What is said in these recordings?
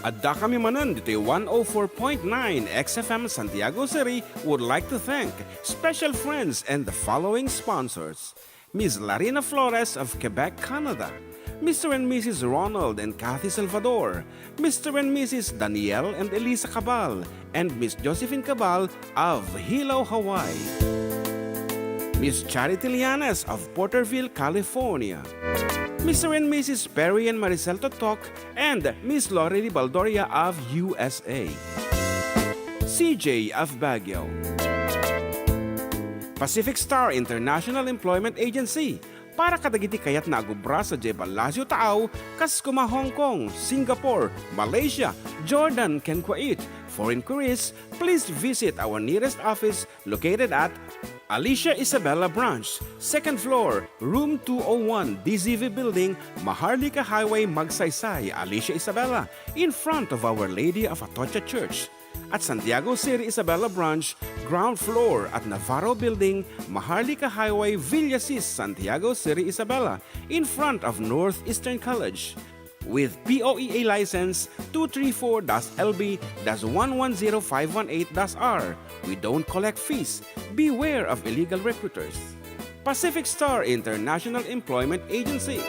Adda kami Manen, Ditoy 104.9 XFM Santiago City would like to thank special friends and the following sponsors. Ms. Larina Flores of Quebec, Canada. Mr. and Mrs. Ronald and Kathy Salvador. Mr. and Mrs. Danielle and Elisa Cabal. And Miss Josephine Cabal of Hilo, Hawaii. Miss Charity Lianes of Porterville, California. Mr. and Mrs. Perry and Maricel Totok, and Miss Lorely Baldoria of USA. CJ of Baguio. Pacific Star International Employment Agency. Para kadagiti kayat nagubra sa Jebalasyo Tao, Kaskuma, Hong Kong, Singapore, Malaysia, Jordan, ken Kuwait. For inquiries, please visit our nearest office located at Alicia Isabella Branch, 2nd floor, room 201, DZV Building, Maharlika Highway, Magsaysay, Alicia Isabella, in front of Our Lady of Atocha Church. At Santiago City Isabella Branch, ground floor at Navarro Building, Maharlika Highway, Villasis, Santiago City Isabella, in front of Northeastern College. With POEA license 234-LB-110518-R. We don't collect fees. Beware of illegal recruiters. Pacific Star International Employment Agency.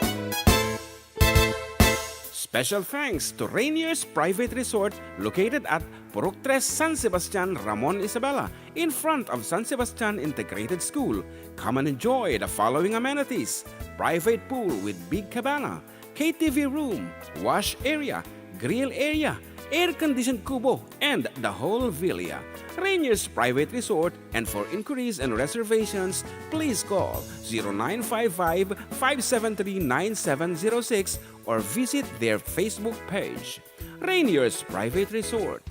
Special thanks to Rainier's Private Resort located at Purok 3, San Sebastian, Ramon Isabela, in front of San Sebastian Integrated School. Come and enjoy the following amenities: private pool with big cabana, KTV room, wash area, grill area, air-conditioned kubo, and the whole villa. Rainier's Private Resort, and for inquiries and reservations, please call 0955-573-9706 or visit their Facebook page. Rainier's Private Resort.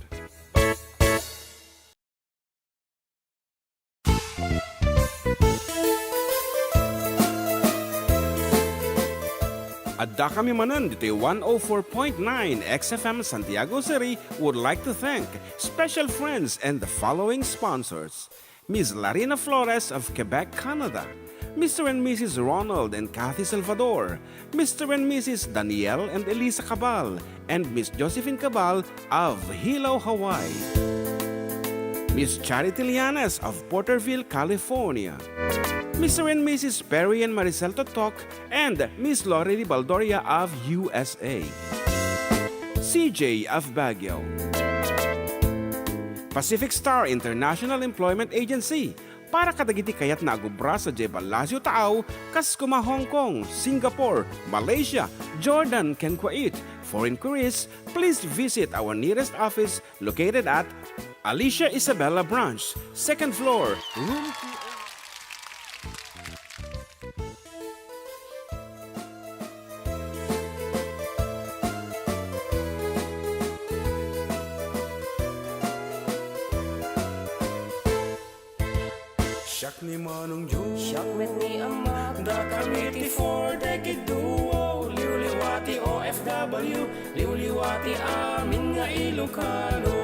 Adda kami Manen, Ditoy 104.9 XFM Santiago City would like to thank special friends and the following sponsors. Ms. Larina Flores of Quebec, Canada. Mr. and Mrs. Ronald and Kathy Salvador. Mr. and Mrs. Danielle and Elisa Cabal. And Miss Josephine Cabal of Hilo, Hawaii. Miss Charity Lianes of Porterville, California. Mr. and Mrs. Perry and Maricel Totok, and Miss Lorely Baldoria of USA. CJ of Baguio. Pacific Star International Employment Agency. Para kadagiti kayat nagubra sa Jebalasyo Tao, Kaskuma, Hong Kong, Singapore, Malaysia, Jordan, ken Kuwait. For inquiries, please visit our nearest office located at Alicia Isabella Branch, 2nd floor, room 2. Siak ni Manong Jun, Siak met ni Ama, da kami ti for decade duo. Liwliwati OFW, liwliwati amin nga Ilocano.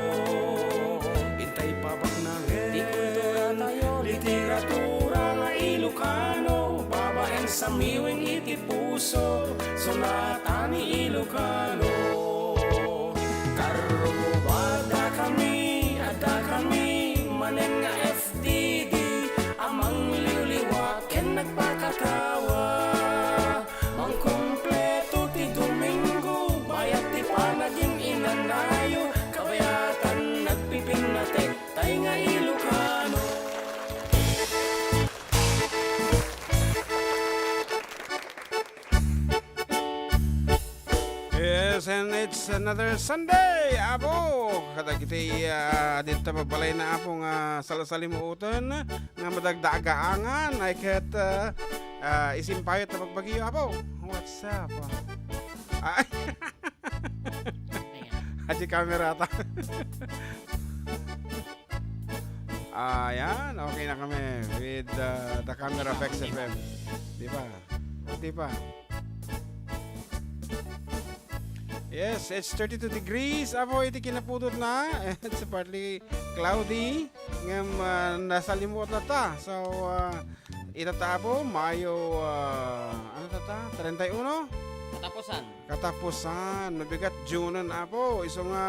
Intay pabak na di kultura tayo, literatura nga Ilocano. Babaeng sa miwing iti puso, sonata ni Ilocano. Karubada kami, ada kami, manen nga FDD. Amang liwliwat ken nagpakatawa. Mang kompleto ti Domingo, bayat ti panaging inanayo. Kabayatan nagpipinnatek, tay nga Ilocano. Yes, and it's another Sunday. Abo, kadagiti dito pabalay na apong salasalimuotan nga madagdagaangan. I ket isimpayot na pagbagyo. Abo, what's up? Ay, haji camera ta. Ayan, okay na kami with the camera of XFM. Di ba? Di ba? Yes, it's 32 degrees. Apo, iti kinapudot na. It's partly cloudy. Ngam, nasa limot na ta. So, itata po, Mayo, ano tata? 31? katapusan. Katapusan, mabigat June na po. Iso nga,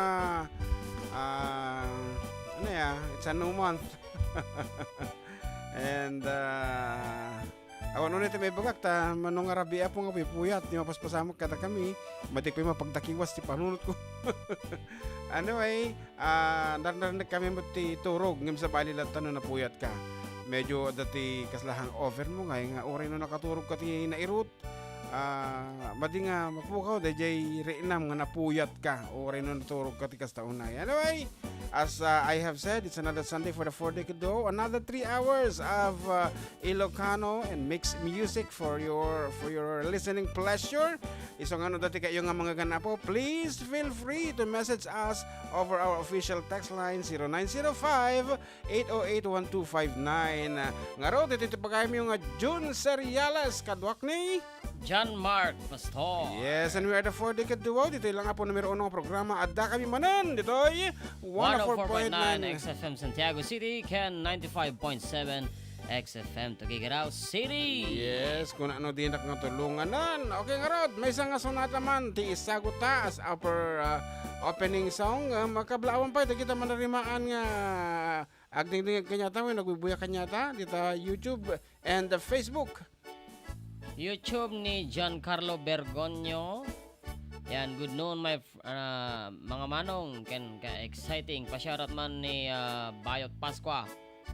ano ya, it's a new month. And, ako nun ito may bagak ta, manong arabi po nga puyat, di mapaspasamok kata kami, madik pa mapagdakiwas ti panunot ko. Anyway, narinig kami mo ti turog, ngam sa bali lang tanong na puyat ka. Medyo dati kaslahang over mo nga oray no nakaturog ka ti nairut. Madi nga mapukaw dayjay reinam nga napuyat ka oray no naturog ka ti kastaunay. Anyway, as I have said, it's another Sunday for the 4 Decado, another 3 hours of Ilocano and mixed music for your listening pleasure. Isong ano dati kayo nga mga ganapo, please feel free to message us over our official text line 0905-808-1259. Nga ro, dito pa kayo yung June Seriales, kadwak ni John Mark Pastor. Yes, and we are the 4 Decade Duo. Dito lang po numero 1 ng programa. Adda kami Manen. Ditoy 104.9 XFM Santiago City, Ken 95.7 XFM Tuguegarao City. Yes, kung ano din nga tulunganan. Okay nga Rod, may isang nga sonata man. Ti isagot ta as our opening song. Makablawan pa, ito kita manarimaan nga agding-ding kanyata. Nagbibuya kanyata. Dito YouTube and Facebook. YouTube ni Giancarlo Bergonio. Yan, good noon mga manong. Ken ka exciting. Pasyarat man ni Bayot Pasqua.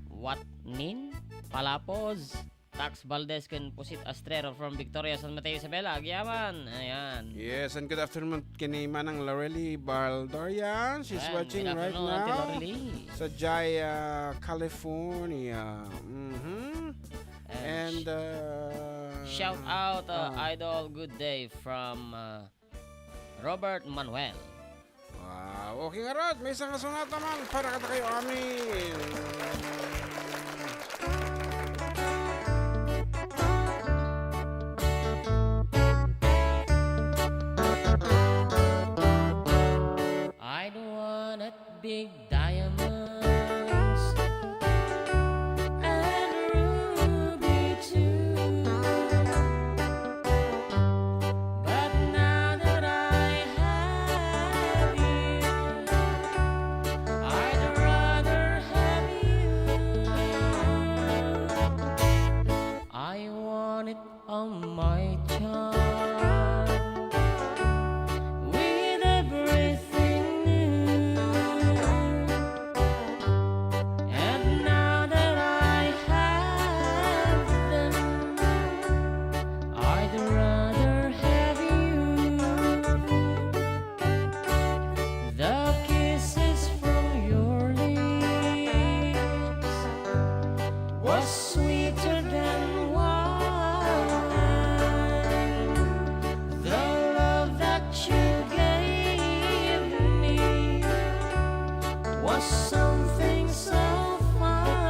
What nin? Palapos. Tax Valdez ken Pusit Astrero from Victoria, San Mateo, Isabela. Agyaman. Ayan. Yes, and good afternoon kini Manang Lorely Baldorian. She's Ayan, watching good right afternoon, Auntie now Lorely. sa Jaya, California. And Shout out Idol Good Day from Robert Manuel. Wow, okay nga Rod, may isang sonata man para kata kayo amin. I don't want a big diamonds and ruby too, but now that I have you, I'd rather have you. I want it on my charm, with everything new. And now that I have them, I'd rather have you. The kisses from your lips was sweeter than wine. The love that you gave me was something so fine.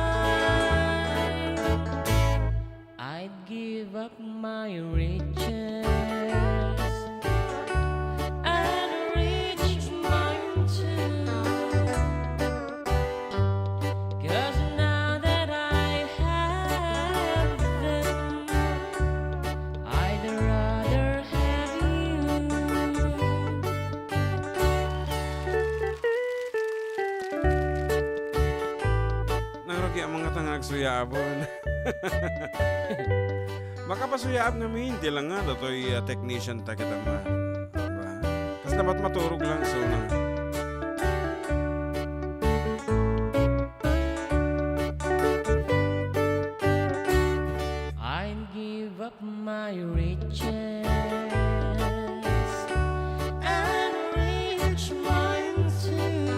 I'd give up my riches and reach mine too, 'cause now that I have them, I'd rather have you. Nangrogi ang mga tangag suyabon. Makapasuyab namin, hindi lang nga, dato'y technician ta kita man. Diba? Kasi dapat maturog lang, so na. I'd give up my riches and reach mine too,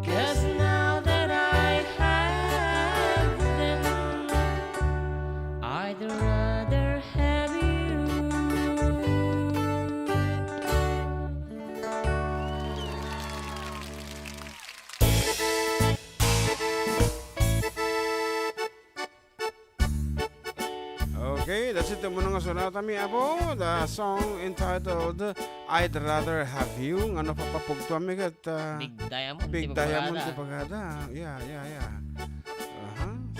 'cause now that I have them, I'd rather have you. Okay, that's it. Muna nga sonata mi abo. The song entitled I'd Rather Have You. Ano pa papugto mi kat Big Diamond. Big di ba Diamond pagkada? sa pagada. Yeah.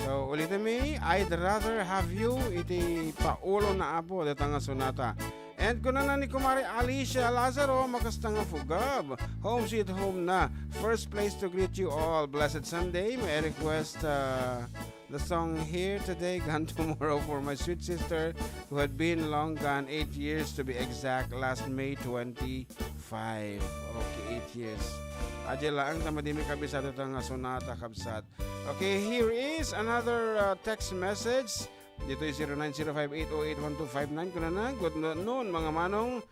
Sa So, ulitin mi, I'd rather have you, iti paulo na apo, datang nga sonata. And kunan na ni Kumari Alicia Lazaro, makastang nga fugab. Home sweet home na. First place to greet you all. Blessed Sunday. May request the song Here Today, Gone Tomorrow for my sweet sister who had been long gone 8 years to be exact, last May 25. Okay, 8 years. Adya lang, tamadimi kabisado nga sonata kabsat. Okay, here is another text message. Dito ay 0905-808-1259. Kuna na, good noon mga manong.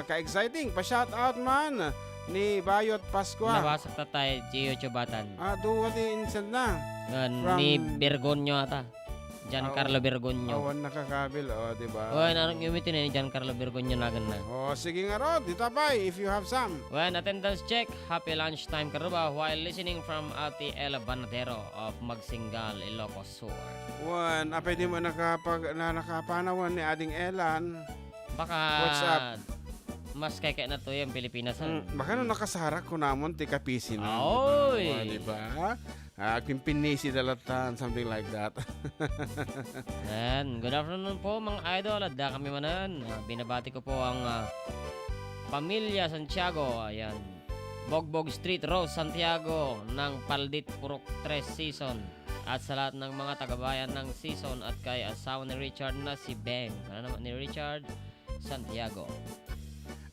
Ka-exciting. Pa-shout out man ni Bayot Pascua. Nabasak ta tayo, Gio Chubatan. Duwa di instant na. Ni Bergonyo ata. Giancarlo Bergonyo. Awan nakakabil, diba? Narang yumitin ni Giancarlo Bergonyo na ganun na. Sige nga Rod, dito pa if you have some. Attendance check. Happy lunchtime karuba while listening from Ate Ella Banadero of Magsingal, Ilocos Sur. Pwede mo nakapanawan ni Ading Elan. Baka What's up? Mas kaya na to yung Pilipinas. Baka nakasarak ko namon ti kapisi na. Oy! Diba? Kimpinisi dalatan, something like that. Good afternoon po mga idol. Adda kami manan. Binabati ko po ang pamilya Santiago. Ayan. Bogbog Street Rose, Santiago ng Paldit Purok 3 Season. At sa lahat ng mga tagabayan ng season at kay asawa ni Richard na si Ben. Ano naman ni Richard Santiago.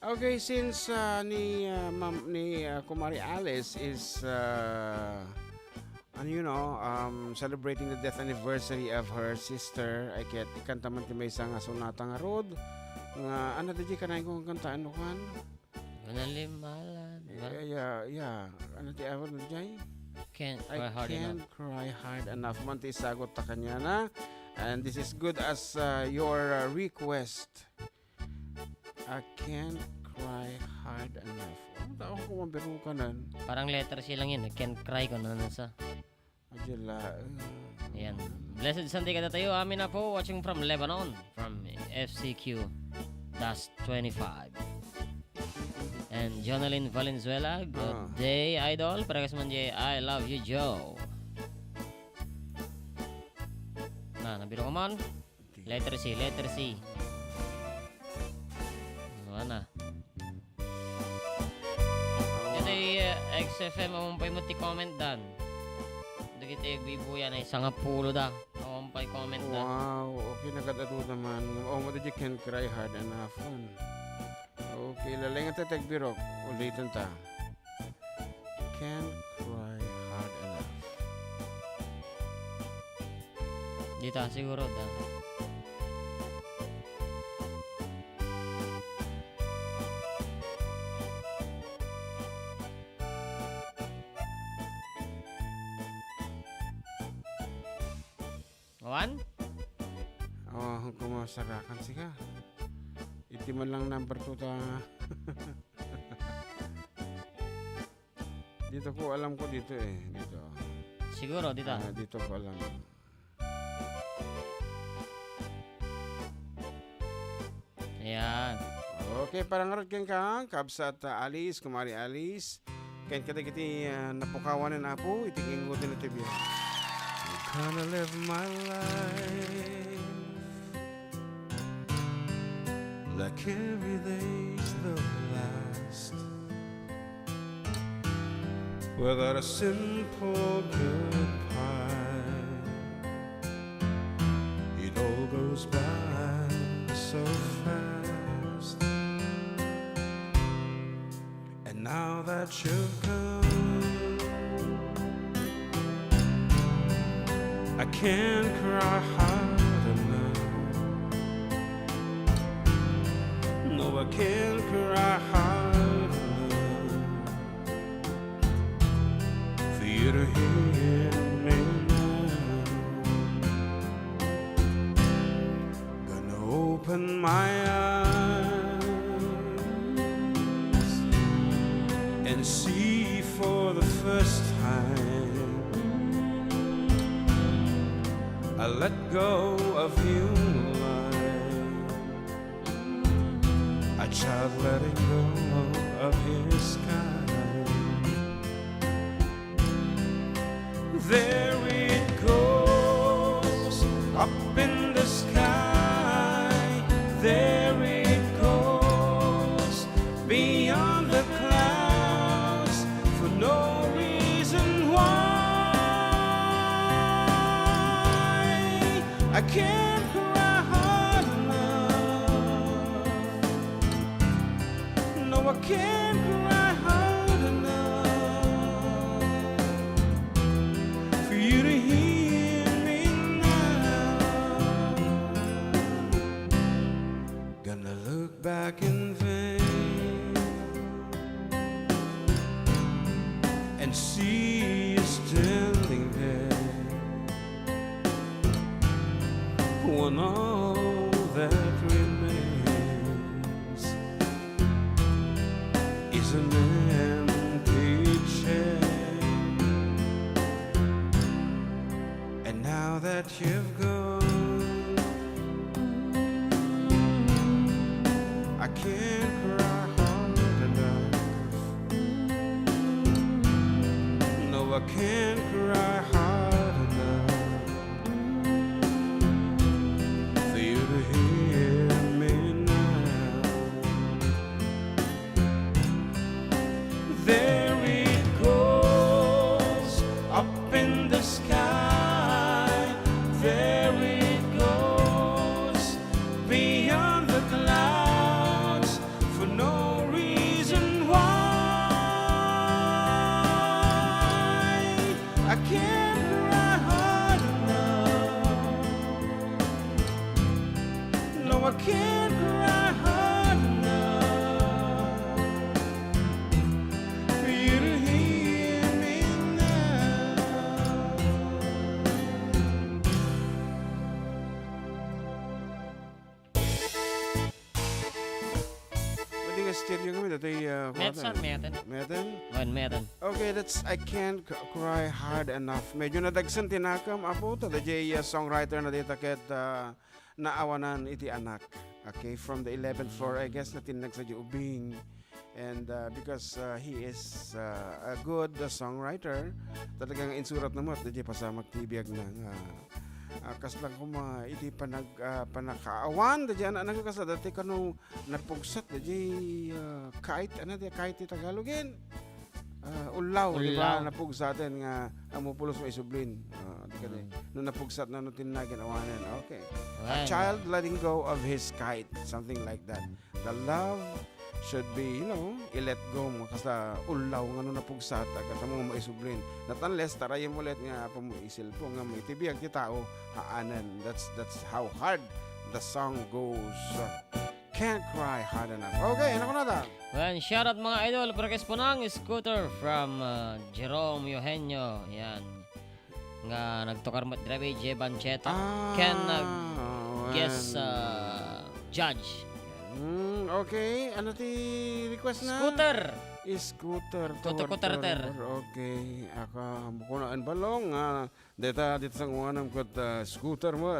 Okay, since ni Kumari Alice is celebrating the death anniversary of her sister, I can't ikanta man ti may nga sonata nga Rod. Nga ano di kanay kong kanta ano kan? Manalimalan. Yeah. Ano ti awal na jay? Can't cry hard enough. Man ti sagot ta kanya na. And this is good as your request. I can't cry hard enough. Tao ko mabiro ka nan. Parang letter silang yun. Can't cry ko na nasa. Adjala. Ayan. Blessed Sunday ka na tayo. Amin na po. Watching from Lebanon. From FCQ. Das 25. And Jonalyn Valenzuela. Good day, idol. Paragas man jay. I love you, Joe. Nabiro ko man. Letter C. Ano? Ito yung XFM. Amumpay mo ti comment dan. Dagit bibuyan ay isang pulo da. Amumpay comment dan. Wow. Okay, nagkatato naman. Mo di can't cry hard enough. Okay, lalay nga tagbirok. Ulitin ta. Can't cry hard enough. Dito siguro da. One? Kumasarakan siya. Iti man lang number 2 ta. Dito ko alam ko dito eh. Dito. Siguro dito. Dito ko alam. Ayan. Okay, parang ngarot ken ka. Kabsat Alice, Kumari Alice. Ken kadagiti napukawan na po. Itingin ko din na tibiya. Gonna live my life like every day's the last, without a simple goodbye. It all goes by so fast, and now that you've gone, I can't cry hard enough. No, I can't cry hard enough for you to hear me now. Gonna open my eyes and see for the first time. I let go of you like a child letting go of his kind. There it goes. No, I can't cry hard enough for you to hear me now. Gonna look back in vain and see you standing there when all that remains is an empty chair. And now that you've gone, I can't cry hard enough. No, I can't cry hard enough for you to hear me now. There it goes up in the sky. There it goes beyond the clouds for no reason why. I can't cry hard enough. No, I can't cry hard enough for you to hear me now. Pwede nga stereo kami datoy Meten. Meten? Wan meten. Okay, that's I can't cry hard enough. Medyo nadagsan tinakam apo to the songwriter na dito ket naawanan iti anak. Okay, from the 11th floor, I guess na tinag sa ubing. And because he is a good songwriter, talagang insurat na mo at DJ pasamag tibiyag na kas lang kuma iti panakaawan DJ anak kas dati kanu napugsat DJ kite ano di kite ti Tagalogin. Ulaw, di ba? Napugsatin nga amupulos mo isublin. Di ka nung napugsat na nung tinagin awanan. Okay. A child letting go of his kite. Something like that. The love should be, i-let go mo. Kasi ulaw nga nung napugsat. Kata mo maisublin. Not unless, tarayin mo ulit nga pa mo isilpo. Nga mo itibiyag ti tao, haanan. That's how hard the song goes. Can't cry hard enough. Okay, ano ko na ta? Well, shout out mga idol. Prokes po ng scooter from Jerome Eugenio. Yan. Nga nagtukar mo drive J. Bancheta. Ken guest judge. Okay, ano ti request na? Scooter. Scooter. Kuter. Okay, ako mukunaan balong. Dito sa nguanam ko scooter mo.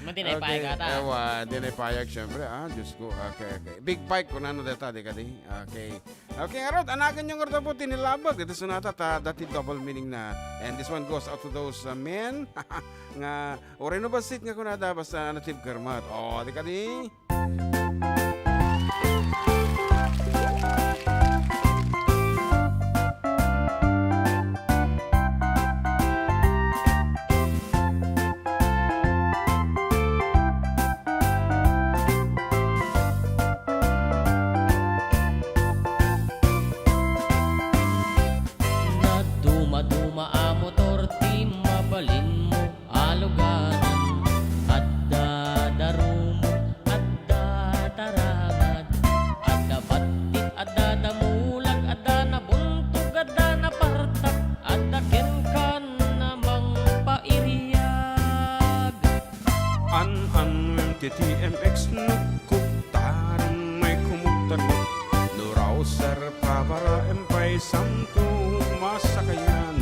Mati na ipayag ata. Ewa, di na ipayag syempre. Diyos ko. Okay. Big bike kung ano dito, di ka di. Okay. Okay, arot, anagan yung ordo po tinilabag. Dito sunata, dati double meaning na. And this one goes out to those men. Nga, oreno ba sit nga kunada, basta native karmat. Di ka di. TMX nagkuktaran may kumugtan Nurauser pabara empay samto masakayan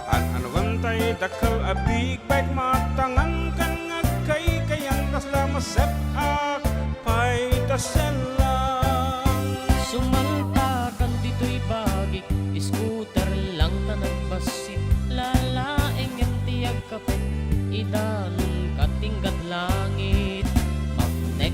Ano gantay dakal a big bike matangan kan ngagkay kayang kasla masep ak pay taselang Sumanta kan dito'y bagik scooter lang na nagbasit Lalaeng yung tiyag kapit idan katingkat langit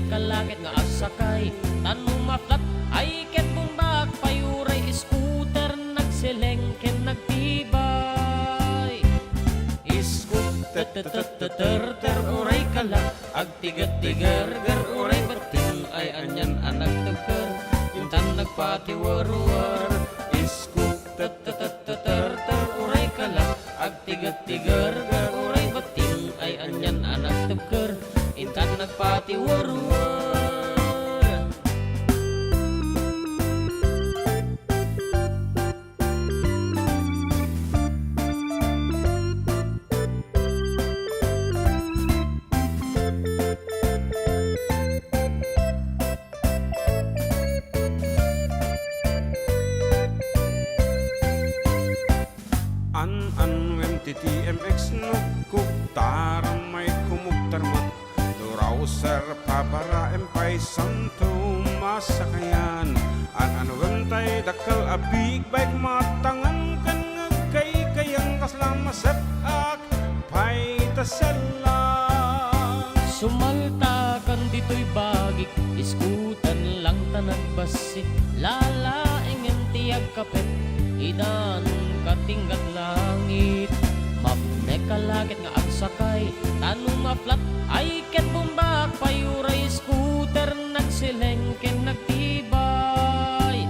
Kalakit nga asakay tanong maflat ay ket bumbak payuray scooter nagselengken nagtibay scooter ter uray kala agtigat tigar gar uray bating ay anyan anak tugker nagpatiwarwar. Iskuk tat-tat-tat-tar, uray kala, agtigat-tigar-gar, uray bating ay anyan anak tebker, intan nagpatiwarwar. TTMX no kuktaran may kumuktarmat Duraw sir pabara empay santo masakayan An gantay dakal abig baik matangan kan ngagkay kayang kaslang masep ak pay tasalang Sumalta kan dito'y bagik, iskutan lang tanag basik, lalaing ang tiyag kapit, idan katinggat langit. Mapne kalagit nga agsakay, tanong maplat, ay ket bumbak, payuray scooter, nagsilengken nagtibay.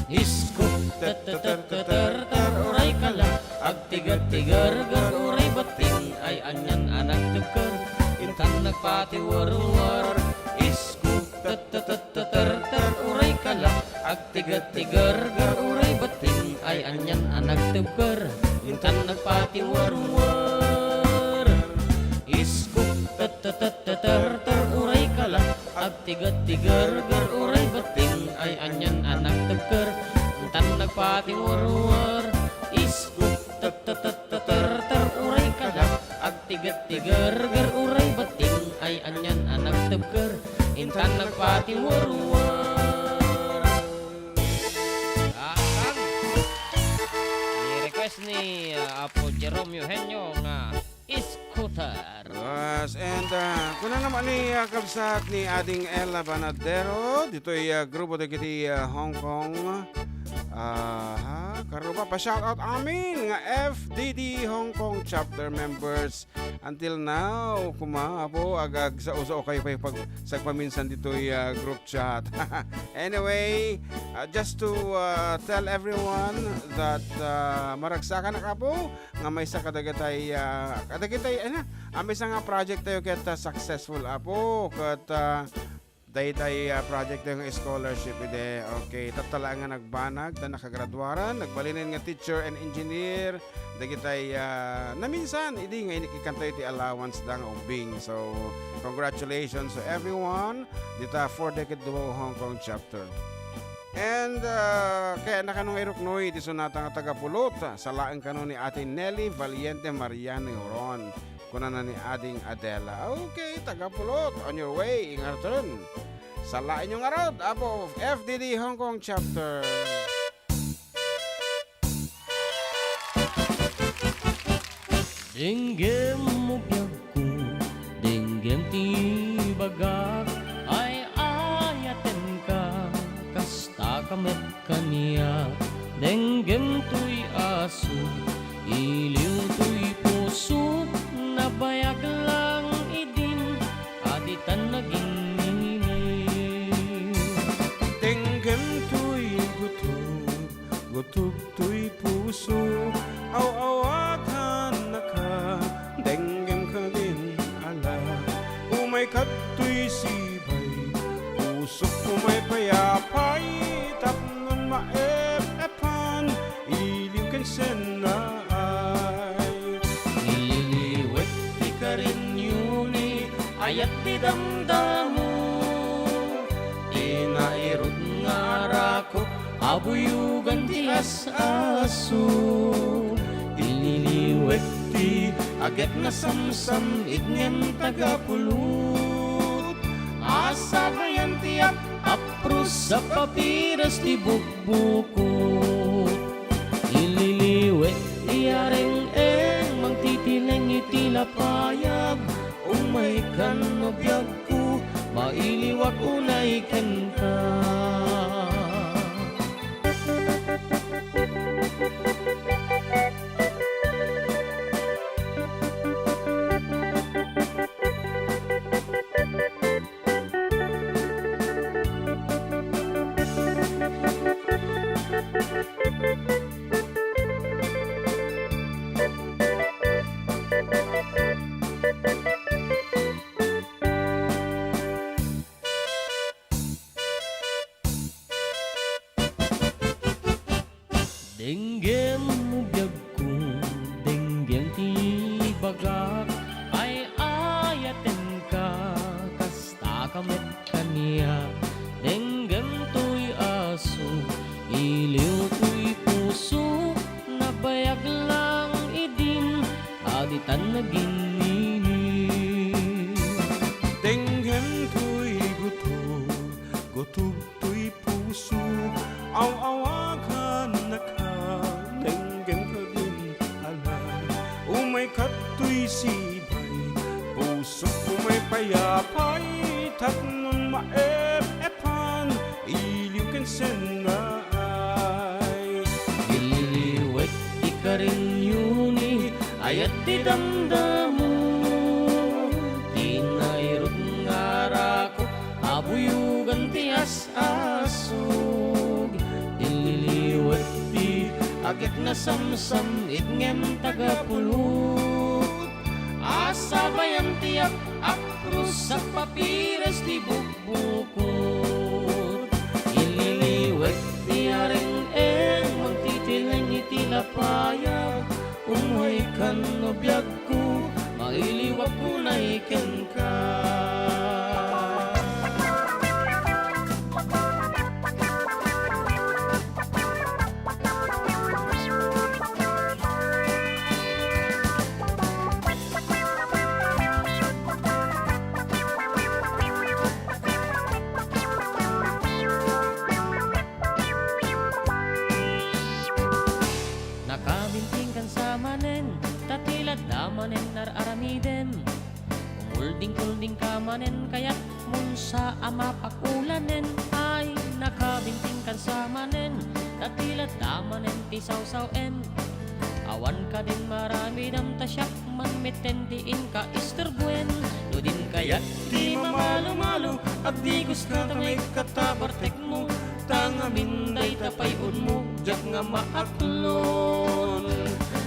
Iskut tat-tat-tat-tar, uray kala, agtigat-tigar-gar, uray bating, ay anyan anak tebker, intan nagpatiwarwar. Iskut tat-tat-tat-tar, uray kala, agtigat-tigar-gar, uray bating, ay anyan anak tebker, intan nagpatiwarwar. Iskut tat-tat-tat-tar, uray kala, agtigat-tigar-gar, uray bating, ay anyan anak tebker, intan nagpatiwarwar. Iskut tat-tat-tat-tar, uray kala, agtigat-tigar-gar, uray bating, ay anyan anak tebker, intan nagpatiwarwar. I-request ni Apo Jerome Eugenio nga scooter. Yes, and kuna naman ni kabsat ni ading Ella Banadero dito'y grupo de kiti Hong Kong. Karon pa shout out amin nga FDD Hong Kong chapter members until now kumapo agag sa uso kay pag sagpaminsan dito'y group chat. Anyway, just to tell everyone that maragsakan na kapo nga may sa kadagatay may sa nga project tayo ket successful apo ket day project ng scholarship ide. Okay, tatala nga nagbanag na nakagraduaran, nagbalinin nga teacher and engineer. Dagitay na minsan idi nga inikikantay ti allowance dang ubing. So, congratulations to everyone dita 4 Decade Duo Hong Kong chapter. And kaya nakanong iruknoy ti sunata nga tagapulot sa laeng kanon ni Ate Nelly Valiente Mariano Horon. Kuna na ni ading Adela. Okay, tagapulot on your way ingarton. Sa lain yung arod apo FDD Hong Kong chapter. Dinggem mo biyag ko, dinggem ti bagak, ay ayaten ka, kasta kamet kaniya. Dinggem tuy aso, iliw tuy puso, nabayag lang idin, aditan naging niniw. Tenggem tuy gutug tuy puso, aw-awatan na ka, denggem ka din ala. Umay kat tuy sibay, pusok umay payapay, tapnon maep-epan, iliw kan senay. Nililiwet di ka rin yun ayat di damdamo, inairot nga rako, abuyugan di as-aso. Nililiwet di aget na samsam, ignem tagapulot, asabayan tiyak apros sa papiras di bukbukot. Nililiwet iyareng-eng mangtitileng itilapayag, umay kan mabiyag ko, mailiwak unay ken ka. kaniya. Denggem to'y aso, iliw to'y puso, nabayag lang idin, aditan na ginini. Denggem to'y gutog, gutog to'y puso, aw-awagan na ka, denggem ka din alam. Umay kato'y sibay, puso umay payapay, tatnong maep-epan, iliw ken senay. Ililiwek di ka rin yuni, ayat di damdamo. Tinairot ngara ko, abuyugan ti as-asog. Ililiwek di agik na samsam, itngem tagapulot. Asabayan tiyak akrus sa papires di bukbukot. Ililiwek di areng-eng, magtitilay ni tilapaya. Umuhay kan no biyag ko, mailiwag ko na iken ka. Nakabinting kan sa manen, tatila damanen nararamiden. Umulding-ulding ka manen, kaya't mun sa ama pakulanen. Ay, nakabinting kan sa manen, tatila damanen ti saw-sawen. Awan ka din marami dam tasyak, manmitendiin ka isterbuen. No din kaya't di mamalo-malo, at di gusta tamay katabartek mo. Tangamin day tapayun mo, jak nga maaklon.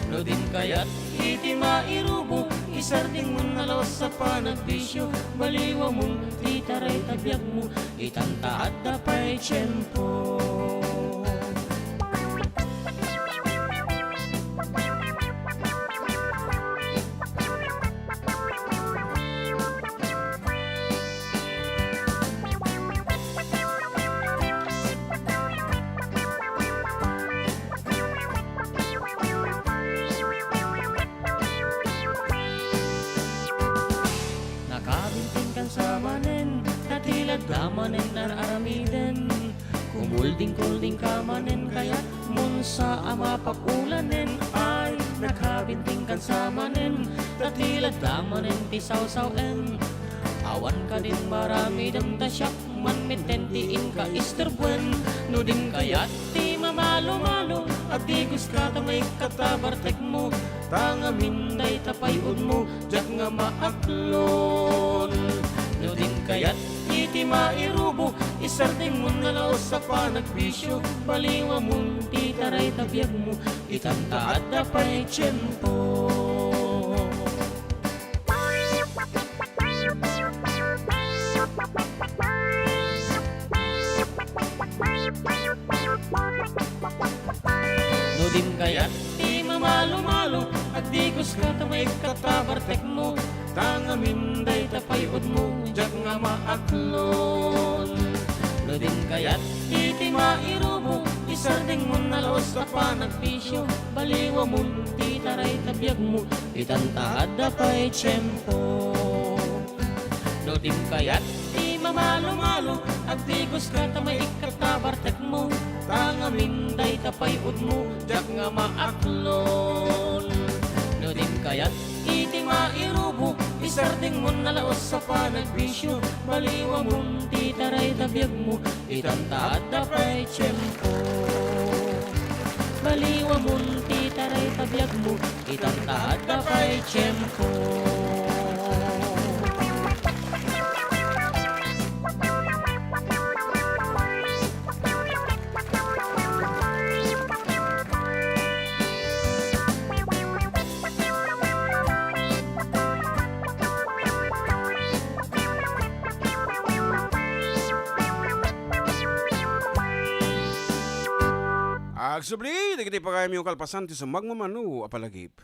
No din kaya't iti mairubo, isarding mo nalawas sa panagbisyo. Baliwa mong titaray tabiyag mo, itantaad na pa'y tiyempo. Nakabinting kan sa manen, tatila damanen nararamiden. Kumulding-kulding ka manen, kaya't mun sa ama pakulanen. Ay, nakabinting kan sa manen, tatila damanen ti saw-sawen. Awan ka din marami dam tasyak, manmitentiin ka isterbuen. No din kaya't ti mamalo-malo, at di gusta tamay katabartek mo. Tangamin day tapayun mo, jak nga maaklon. No din kaya't iti mairubo, isarding mo nalaos sa panagbisyo. Baliwa mong titaray tabiyag mo, itantaad na pa'y tiyempo. No din kaya't di mamalo-malo, at di gusta tamay katabartek mo. Tangamin day tapayod mo, jak nga maaklon. No din kaya't iti mairubo, isarding mo nalaos sa panagbisyo. Baliwa mong titaray tabiyag mo, itantaad na pa'y tiyempo. No din kaya't di mamalo-malo, at di gusta tamay katabartek mo. Tangamin day tapayod mo, jak nga maaklon. No din kaya't iti mairubo, isarding mo nalaos sa panagbisyo. Baliwa mong titaray tabiyag mo, itantaad na pa'y tiyempo. Baliwa mong titaray tabiyag mo, itantaad na pa'y tiyempo. Agsubli, di kita pagayam yung kalpasan ti sa magmamanu apalagip.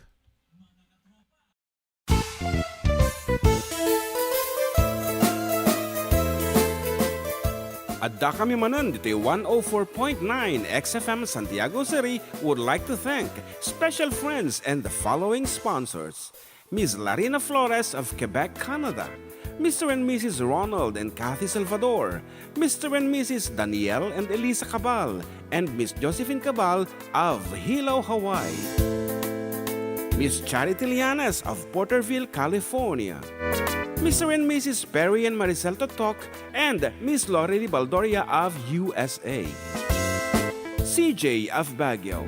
Adda kami Manen, Ditoy 104.9 XFM Santiago City would like to thank special friends and the following sponsors. Ms. Larina Flores of Quebec, Canada. Mr. and Mrs. Ronald and Kathy Salvador. Mr. and Mrs. Danielle and Elisa Cabal. And Miss Josephine Cabal of Hilo, Hawaii. Miss Charity Lianas of Porterville, California. Mr. and Mrs. Perry and Maricel Totok, and Miss Lorely Baldoria of USA. CJ of Baguio.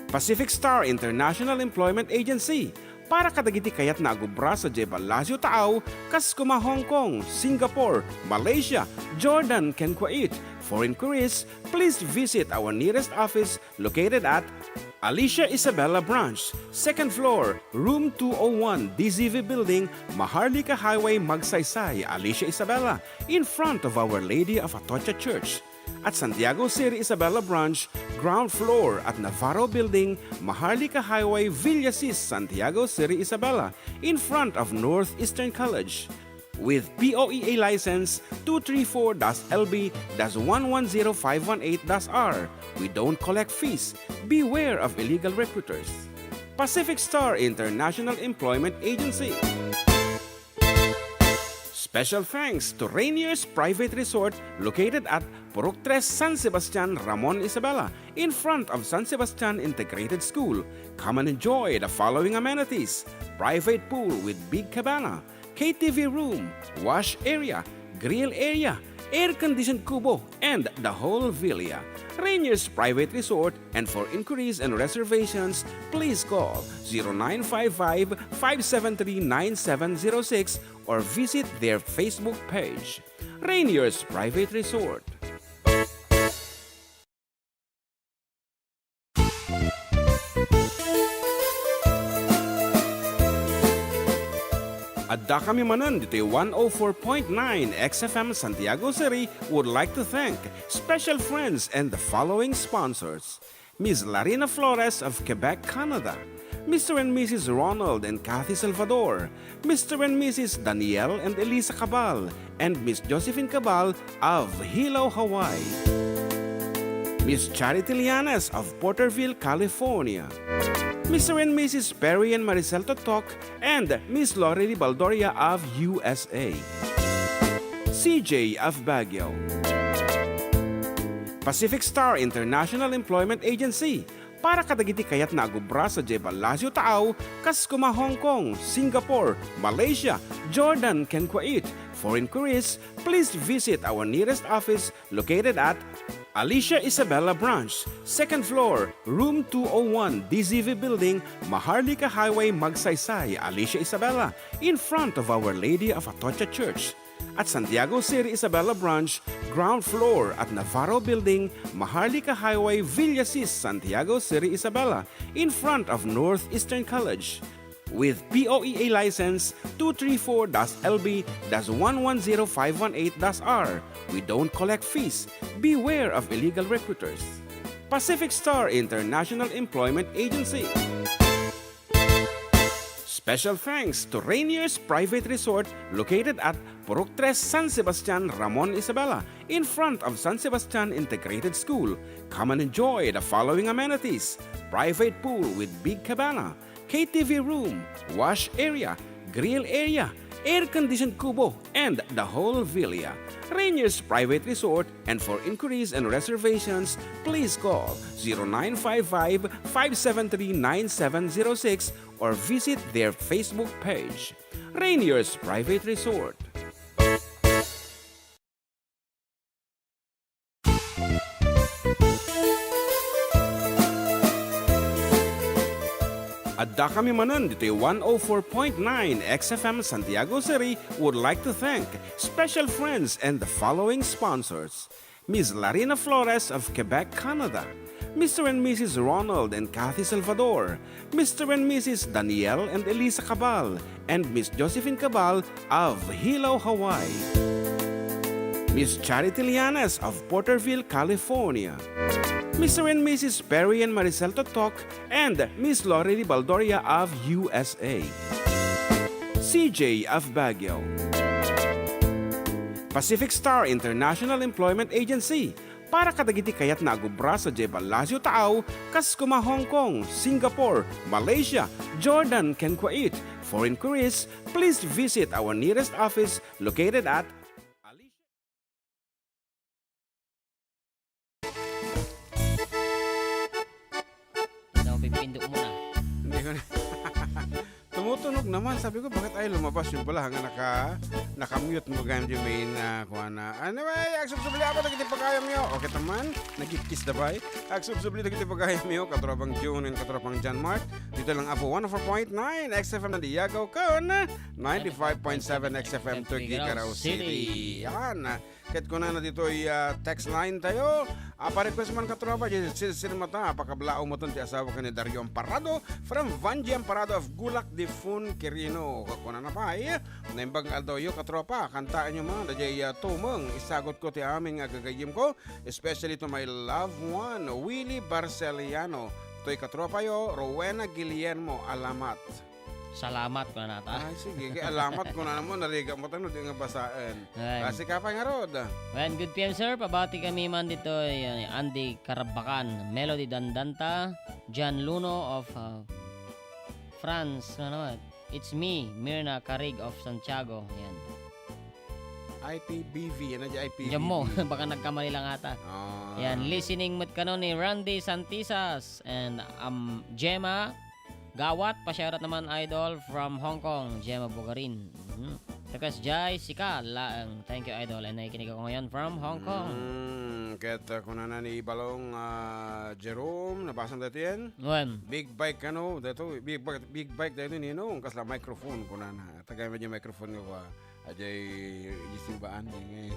Pacific Star International Employment Agency, para kadagiti kayat na agubra sa Jebel Lazio Taaw, kas kuma Hong Kong, Singapore, Malaysia, Jordan, ken Kuwait. For inquiries, please visit our nearest office located at Alicia Isabella Branch, 2nd floor, room 201, DZV Building, Maharlika Highway, Magsaysay, Alicia Isabella, in front of Our Lady of Atocha Church. At Santiago City Isabella Branch, ground floor at Navarro Building, Maharlika Highway, Villasis, Santiago City Isabella, in front of Northeastern College. With POEA license 234-LB-110518-R. We don't collect fees. Beware of illegal recruiters. Pacific Star International Employment Agency. Special thanks to Rainier's Private Resort located at Purok 3 San Sebastian, Ramon Isabela, in front of San Sebastian Integrated School. Come and enjoy the following amenities: private pool with big cabana, KTV room, wash area, grill area, air-conditioned kubo, and the whole villa. Rainier's Private Resort, and for inquiries and reservations, please call 0955-573-9706 or visit their Facebook page. Rainier's Private Resort. Adda kami Manen, Ditoy 104.9 XFM Santiago City would like to thank special friends and the following sponsors. Ms. Larina Flores of Quebec, Canada. Mr. and Mrs. Ronald and Kathy Salvador. Mr. and Mrs. Danielle and Elisa Cabal. And Miss Josephine Cabal of Hilo, Hawaii. Miss Charity Lianas of Porterville, California. Mr. and Mrs. Perry and Maricel Totok, and Miss Lorely Baldoria of USA. CJ of Baguio. Pacific Star International Employment Agency, para kadagiti kayat na agubra sa Jebel Lazio Taaw, kas kuma Hong Kong, Singapore, Malaysia, Jordan, ken Kuwait. For inquiries, please visit our nearest office located at Alicia Isabella Branch, 2nd floor, room 201, DZV Building, Maharlika Highway, Magsaysay, Alicia Isabella, in front of Our Lady of Atocha Church. At Santiago City Isabella Branch, ground floor at Navarro Building, Maharlika Highway, Villasis, Santiago City Isabella, in front of Northeastern College. With POEA license 234-LB-110518-R. We don't collect fees. Beware of illegal recruiters. Pacific Star International Employment Agency. Special thanks to Rainier's Private Resort located at Purok 3 San Sebastian, Ramon Isabela, in front of San Sebastian Integrated School. Come and enjoy the following amenities: private pool with big cabana, KTV room, wash area, grill area, air-conditioned kubo, and the whole villa. Rainier's Private Resort, and for inquiries and reservations, please call 0955-573-9706 or visit their Facebook page. Rainier's Private Resort. Adda kami Manen, Ditoy 104.9 XFM Santiago City would like to thank special friends and the following sponsors. Ms. Larina Flores of Quebec, Canada. Mr. and Mrs. Ronald and Kathy Salvador. Mr. and Mrs. Danielle and Elisa Cabal. And Miss Josephine Cabal of Hilo, Hawaii. Miss Charity Lianas of Porterville, California. Mr. and Mrs. Perry and Maricel Totok, and Miss Lorely Baldoria of USA. CJ of Baguio. Pacific Star International Employment Agency para kadagiti kayat na agubra sa Jebalasio Taaw, kas kuma Hong Kong, Singapore, Malaysia, Jordan, ken Kuwait. For inquiries, please visit our nearest office located at Ito mo pipindot muna. Hindi ko na. Tumutunog naman. Sabi ko, bakit ay lumabas yung pala hanggang nakamute mo ganyan yung main kuha na. Anyway, agsubsubli ako, nagiti pagkayam nyo. Okay naman, nagkikis na ba? Agsubsubli, nagiti pagkayam nyo. Katropang June and katropang John Mark. Dito lang Apo 104.9 XFM na Diagaw Con. 95.7 XFM Tuguegarao City. Yan. Kahit ko na dito ay text line tayo. Pa-request man katropa, sinimata, pakablao mo ton ti asawa ka ni Dario Amparado from Vanji Amparado of Gulak de Fun Quirino. Kakuna na pa ay, naimbang aldoyo katropa, kantaan nyo mga, dajay tumong, isagot ko ti aming agagayim ko, especially to my loved one, Willie Barceliano. To'y katropa yo, Rowena Guillermo, alamat. Salamat ko na nata. Ay, sige. Alamat ko na naman. Nariga mo tayo. Hindi nga basaan. Ay. Kasi kapay nga rod. Well, good PM sir, pabati kami man dito Andy Karabakan, Melody Dandanta, John Luno of France, ano naman? It's me, Mirna Carig of Santiago. Yan. IPBV. Ano dyan IPBV? Diyan mo, baka nagkamali lang ata. Yan, listening mood ka nun ni Randy Santisas and Gemma Gawat, pasyarat naman idol from Hong Kong, Gemma Bugarin. Request Jai Sika Laang. Thank you idol. And nakikinig ako ngayon from Hong Kong. Kaya kung na ni Balong Jerome, nabasang dito yan. When? Big bike ano, dito, big bike dito nino, kasla microphone ko na na. Tagay mo dyan microphone ko ajay isimbaan din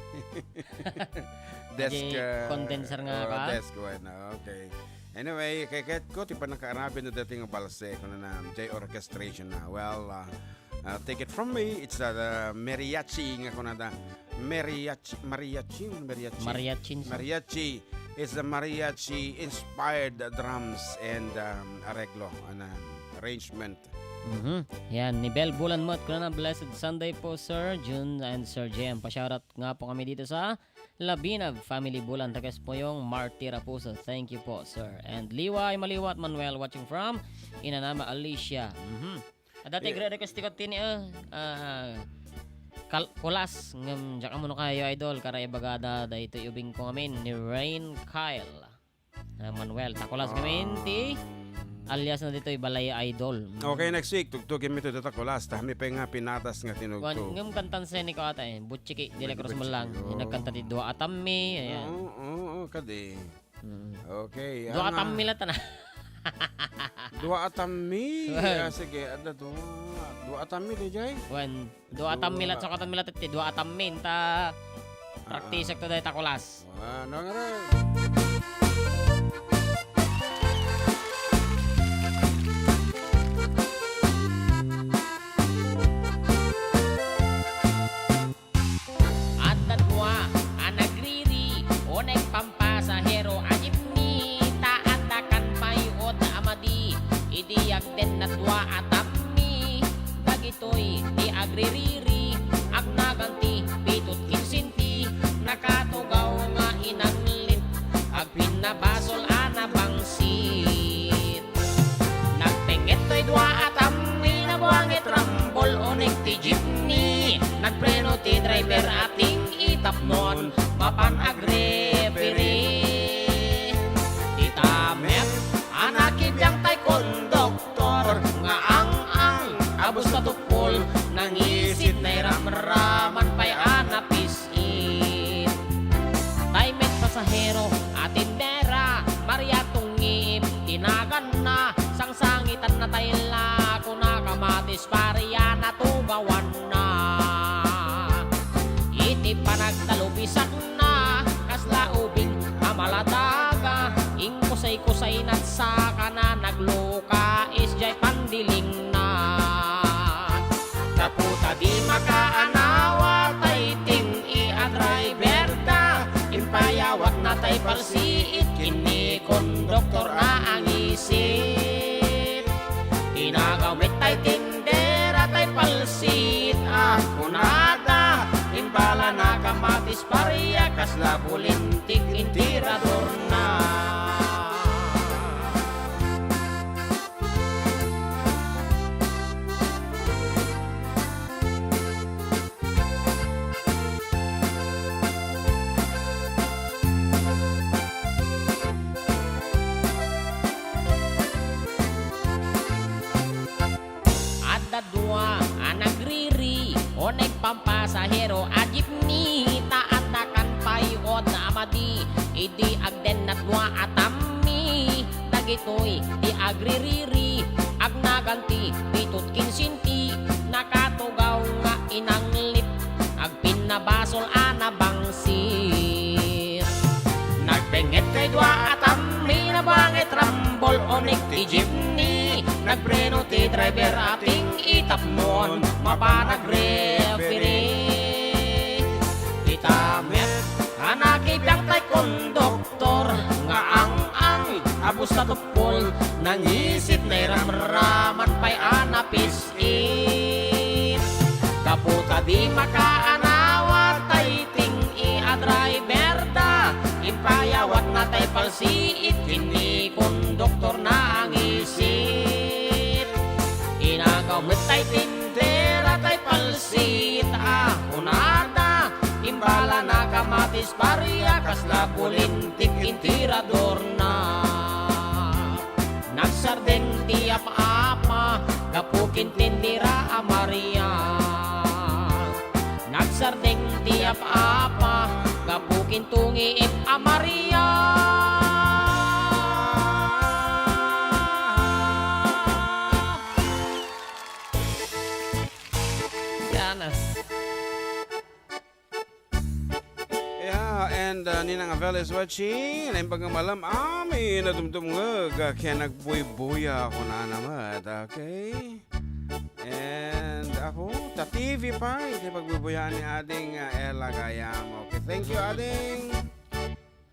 desk condenser nga ka. Desk ko na. Okay. Anyway, kaya ko tipa nakaarabin na dating balse ko na J orchestration na. Well, take it from me, it's mariachi nga ko na da. Mariachi. It's the mariachi inspired drums and arreglo and arrangement. Yan, ni Bel Bulan Mot ko na blessed Sunday po Sir June and Sir Jem. Pasyarat nga po kami dito sa Labinag Family Bulan. Tagas po yung Martira Puso. Thank you po Sir. And Liway Maliwat Manuel watching from Inanama Alicia. Dati request ko tini kulas ngam jaka mo kayo idol karay bagada da ito ubing ko ngamin ni Rain Kyle Manuel takulas ngamin ti alias na dito'y balay idol. Okay, next week tugtugin mi to dito kulas tahmi pa nga pinatas nga tinugtog. Ngam kantan sa ni ko ata butchiki dili cross mo lang. Nagkanta ti Dua Atami ayan. Oo, kadi. Okay. Dua Atami la na. Dua Atami. Sige, ada Dua Atami di jay. Wen Dua Atami la sa katan milat ti Dua Atami ta praktis to dayta kulas. Ano nga rin? Pampasahero ajip ni taatakan payot amadi idiyag den na dua atami dagitoy di agririri agnaganti pitut kinsinti nakatugaw nga inanglit ag pinabasol anabangsit nagpengit toy dua atami nabuangit rambol onek ti jeepney nagpreno ti driver ating itapnon mapan agrepiri itamet anakit yang tay konduktor nga ang abos katupol nangisit na iramraman pa'y anapisit taymet pasahero atin mera mariatong ngim tinagan na sangsangitan na tayla kung nakamatis pariya na tugawan na iti panagtalubisak na kasla ubing amaladaga ingkusay-kusay nat sa kana nagluka isjay pandiling na kaputa di makaanawa tay ting i-driver da impayawat na tay palsiit kini konduktor na ang isip inagawit tay tindera tay palsit kunada imbala na kamatis paria kasla bulintik intirador na. Adda dua anak riri onek pampasahero ajip ni taat nakan payod na amadi idi agden na dua atami dagitoy di agririri ag naganti pitut kinsinti nakatugaw nga inanglit ag pinabasol anabangsir nagpenget kay dua atami na bangit rambol onek ti jeepney nagpreno ti driver ating itapnon mapanag referee itamet anak ibang tay konduktor nga ang abus sa tupol nangisit na iramraman pa'y anapisit kaputa di makaanawat tay ting driver da impayawat na tay palsiit kini konduktor na ang isip inagaw met tay tindera tay palsit unada imbala na kamatis paria kasla bulintik intirador na nagsardeng tiap apa gapukin tindira amaria nagsardeng tiap apa gapukin tungiip amaria. Yeah, and Ninang Avel is watching. And pagkamalam, amin na tumtumngag. Kaya nagbuy-buya ako na naman. Okay? And ako, ta TV pa. Hindi pagbubuyaan ni Ading Ella Gayam. Okay, thank you, Ading.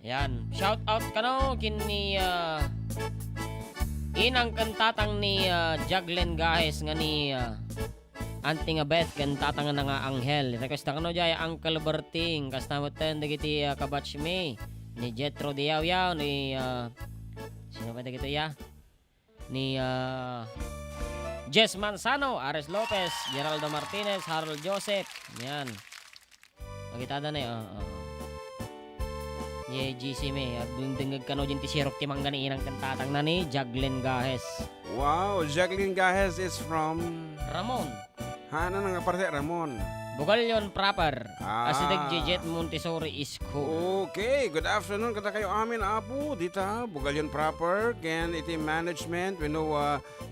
Yan, shout out kano kini inang kantatang ni Jaglen Gahes nga ni Anting Abet kantatang na nga Anghel. Request kano jay Uncle Berting kastamatan dagiti kabatch me ni Jetro Diaw ni sino ba dagito ya? Ni Jess Manzano, Ares Lopez, Geraldo Martinez, Harold Joseph. Yan. Magitada na Ye GC me, dungdungag kano din ti sirok ti manggani inang kantatang na ni Jaglen Gahes. Wow, Jacqueline Gahes is from... Ramon. Ano nga parte, Ramon? Bugalyon proper. Ah. Asidag Jejet Montessori School. Okay, good afternoon kada kayo amin apo dita Bugalyon proper ken iti management we know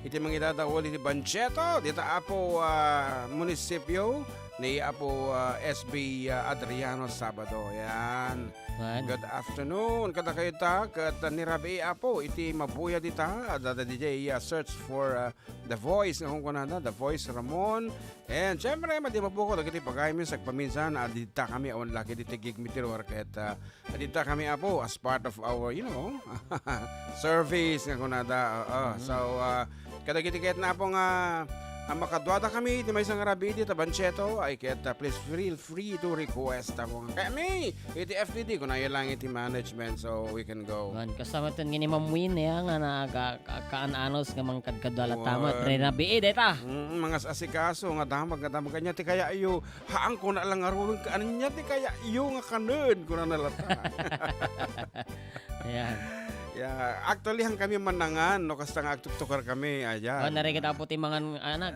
iti mangitataol iti Bancheto dita apo munisipyo ni apo SB Adriano Sabado yan. Man. Good afternoon kada kayo ta ket nirabi apo iti mabuya dita da DJ search for The Voice nga kung kunada The Voice Ramon and syempre madi mabuko dagiti pagaymi sa paminsan adita kami on laki diti gig meteor ket adita kami apo as part of our service nga kunada so kadagiti ket na po nga makadwada kami di may isang rabi dito Bancheto ay ket please feel free to request ako kami iti FTD kung ayaw lang iti management so we can go. Man kasama tan gini mamuin ya nga na kaan-anos nga mangkadkadala tamat re na biid eta. Mga asikaso nga damag kanya ti kaya iyo haang ko na lang arulong ka anya ti kaya iyo nga kanen ko na nalata. Ayan. Yeah, actually hang kami manangan no kasta nga agtuktukar kami ayan. Oh, narikita po ti mga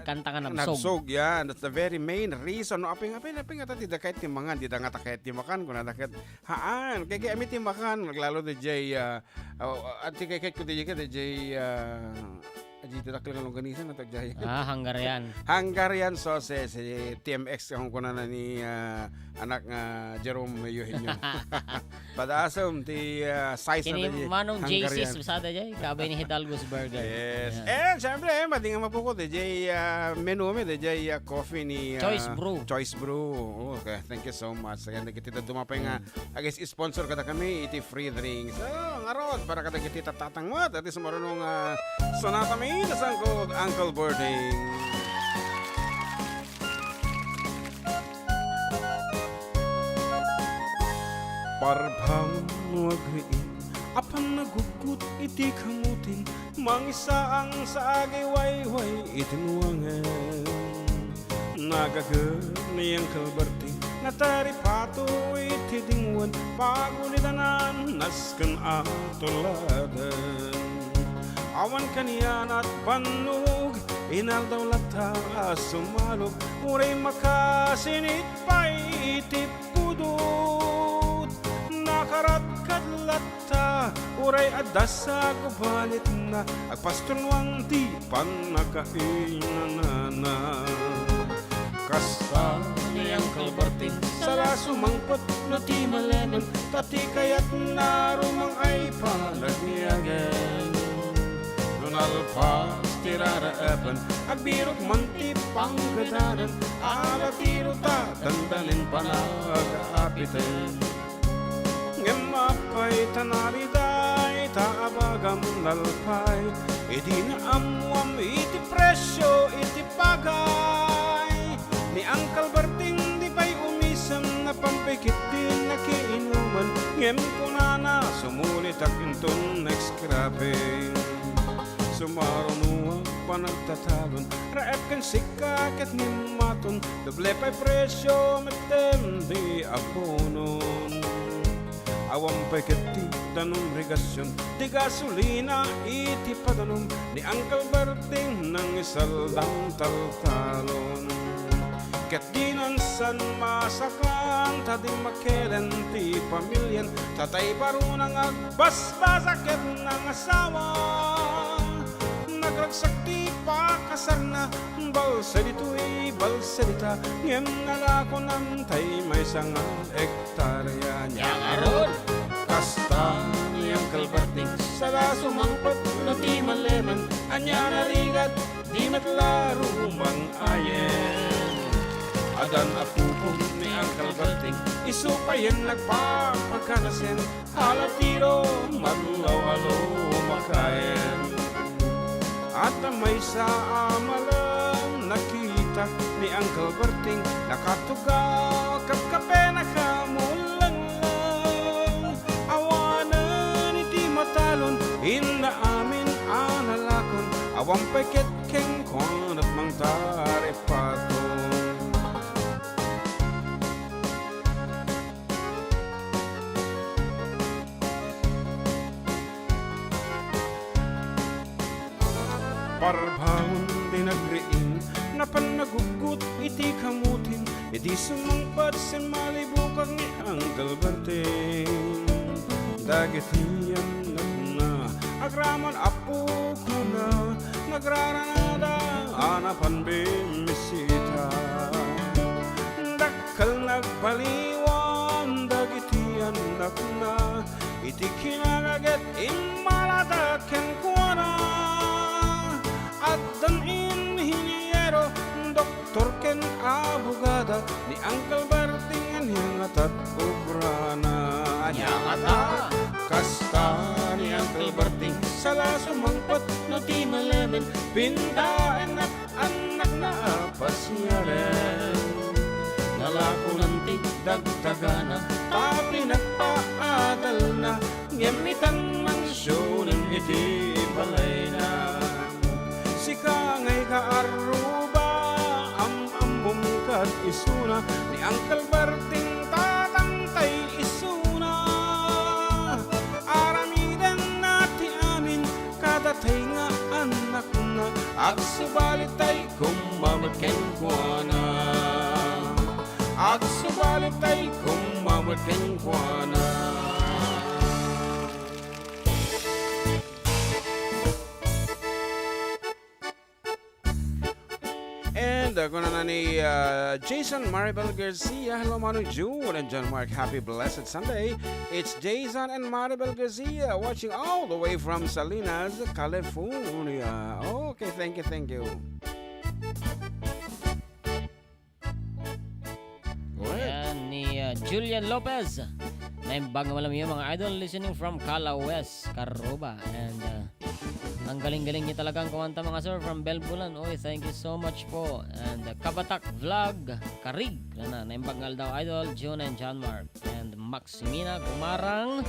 kanta nga nagsog. Nagsog yan. That's the very main reason. No, aping ati di dakait ti mangan. Di da nga takait ti makan. Kung nadakait haan. Kaya kami ti makan. Naglalo di jay at ti kaya ko di jay dito dakil ng longganisan. Hungarian. Hungarian sauces. Si TMX kung kuna na ni anak nga Jerome Eugenio. Padasam ti size na Kini manong JC's usada jay kabay ni Hidalgo's Burger. Yes. Yeah. And syempre madi nga mapukot jay menu mi jay coffee ni Choice Brew. Choice Brew. Okay, thank you so much. Kaya kita dumapay nga agis sponsor kada kami iti free drinks. Ngarod para kada kita tatangot at is marunong sonata mi nasangkod Uncle Birding. Parpang magriin, apan nagugut iti kamutin, mangisaang sa agiwayway itinwangan. Nagagad niyang kalbarti, nataripato iti dingwan, pagulitanan naskan atuladan. Awan kaniyan at panug, inaldaw lata sumalog, uray makasinit pa iti pudot. Nakarat kadlata, uray Adda sa gubalit na, agpastunwang di panakainanana. Kasta niyang kalbartin, sala sumangpot na ti maleman, tati kayat narumang ay palagyagan. Nunalpas tiraraapan, agbirok manti panggadanan, alatiro ta dandanin panag-aapitan. Ngemapay tanariday, taabagam lalpay, iti na amuam iti presyo iti pagay. Ni ang kalbarting di pa'y umisam na pampikit din na kiinuman, ngem ko na sumulit ak inton next-scrapping. Sumarunuang panagtatalon, raep kan sikakit ni maton, doble pa'y presyo metem di abonon. Awam pa'y kiti danong regasyon, di gasolina iti padanom, ni ang kalbarting ng isaldang taltalon. Ket dinan san masakan, tadi makelen ti pamilyan, tatay parunang agbasbasaket ng asawa. Nagragsak ti pakasarna, balsa dito'y balsa dita, ngem nalako ng tay may sanga hektarya niya. Aron! Kasta niyang kalbarting, sala sumangpot na ti maleman, anya narigat, di matlaro mang ayen. Adan apupong ni ang kalbarting, isupayan nagpapakanasen, halatiro madlaw-alo makayen. At may sa amalang nakita ni ang kalbarting, nakatugaw kapkape nakamulang lang. Awanan iti matalon, inna amin analakon, awang peket keng kon at mang taripaton. Parbangon di nagriin, napan nagugut iti kamutin, iti sumangpat sen malibukag ni ang kalbarting. Dagitiyan na, agraman apo ko na, nagraranada, anapan bimisita. Dakal nagbaliwan, dagitiyan na, iti kinagaget imaladaken ko na. At dan inhinyero, doktor ken abogada, ni ang kalbarting anyang atat obrana. Anyang ata, kasta ni ang kalbarting, sala sumangpat na ti malemen, pindaen at anak na pasyaren. Nalako ng tigdagtagana, tapi nagpaadal na, ngemitan mansyonen iti balay na. Sika ngay kaaruba, am-ambong kat isuna, ni ang kalbarting tatangtay isuna. Aramiden nati amin, kadatay nga anak na, agsubalitay kumamatken kwa na. Agsubalitay kumamatken kwa na. And ako na ni Jason Maribel Garcia. Hello, Manu June and John Mark. Happy blessed Sunday. It's Jason and Maribel Garcia watching all the way from Salinas, California. Okay, thank you, thank you. Ayan, ni Julian Lopez. Naimbag malam yung mga idol listening from Cala West, Caruba. And Ang galing-galing niyo talagang kumanta mga sir from Belbulan. Oy, thank you so much po. And Kabatak Vlog, Karig, Naimbagnal daw Idol, June and John Mark. And Maximina Gumarang,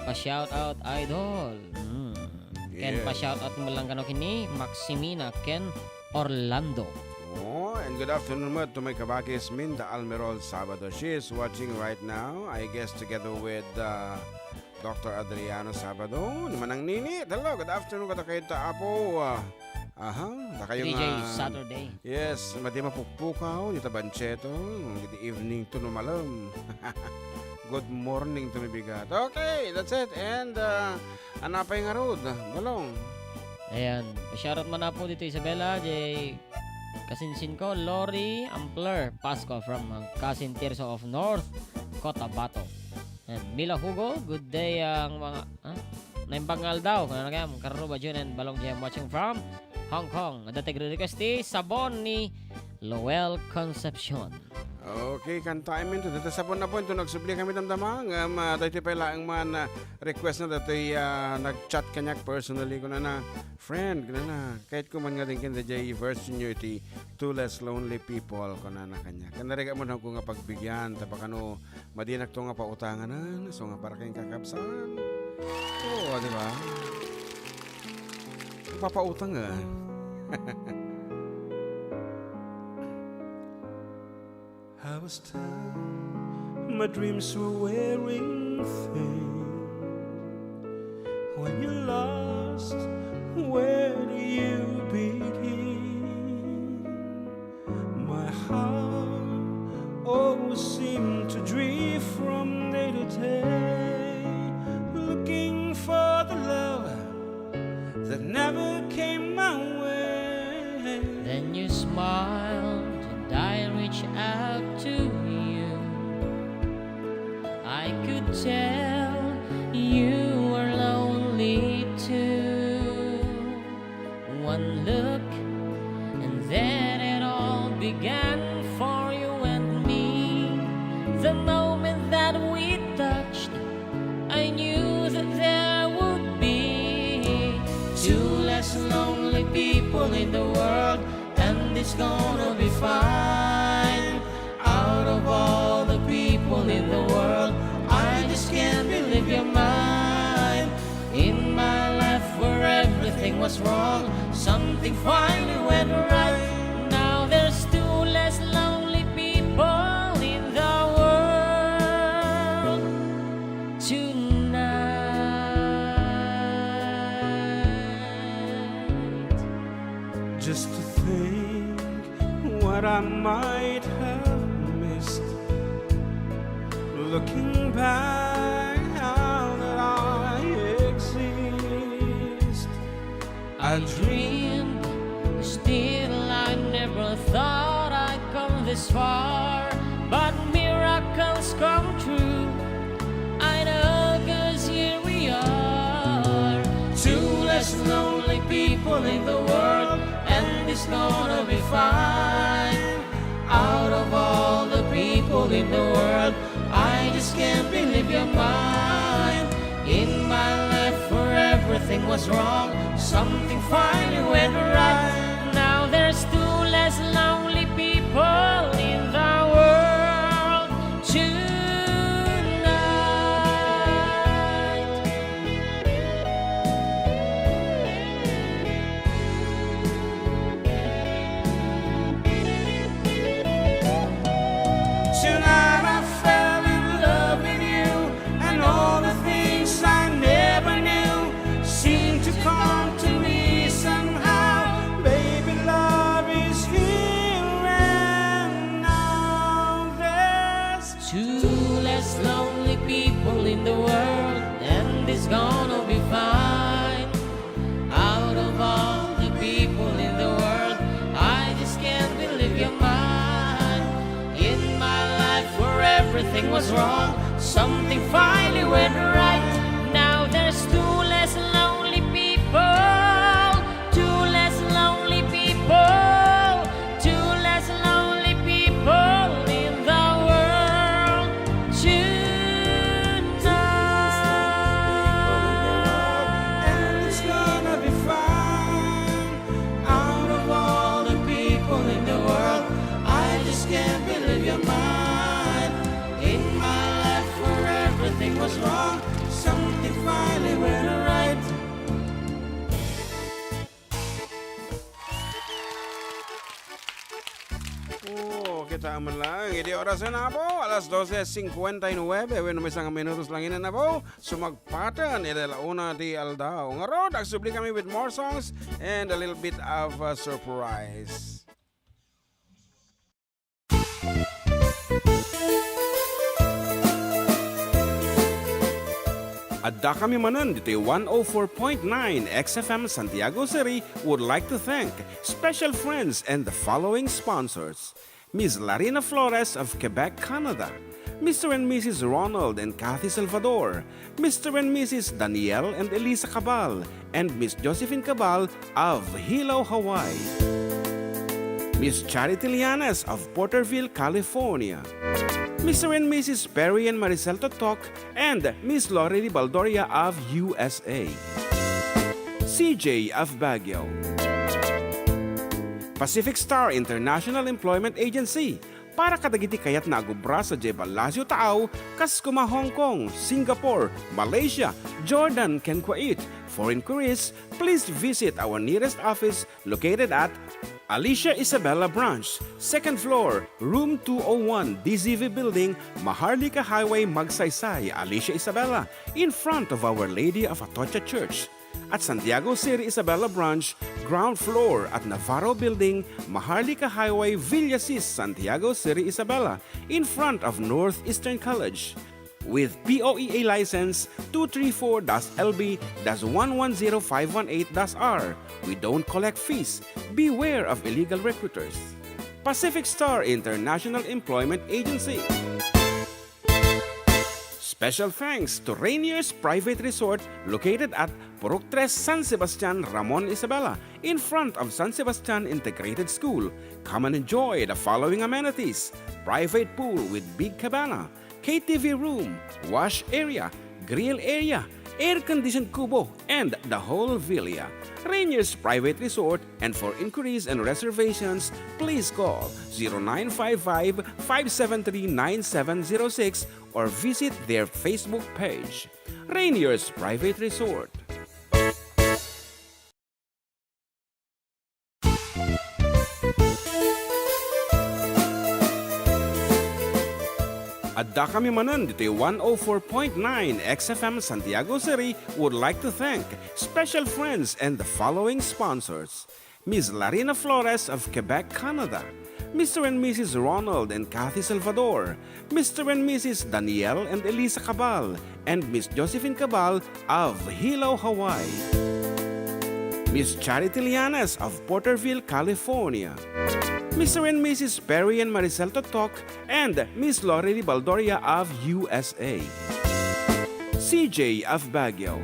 pa-shout out Idol. Ken Yes. pa-shout out mo lang kano kini, Maximina Ken Orlando. Oh, and good afternoon mo to my kabakis Minda Almerol Sabado. She is watching right now, I guess together with Dr. Adriano Sabado. Naman ang nini. Hello, good afternoon kada kayo ta apo. Da kayo DJ Saturday. Yes, madi mapukpukaw, dito bancheto. Good evening to numalam. Good morning to mibigat. Okay, that's it. And anapay nga road, balong. Ayan, pa-shoutout man na po dito Isabela, J. Kasinsin ko, Lori Ampler Pasco from Kasin Tirso of North Cotabato. And Mila Hugo, good day ang mga naimbangal daw. Kaya kaya Karuba Jun and Balong Jam watching from Hong Kong. Ada request Sabon ni Lowell Concepcion. Okay, kantahin mo ito. Dito sa po na po ito, nagsubli kami damdamang. Dito pa lang man request na dito nag-chat kanyak personally ko na friend, kahit ko man nga din kanda jay version nyo iti two less lonely people ko na kanya. Kanariga mo na ko nga pagbigyan, tapos ano, madinak to nga pautanganan, so nga para kayong kakapsan. Oo, di ba? Papautang nga. I was tired, my dreams were wearing thin. When you lost, where do you begin? My heart always seemed to drift from day to day, looking for the love that never came my way. Then you smiled and I reached out to you. I could tell you were lonely too. One look and then it all began for you and me. The moment that we touched, I knew that there would be two less lonely people in the world, and it's gonna be fine. Out of all the people in the world, I just can't believe you're mine. In my life where everything was wrong, something finally went right. Now there's two less lonely people in the world tonight. Just to think what I might have missed. Looking back, how that I exist. I dreamed, still I never thought I'd come this far. But miracles come true, I know, 'cause here we are. Two less lonely people in the world, and it's gonna be fine. Out of all the people in the world, I just can't believe you're mine. In my life where everything was wrong, something finally went right. Now there's two less lonely people in the world tonight. Tonight I fell in love with you, and all the things I never knew seem to come to me somehow. Baby, love is here and now. There's Two less lonely people in the world, and it's gonna be fine. Out of all the people in the world, I just can't believe you're mine. In my life where everything was wrong, something finally went right. Now there's two less lonely people, two less lonely people, two less lonely people in the world tonight. and it's gonna be fine. was wrong, something finally went right. Kita man lang. Hindi oras na po. Alas 12:59. When may isang minutos lang ina na po. Sumagpatan. Una di Aldao. Ngarod, agsubli kami with more songs and a little bit of a surprise. Adda kami Manen, Ditoy 104.9 XFM Santiago City would like to thank special friends and the following sponsors. Ms. Larina Flores of Quebec, Canada. Mr. and Mrs. Ronald and Kathy Salvador. Mr. and Mrs. Danielle and Elisa Cabal. And Miss Josephine Cabal of Hilo, Hawaii. Miss Charity Lianes of Porterville, California. Mr. and Mrs. Perry and Maricel Totok, and Miss Lorely Baldoria of USA. CJ of Baguio. Pacific Star International Employment Agency, para kadagiti kayat na agubra sa Jebalasio Taaw, kas kuma Hong Kong, Singapore, Malaysia, Jordan, ken Kuwait. For inquiries, please visit our nearest office located at Alicia Isabella Branch, 2nd floor, room 201, DZV Building, Maharlika Highway, Magsaysay, Alicia Isabella, in front of Our Lady of Atocha Church. At Santiago City Isabella Branch, ground floor at Navarro Building, Maharlika Highway, Villasis, Santiago City Isabella, in front of Northeastern College. With POEA license 234-LB-110518-R. We don't collect fees. Beware of illegal recruiters. Pacific Star International Employment Agency. Special thanks to Rainier's Private Resort located at Purok 3, San Sebastian, Ramon Isabela, in front of San Sebastian Integrated School. Come and enjoy the following amenities: private pool with big cabana, KTV room, wash area, grill area, air-conditioned kubo, and the whole villa. Rainier's Private Resort, and for inquiries and reservations, please call 0955-573-9706 or visit their Facebook page. Rainier's Private Resort. Adda kami Manen, Ditoy 104.9 XFM Santiago City would like to thank special friends and the following sponsors. Ms. Larina Flores of Quebec, Canada. Mr. and Mrs. Ronald and Kathy Salvador. Mr. and Mrs. Danielle and Elisa Cabal. And Miss Josephine Cabal of Hilo, Hawaii. Miss Charity Lianes of Porterville, California. Mr. and Mrs. Perry and Maricel Totok, and Miss Lorely Baldoria of USA. CJ of Baguio.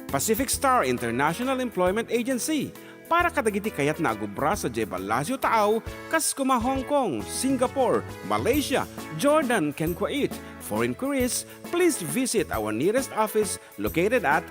Pacific Star International Employment Agency, para kadagiti kayat na agubra sa Jebalasio Taaw, kas kuma Hong Kong, Singapore, Malaysia, Jordan, ken Kuwait. For inquiries, please visit our nearest office located at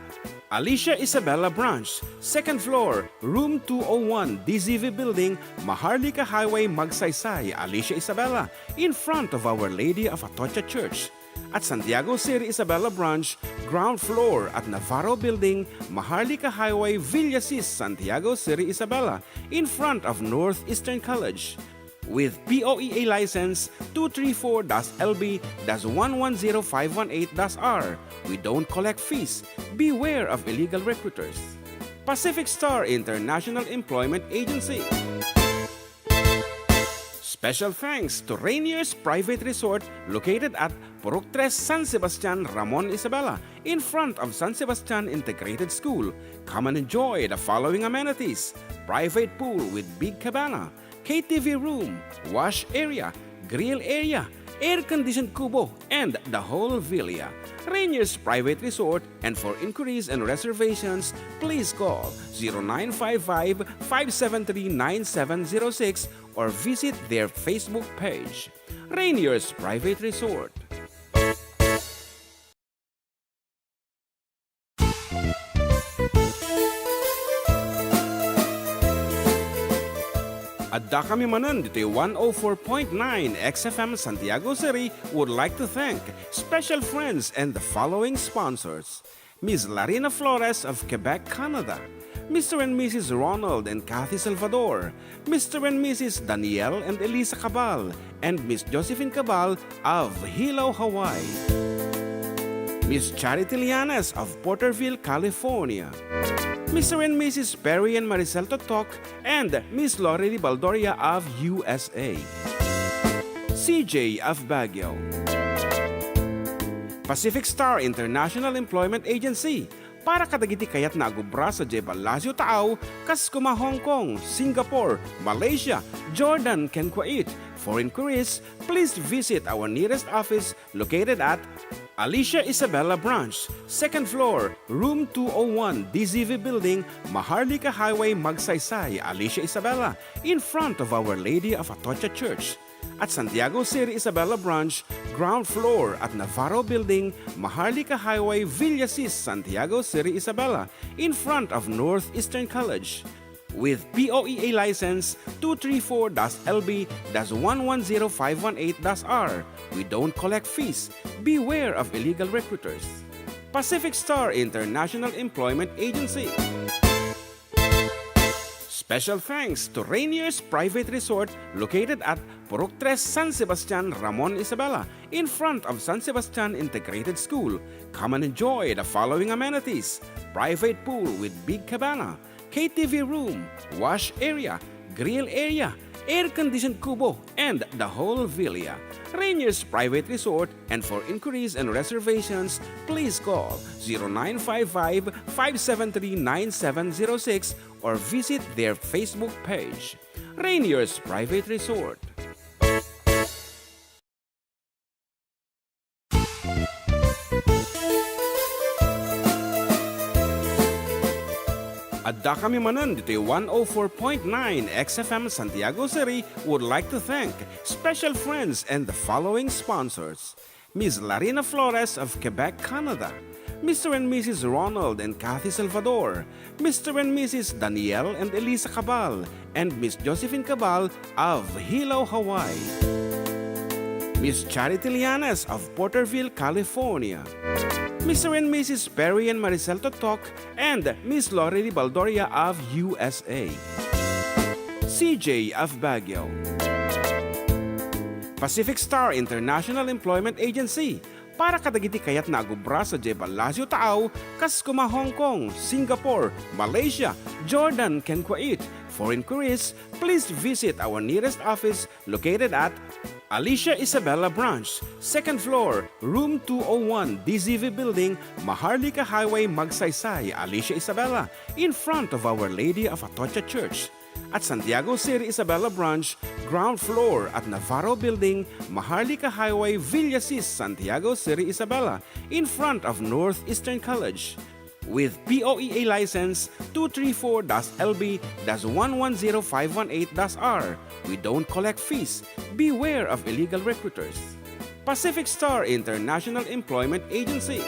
Alicia Isabella Branch, 2nd floor, room 201, DZV Building, Maharlika Highway, Magsaysay, Alicia Isabella, in front of Our Lady of Atocha Church. At Santiago City Isabella Branch, ground floor at Navarro Building, Maharlika Highway, Villasis, Santiago City Isabella, in front of Northeastern College. With POEA license 234-LB-110518-R. We don't collect fees. Beware of illegal recruiters. Pacific Star International Employment Agency. Special thanks to Rainier's Private Resort located at Purok 3, San Sebastian, Ramon Isabela, in front of San Sebastian Integrated School. Come and enjoy the following amenities: private pool with big cabana, KTV room, wash area, grill area, air-conditioned kubo, and the whole villa. Rainier's Private Resort, and for inquiries and reservations, please call 0955-573-9706 or visit their Facebook page. Rainier's Private Resort. Adda kami Manen, Ditoy 104.9 XFM Santiago City would like to thank special friends and the following sponsors. Ms. Larina Flores of Quebec, Canada. Mr. and Mrs. Ronald and Kathy Salvador. Mr. and Mrs. Danielle and Elisa Cabal. And Miss Josephine Cabal of Hilo, Hawaii. Miss Charity Lianes of Porterville, California. Mr. and Mrs. Perry and Maricel Totok, and Miss Lori Baldoria of USA. CJ of Baguio. Pacific Star International Employment Agency, para kadagiti kayat na agubra sa Jebalasio Tao, kas kuma Hong Kong, Singapore, Malaysia, Jordan, ken Kuwait. For inquiries, please visit our nearest office located at Alicia Isabella Branch, 2nd floor, room 201, DZV Building, Maharlika Highway, Magsaysay, Alicia Isabella, in front of Our Lady of Atocha Church. At Santiago City Isabella Branch, ground floor at Navarro Building, Maharlika Highway, Villasis, Santiago City Isabella, in front of Northeastern College. With POEA license 234-LB-110518-R. We don't collect fees. Beware of illegal recruiters. Pacific Star International Employment Agency. Special thanks to Rainier's Private Resort located at Purok 3 San Sebastian, Ramon Isabela, in front of San Sebastian Integrated School. Come and enjoy the following amenities: private pool with big cabana, KTV room, wash area, grill area, air-conditioned kubo, and the whole villa. Rainier's Private Resort, and for inquiries and reservations, please call 0955-573-9706 or visit their Facebook page. Rainier's Private Resort. Adda kami Manen, Ditoy 104.9 XFM Santiago City would like to thank special friends and the following sponsors. Ms. Larina Flores of Quebec, Canada. Mr. and Mrs. Ronald and Kathy Salvador. Mr. and Mrs. Danielle and Elisa Cabal. And Miss Josephine Cabal of Hilo, Hawaii. Miss Charity Lianes of Porterville, California. Mr. and Mrs. Perry and Maricel Totok, and Miss Lori Baldoria of USA. CJ of Baguio. Pacific Star International Employment Agency, para kadagiti kayat na agubra sa Jebalasio Tao, kas kuma Hong Kong, Singapore, Malaysia, Jordan, ken Kuwait. For inquiries, please visit our nearest office located at Alicia Isabella Branch, 2nd floor, room 201, DZV Building, Maharlika Highway, Magsaysay, Alicia Isabella, in front of Our Lady of Atocha Church. At Santiago City Isabella Branch, ground floor at Navarro Building, Maharlika Highway, Villasis, Santiago City Isabella, in front of Northeastern College. With POEA license 234-LB-110518-R. We don't collect fees. Beware of illegal recruiters. Pacific Star International Employment Agency.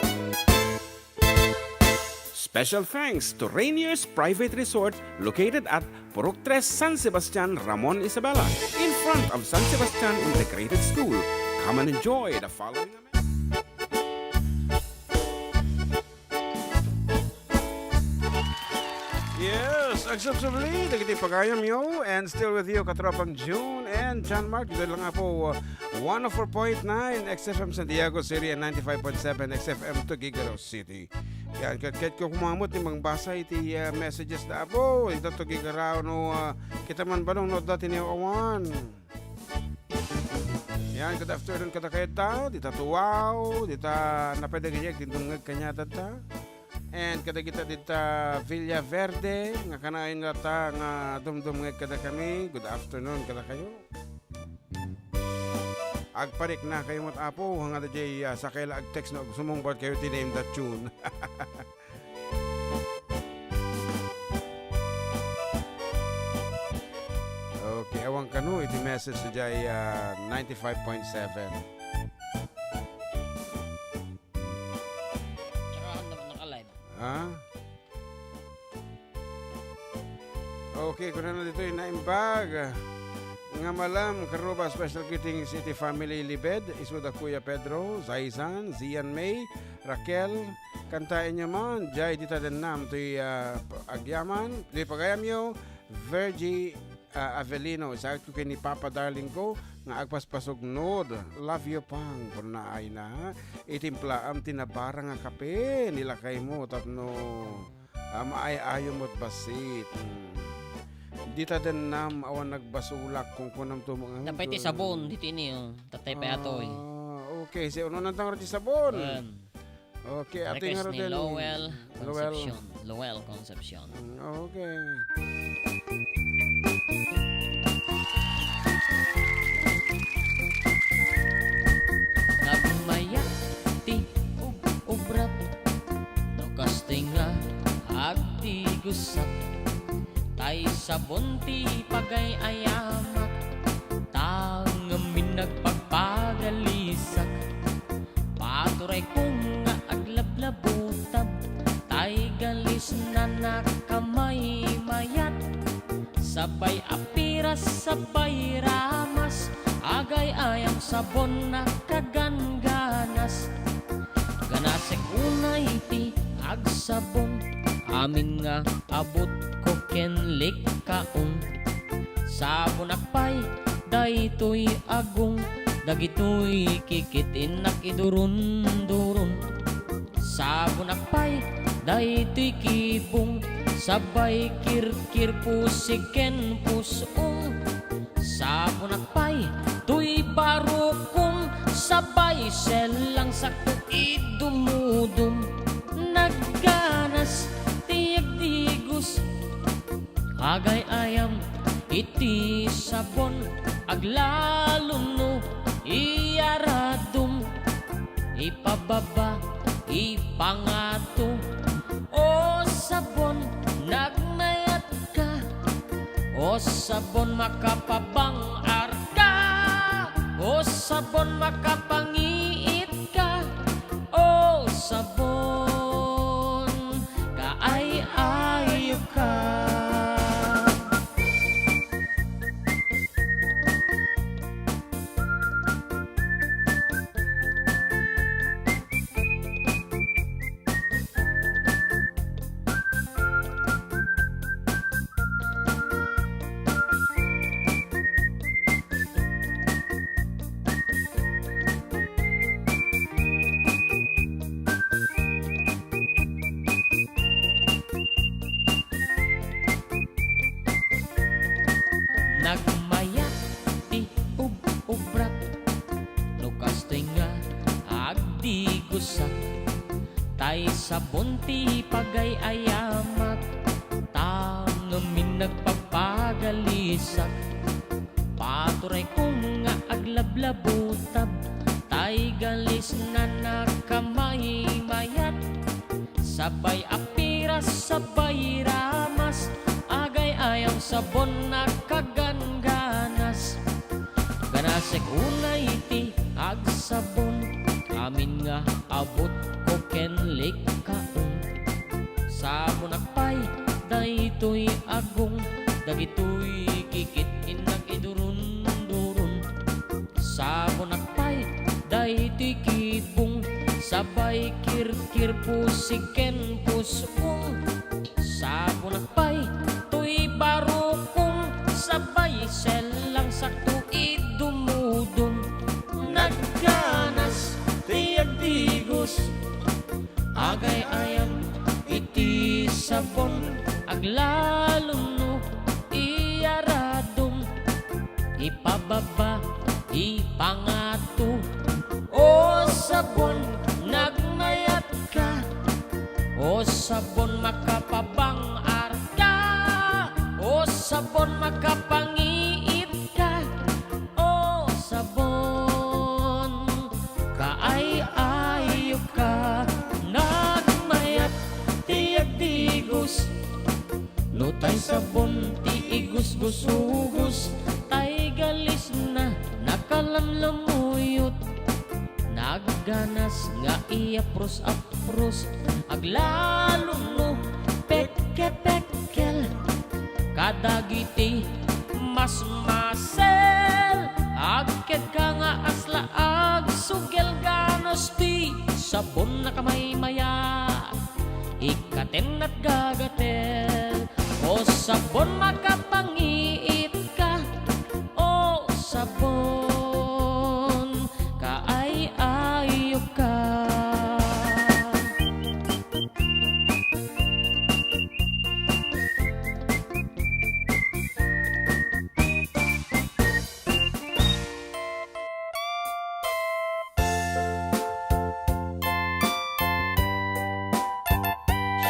Special thanks to Rainier's Private Resort located at Purok 3 San Sebastian, Ramon Isabela, in front of San Sebastian Integrated School. Come and enjoy the following amenities. Yes, acceptably, dagiti pagayam yo, and still with you, katropang June and John Mark. Dito lang nga po, 104.9 XFM Santiago City and 95.7 XFM Tuguegarao City. Yan, kahit ko kumamot, yung basa iti messages na po, ito Tuguegarao, no, kita man ba nung not dati niyo awan. Yan, good afternoon kada kayta, dita tuwaw, dita napadagayag, dindungag kanyata ta. And kada kita dita Villa Verde, nga kanain nga ta nga dumdum nga kada kami. Good afternoon kada kayo. Agparik na kayo mat apo, nga dajay sa kaila ag-text na sumumbot kayo tiname that tune. Okay, awang kanu iti message sa jay 95.7. Ha? Okay, kung na dito yung naimbag. nga malam karuba special greeting City Family Libed isuda Kuya Pedro, Zaizan, Zian May, Raquel, kantain nyo man, Jai dita den nam tuy agyaman, tuy pagayamyo, Virgie Avelino, isakit ko kini Papa Darling ko, nga agpaspasog nod, love you pang, kung naay na, itimpla am tinabara nga kape, nilakay mo, tapno, maay-ayo mo't basit. Dita din nam awan nagbasulak kung kunam tumang. Dapat ti sabon dito ini tatay pa atoy. Okay, si uno nantang rati sabon. Okay, ating Request nga ni rin. Lowell Concepcion. Okay. Nagmaya ti ubrat no castinga agdi gusap tay sabon ti pagay ayamak tangamin nagpagpagalisak paturay kong nga aglablabutab tay galis na nakamay mayat sabay apiras sabay ramas agay ayam sabon na kaganganas ganasek unay ti agsabong amin nga abot ko kenlik kaong sabon akpay daytoy agong dagitoy kikitin nakidurun-durun sabon akpay daytoy kibong sabay kirkir pusiken pusong sabon akpay tuy barukong sabay selang sakto idumudum nagganas tiyag digus agay ayam iti sabon aglaluno iyaradum ipababa ipangato o sabon nagmayat ka o sabon makapabang arka o sabon makapangiit ka o sabon kaay-ayo ka. Nagmaya ti ubrat lukas tinga agdi gusak tay sabon ti pagay ayamak tangamin nagpapagalisak paturay kong nga aglablabutab tay galis na nakamay mayat sabay apiras sabay ramas agay ayam sabon na kaganganas ganasek unay ti agsabon amin nga abot ko kenlik kaong sabon akpay daytoy agong dagitoy kikit inag idurun-durun sabon akpay daytoy kibong sabay kirkir pusiken pusong sabon akpay tuy barukong sabay selang sakto idumudum nagganas tiyag digos agay ayam iti sabon aglaluno iyaradum ipababa ipangato o sabon nagmayat ka o sabon makapabang arka o sabon makapangiit ka o sabon kaay-ayo ka nagmayat tiyag digos no tay sabon ti igus-gusugus tay galis na nakalamlamuyot nagganas nga iapros-apros aglalo no peke-pekel kadagiti mas Agket ka nga aslaag, sugel ganos ti, sabon na kamay maya. Ikaten at gagatel, o sabon makapangiit ka, o sabon kaay-ayok ka.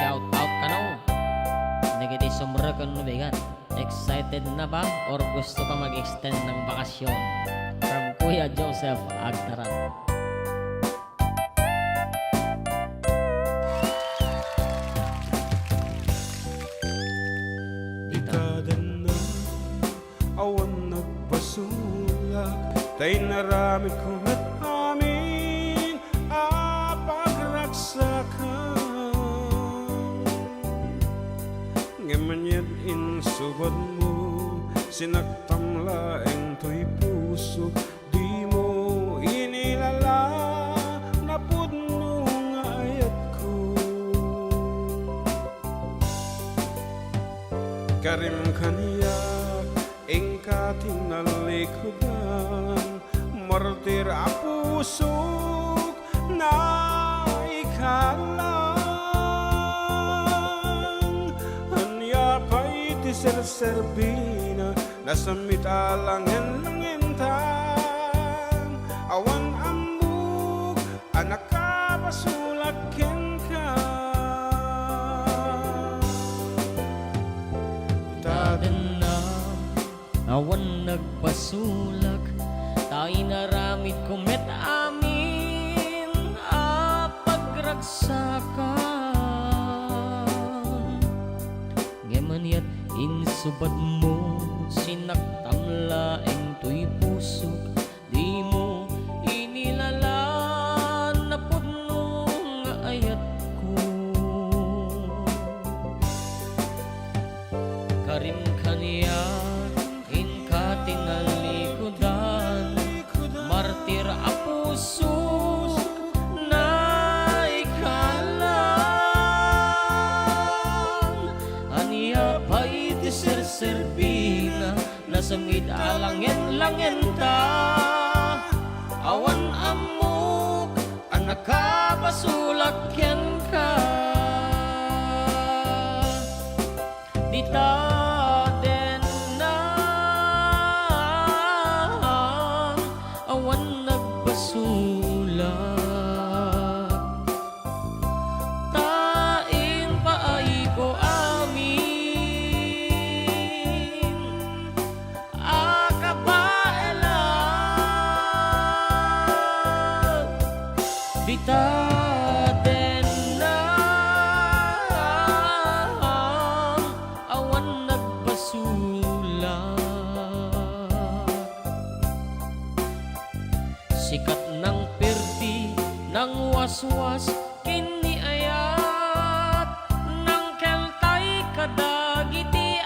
Shout out ka no. Nagiti sumragan no bigan. Excited na ba or gusto pa mag-extend ng bakasyon? From Kuya Joseph Agtaran. Dekada na awan nagpasulak, tay narami ko at amin apagraksakan. Ngamanyan insubad mo, sinaktam laeng to'y puso, di mo inilala na pudno nga ayat ko. Karim kaniyak, engka tinalikudan, martir a pusok na ikalang. Anya pa iti serserbina, nasamit alangen langentan. Awan amuk, anak ka basulaken ka. Taden na awan nagpasulak, tay naramit kumet amin apagraksakan. Ngemaniat insubad mo, sinaktam laeng to'y pusok, di mo inilala na pudno nga ayat ko. Karim kaniya inka tinalikudan, martir a puso na ikalang. Aniya pa iti serserbina, nasamid alangen-langen ta. Awan amok, anak ka basulakyan ka. Dita den na awan nagbasulak, taing paay ko amin akabaelan. Dita den na awan nagbasulak, sikat ng perdi ng waswas kiniayat, ng keltay kadagiti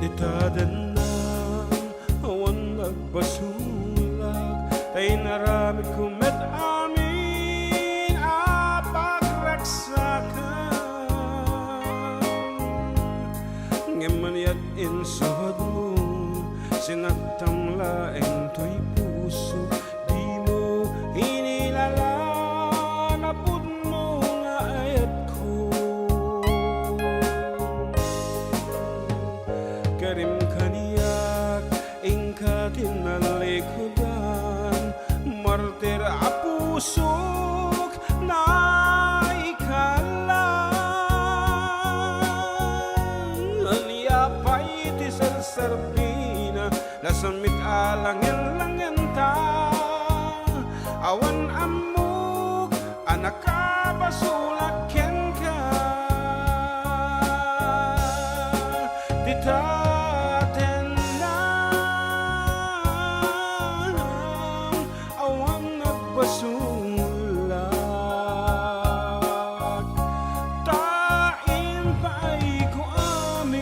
Ditaden na awan nagbasulak, tay naramit kumet amin apagraksakan. insod mo sinagtamlaeng to'y puso di mo inilalanapod mo nga ayat ko karim kaniyak ingka tinalikudan martir a pusok na Sarbina nasamit alangin-langin ta awan amok anak kabasulak ken ka ditaten na awan nagbasulak tain paay ko amin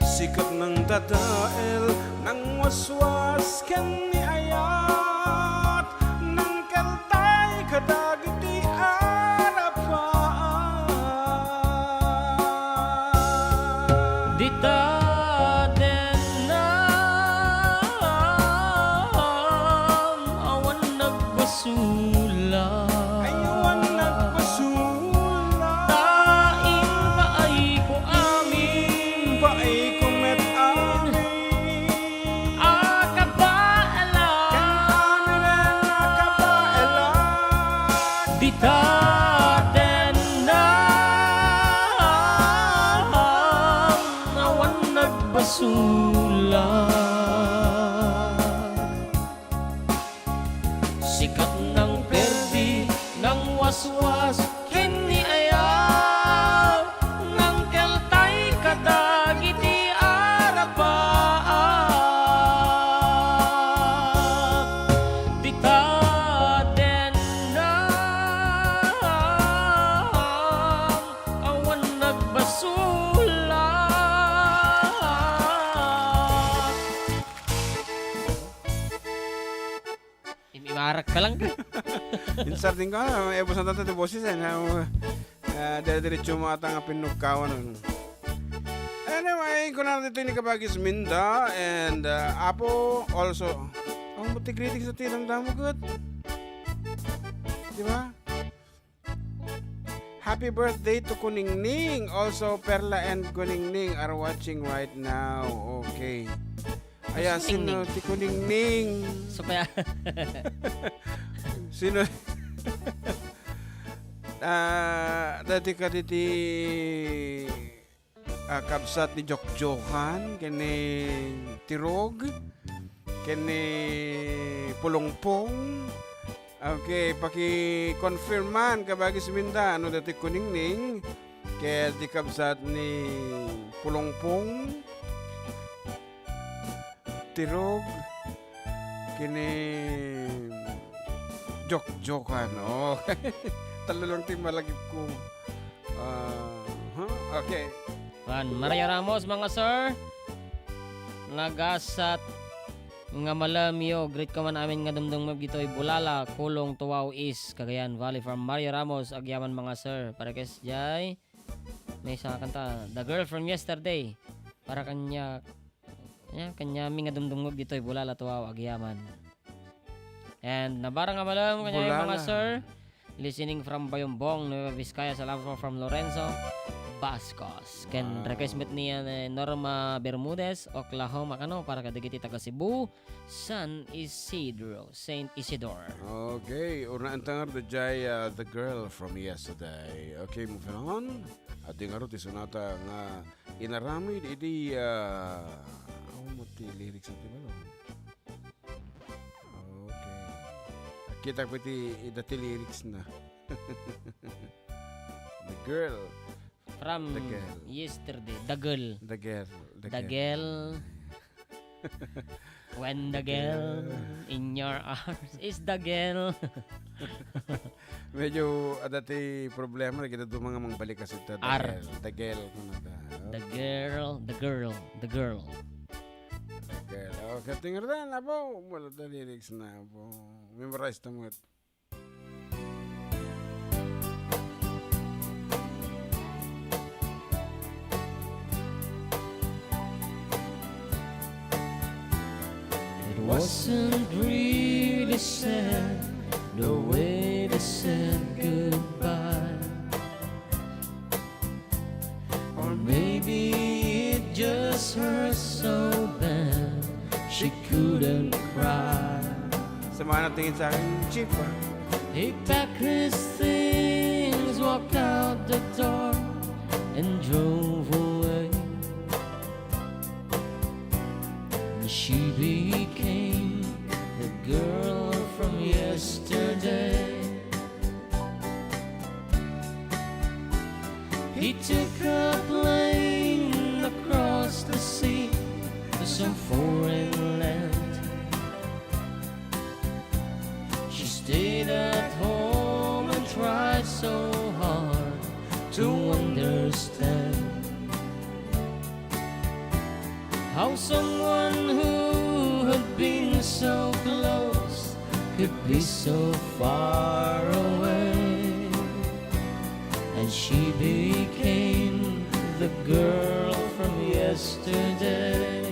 sikat ng dadael ng waswas ken ni ayat ng kaltay kadagiti arapan Dita den na awan nagbasula ayawan nagbasula tain paay ko amin paay ko met amin akabaala Dita den na awan nagbasula sikat ng perdi ng waswas kini ayaw ng keltay kadagiti arapan Dita den na awan nagbasula Imarak ka lang ka. insarting ko ebos na tato boses dire-diretso mo ata nga pinugkawan anyway kung na dito ni Kabagis Minda and Apo also ang buti critics sa tinang damo good di ba happy birthday to Kuningning also Perla and Kuningning are watching right now okay aya sino ti Kuningning So kaya sino dati ka diti kabsat ni Jokjokan kene Tirog kene Pulongpong okay paki-confirman Kabagis Minda ano dati Kuningning kaya di kabsat ni Pulongpong Tirog kini Jokjokan okay talo lang ti malagip ko okay Maria Ramos mga sir nagasat nga malamyo great ka man amin nga dumdum Ditoy Bulala Kulong Tuwaw East Cagayan Valley from Maria Ramos agyaman mga sir para kes jay may isa kanta The Girl from Yesterday para kanya mi nga dumdum Ditoy Bulala Tuwaw agyaman and nabara nga malam kanya mga sir listening from Bayombong Nueva Vizcaya salamat from Lorenzo Bascos can request met niya Norma Bermudez Oklahoma kano para kadagiti taga Cebu San Isidro Saint Isidore okay una antangar the jay the girl from yesterday okay moving on ating aro ti sonata nga inaramid idi mo ti lyrics at ibalo okay kita ko ti dati lyrics na the girl from The girl. yesterday the girl the girl the girl when the girl in your arms is the girl Medyo adati problema na kita mga mangbalik kasi ito. Ar. Dagel. The girl, the girl, the girl. Dagel. Okay, tingnan rin na po. Wala na lyrics na po. Memorize na mo. It wasn't really sad the way they said goodbye. Or maybe it just hurt so bad she couldn't cry. Sa mga natingin sa akin, cheap ah. He packed his things, walked out the door, and drove away. And she became the girl from yesterday. He took a plane across the sea to some foreign land. She stayed at home and tried so hard to understand how someone who had been so close could be so far away. And she became the girl from yesterday.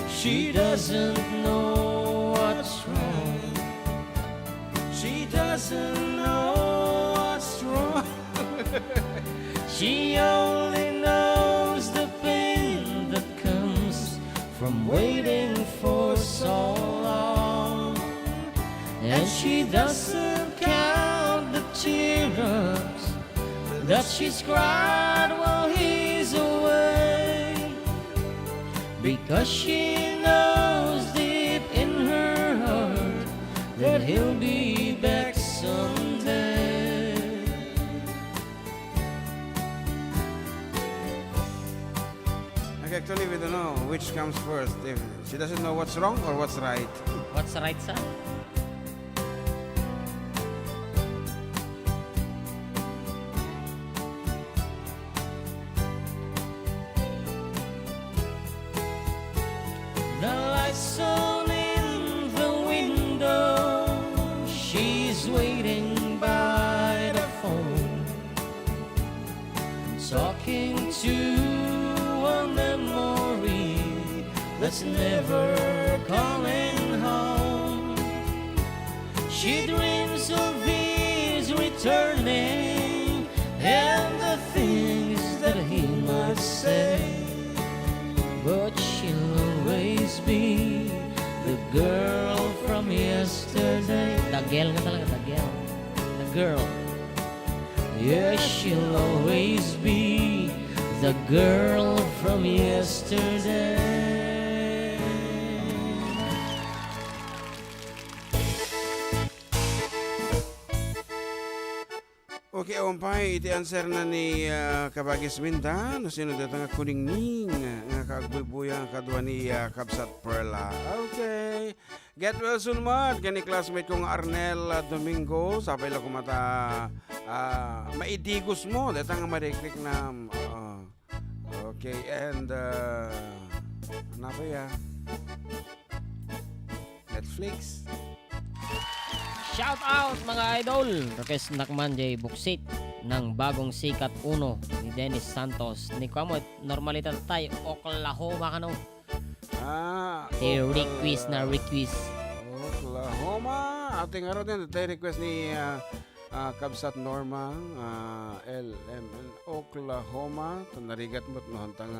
She doesn't know what's wrong. She doesn't know what's wrong. She only knows the pain that comes from waiting for so long. And she doesn't count the teardrops that she's cried while he's away, because she knows deep in her heart that he'll be back someday. Okay, actually, we don't know which comes first. If she doesn't know what's wrong or what's right. What's right, son? The lights on in the window. She's waiting by the phone, talking to a memory that's never coming home. She dreams of his returning and the things that he might say, but she'll always be the girl from yesterday. The girl nga talaga, the girl. The girl. Yeah, she'll always be the girl from yesterday. Okay, umpay, iti answer na ni Kabagis Minda, no sino dito nga kuningning, nga kaagbubuya, kadwa ni Kabsat Perla. Okay, get well soon mat, gani classmate kong Arnel Domingo, sapay lang kumata, maidigos mo, dito nga mariklik na, okay, and, ano ba ya? Netflix. Shout out mga idol! Request Nakman J. Buksit ng bagong sikat uno ni Dennis Santos. Ni Kwamo, normalita tayo, Oklahoma ka no? Request na request. Oklahoma. Ating araw din, tayo request ni Kabsat Norma, LMN Oklahoma. Narigat mo't nohantang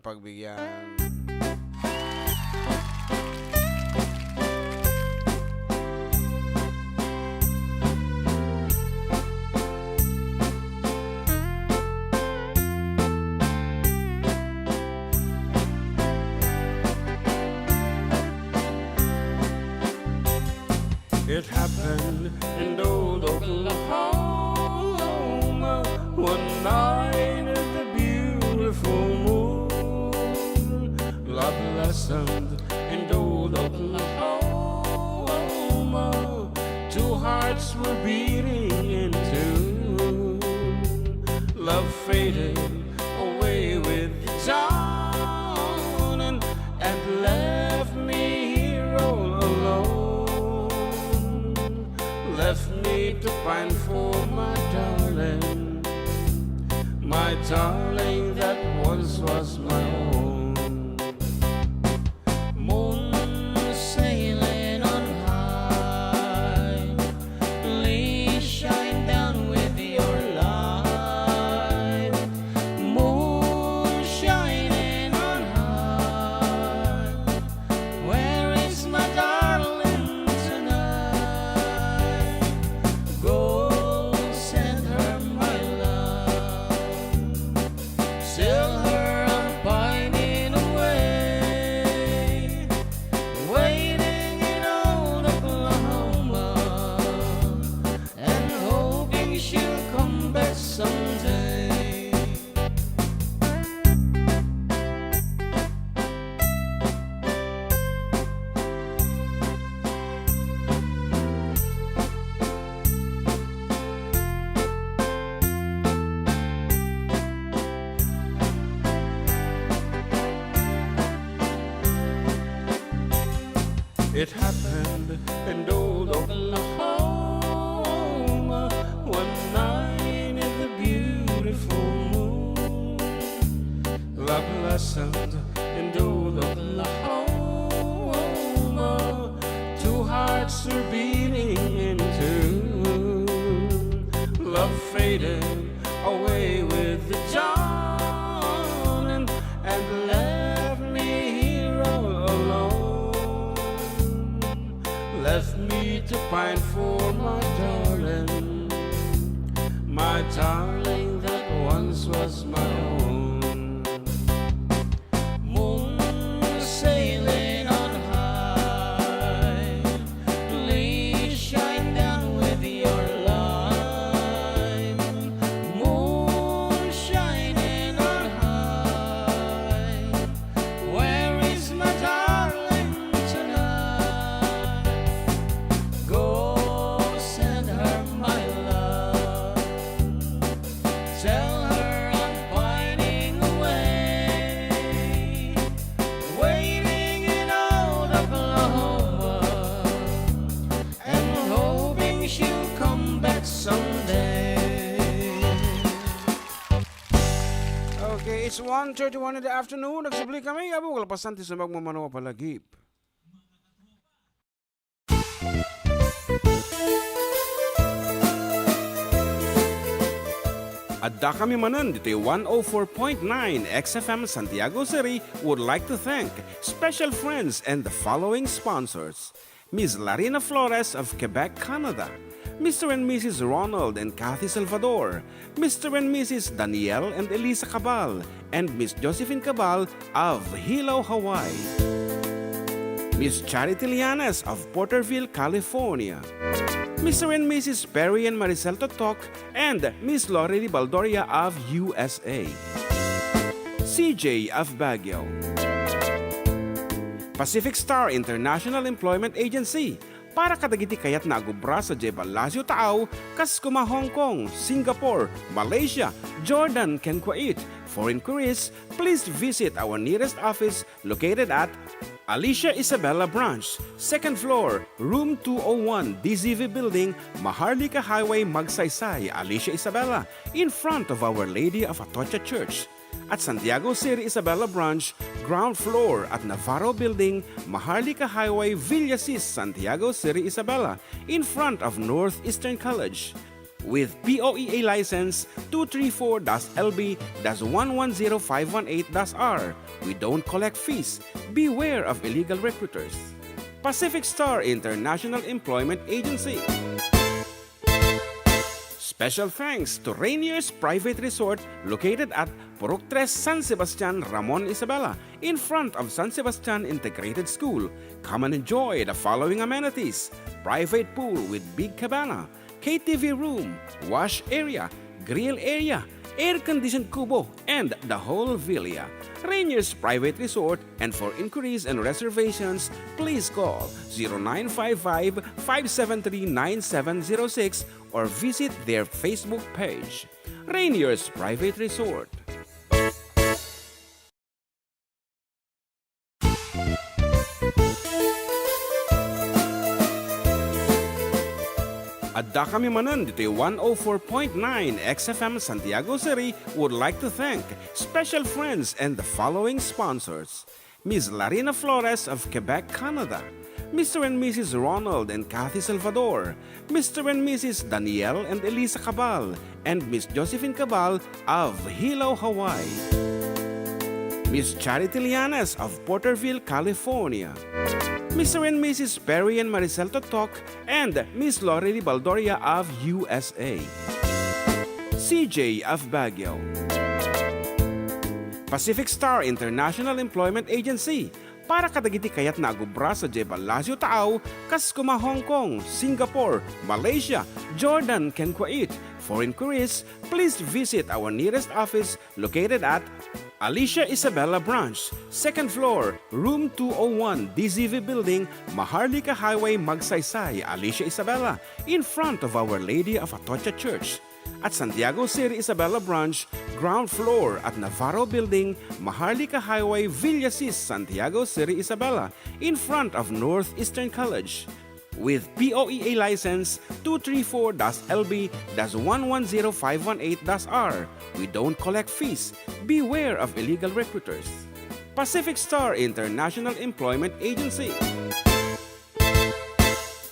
pagbigyan. It happened in old Oklahoma one night at the beautiful moon. Love blossomed in old Oklahoma faded away with the dawn and left me here all alone. Left me to pine for my darling that once was my own. Moon sailing on high, please shine down with your light. Moon shining on high, where is my darling tonight? Go send her my love, tell her I'm pining away, waiting in old Oklahoma, and hoping she'll come back someday. It happened in old Oklahoma one night in the beautiful moon. Love blossomed in old Oklahoma. Two hearts were beating in tune. Love faded away with the dawn and left me here all alone. Left me to pine for my darling that once was my own. Moon sailing on high, please shine down with your light. Moon shining on high, where is my darling tonight? Go send her my love, tell her I'm pining away, waiting in old Oklahoma, and hoping she'll come back someday. Okay, it's 1:31 in the afternoon. Nagsubli kami. Abo, kalapasan ti sa magmamanawa palagip. Adda kami Manen, Ditoy 104.9 XFM Santiago City would like to thank special friends and the following sponsors. Ms. Larina Flores of Quebec, Canada. Mr. and Mrs. Ronald and Kathy Salvador. Mr. and Mrs. Danielle and Elisa Cabal. And Miss Josephine Cabal of Hilo, Hawaii. Miss Charity Lianes of Porterville, California. Mr. and Mrs. Perry and Maricel Totok, and Miss Lorely Baldoria of USA. CJ of Baguio. Pacific Star International Employment Agency, para kadagiti kayat na agubra sa Jebel Lazio Taaw, kas kuma Hong Kong, Singapore, Malaysia, Jordan, ken Kuwait. For inquiries, please visit our nearest office located at Alicia Isabella Branch, 2nd floor, room 201, DZV Building, Maharlika Highway, Magsaysay, Alicia Isabella, in front of Our Lady of Atocha Church. At Santiago City Isabella Branch, ground floor at Navarro Building, Maharlika Highway, Villasis, Santiago City Isabella, in front of Northeastern College. With POEA license 234-LB-110518-R. We don't collect fees. Beware of illegal recruiters. Pacific Star International Employment Agency. Special thanks to Rainier's Private Resort located at Purok 3, San Sebastian, Ramon Isabela, in front of San Sebastian Integrated School. Come and enjoy the following amenities: private pool with big cabana, KTV room, wash area, grill area, air-conditioned kubo, and the whole villa. Rainier's Private Resort, and for inquiries and reservations, please call 0955-573-9706 or visit their Facebook page. Rainier's Private Resort. Adda kami Manen, Ditoy 104.9 XFM Santiago City would like to thank special friends and the following sponsors. Ms. Larina Flores of Quebec, Canada. Mr. and Mrs. Ronald and Kathy Salvador. Mr. and Mrs. Danielle and Elisa Cabal. And Miss Josephine Cabal of Hilo, Hawaii. Miss Charity Lianes of Porterville, California. Mr. and Mrs. Perry and Maricel Totok, and Miss Lorely Baldoria of USA. CJ of Baguio. Pacific Star International Employment Agency, para kadagiti kayat na agubra sa Jebel Lazio Tao, kas kuma Hong Kong, Singapore, Malaysia, Jordan, ken Kuwait. For inquiries, please visit our nearest office located at Alicia Isabella Branch, 2nd floor, room 201, DZV Building, Maharlika Highway, Magsaysay, Alicia Isabella, in front of Our Lady of Atocha Church. At Santiago City Isabella Branch, ground floor at Navarro Building, Maharlika Highway, Villasis, Santiago City Isabella, in front of Northeastern College. With POEA license 234-LB-110518-R. We don't collect fees. Beware of illegal recruiters. Pacific Star International Employment Agency.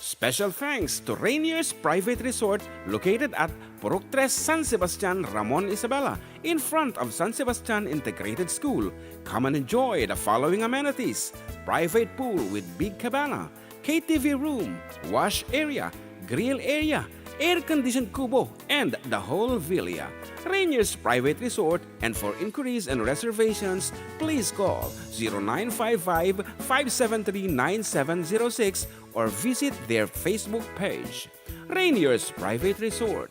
Special thanks to Rainier's Private Resort located at Purok 3, San Sebastian, Ramon Isabela, in front of San Sebastian Integrated School. Come and enjoy the following amenities: private pool with big cabana, KTV room, wash area, grill area, air-conditioned kubo, and the whole villa. Rainier's Private Resort, and for inquiries and reservations, please call 0955-573-9706 or visit their Facebook page. Rainier's Private Resort.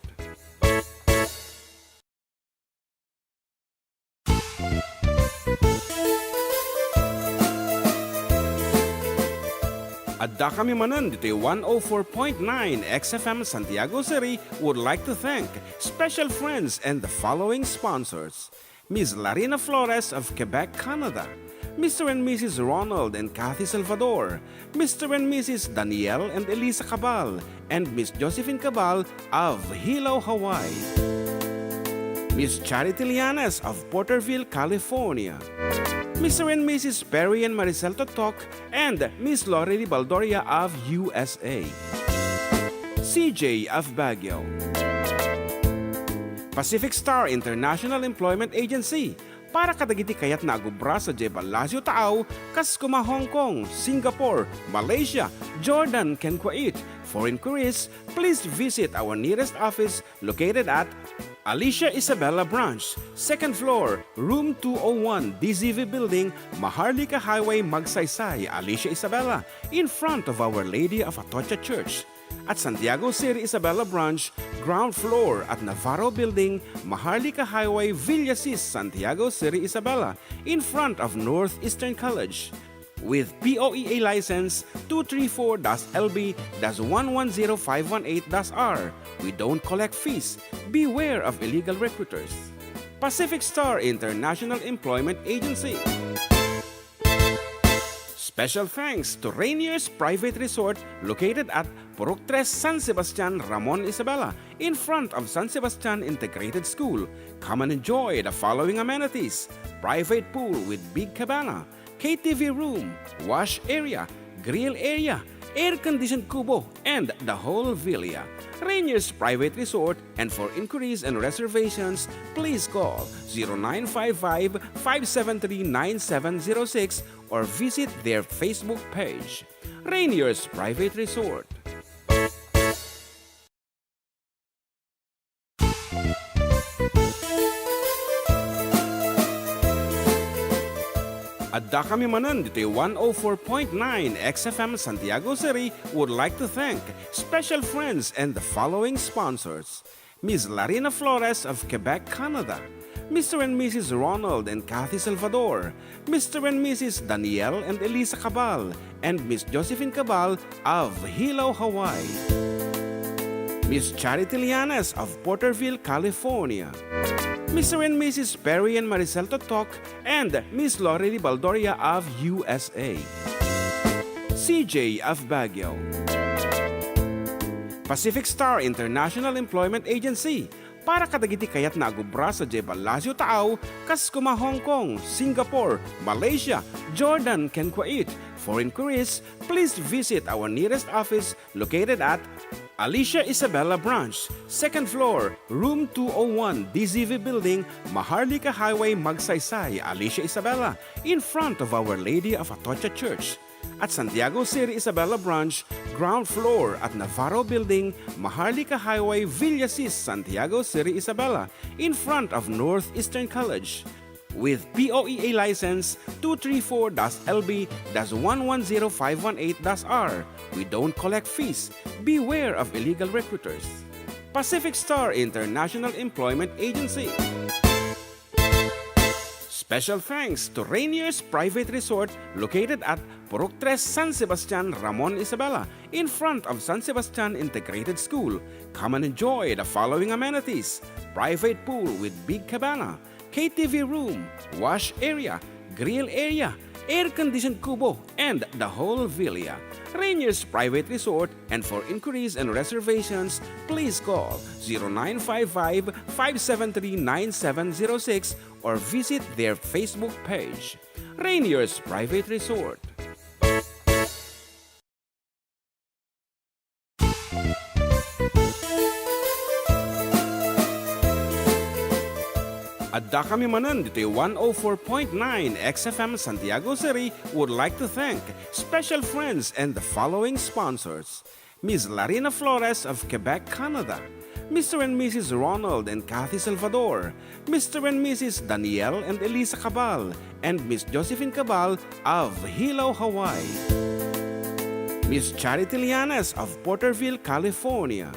Adda kami Manen, Ditoy 104.9 XFM Santiago City would like to thank special friends and the following sponsors. Ms. Larina Flores of Quebec, Canada. Mr. and Mrs. Ronald and Kathy Salvador. Mr. and Mrs. Danielle and Elisa Cabal. And Miss Josephine Cabal of Hilo, Hawaii. Miss Charity Lianes of Porterville, California. Mr. and Mrs. Perry and Maricel Totok, and Miss Lorely Baldoria of USA. CJ of Baguio. Pacific Star International Employment Agency, para kadagiti kayat na agubra sa Jebel Lazio Tao, kas kuma Hong Kong, Singapore, Malaysia, Jordan, ken Kuwait. For inquiries, please visit our nearest office located at Alicia Isabella Branch, 2nd floor, room 201, DZV Building, Maharlika Highway, Magsaysay, Alicia Isabella, in front of Our Lady of Atocha Church. At Santiago City Isabella Branch, ground floor at Navarro Building, Maharlika Highway, Villasis, Santiago City Isabella, in front of Northeastern College. With POEA license 234-LB-110518-R. We don't collect fees. Beware of illegal recruiters. Pacific Star International Employment Agency. Special thanks to Rainier's Private Resort located at Purok 3, San Sebastian, Ramon Isabela, in front of San Sebastian Integrated School. Come and enjoy the following amenities: private pool with big cabana, KTV room, wash area, grill area, air-conditioned kubo, and the whole villa. Rainier's Private Resort, and for inquiries and reservations, please call 0955-573-9706 or visit their Facebook page. Rainier's Private Resort. Adda kami Manen, Ditoy 104.9 XFM Santiago City would like to thank special friends and the following sponsors. Ms. Larina Flores of Quebec, Canada. Mr. and Mrs. Ronald and Kathy Salvador. Mr. and Mrs. Danielle and Elisa Cabal. And Miss Josephine Cabal of Hilo, Hawaii. Miss Charity Lianes of Porterville, California. Mr. and Mrs. Perry and Maricel Totok, and Miss Lorely Baldoria of USA. CJ of Baguio. Pacific Star International Employment Agency, para kadagiti kayat na agubra sa Jebalasio Tao, Kaskuma, Hong Kong, Singapore, Malaysia, Jordan, ken Kuwait. For inquiries, please visit our nearest office located at Alicia Isabella Branch, 2nd floor, room 201, DZV Building, Maharlika Highway, Magsaysay, Alicia Isabella, in front of Our Lady of Atocha Church. At Santiago City Isabella Branch, ground floor at Navarro Building, Maharlika Highway, Villasis, Santiago City Isabella, in front of Northeastern College. With POEA license 234-LB-110518-R. We don't collect fees. Beware of illegal recruiters. Pacific Star International Employment Agency. Special thanks to Rainier's Private Resort located at Purok 3, San Sebastian, Ramon Isabela, in front of San Sebastian Integrated School. Come and enjoy the following amenities: private pool with big cabana, KTV room, wash area, grill area, air-conditioned kubo, and the whole villa. Rainier's Private Resort, and for inquiries and reservations, please call 0955-573-9706 or visit their Facebook page. Rainier's Private Resort. Adda kami Manen, Ditoy 104.9 XFM Santiago City would like to thank special friends and the following sponsors: Ms. Larina Flores of Quebec, Canada, Mr. and Mrs. Ronald and Kathy Salvador, Mr. and Mrs. Danielle and Elisa Cabal, and Miss Josephine Cabal of Hilo, Hawaii. Miss Charity Lianes of Porterville, California.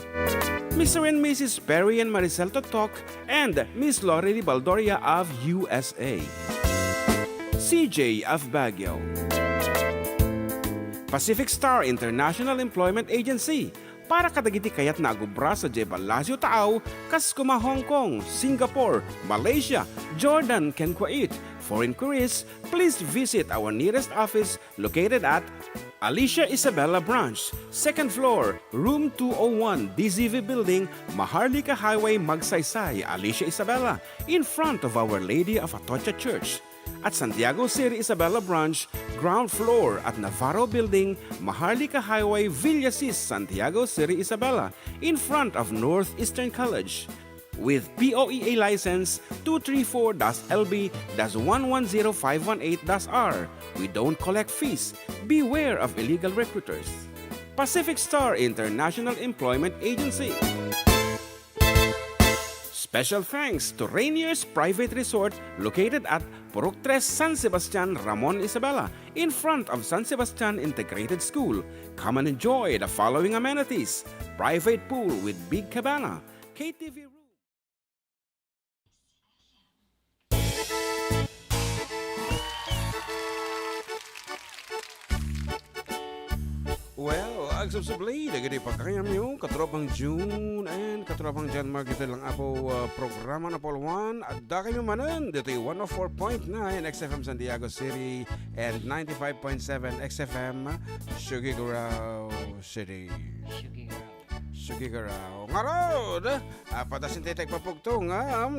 Mr. and Mrs. Perry and Maricel Totok, and Miss Lorely Baldoria of USA. CJ of Baguio. Pacific Star International Employment Agency, para kadagiti kayat na agubra sa Jebalasio Tao, Kaskuma, Hong Kong, Singapore, Malaysia, Jordan, ken Kuwait. For inquiries, please visit our nearest office located at Alicia Isabella Branch, 2nd floor, room 201, DZV Building, Maharlika Highway, Magsaysay, Alicia Isabella, in front of Our Lady of Atocha Church. At Santiago City Isabella Branch, ground floor at Navarro Building, Maharlika Highway, Villasis, Santiago City Isabella, in front of Northeastern College. With POEA license 234-LB-110518-R. We don't collect fees. Beware of illegal recruiters. Pacific Star International Employment Agency. Special thanks to Rainier's Private Resort located at Purok 3, San Sebastian, Ramon Isabela, in front of San Sebastian Integrated School. Come and enjoy the following amenities: private pool with big cabana, KTV room. Well, agsubsubli, dagiti pagkayam nyo, katropang June and katropang John Mark, ito lang apo programa na Polwan. Adda kayo Manen, dito yung 104.9 XFM Santiago City and 95.7 XFM Tuguegarao City. Tuguegarao. Ngarod! Padasintetek papugtong,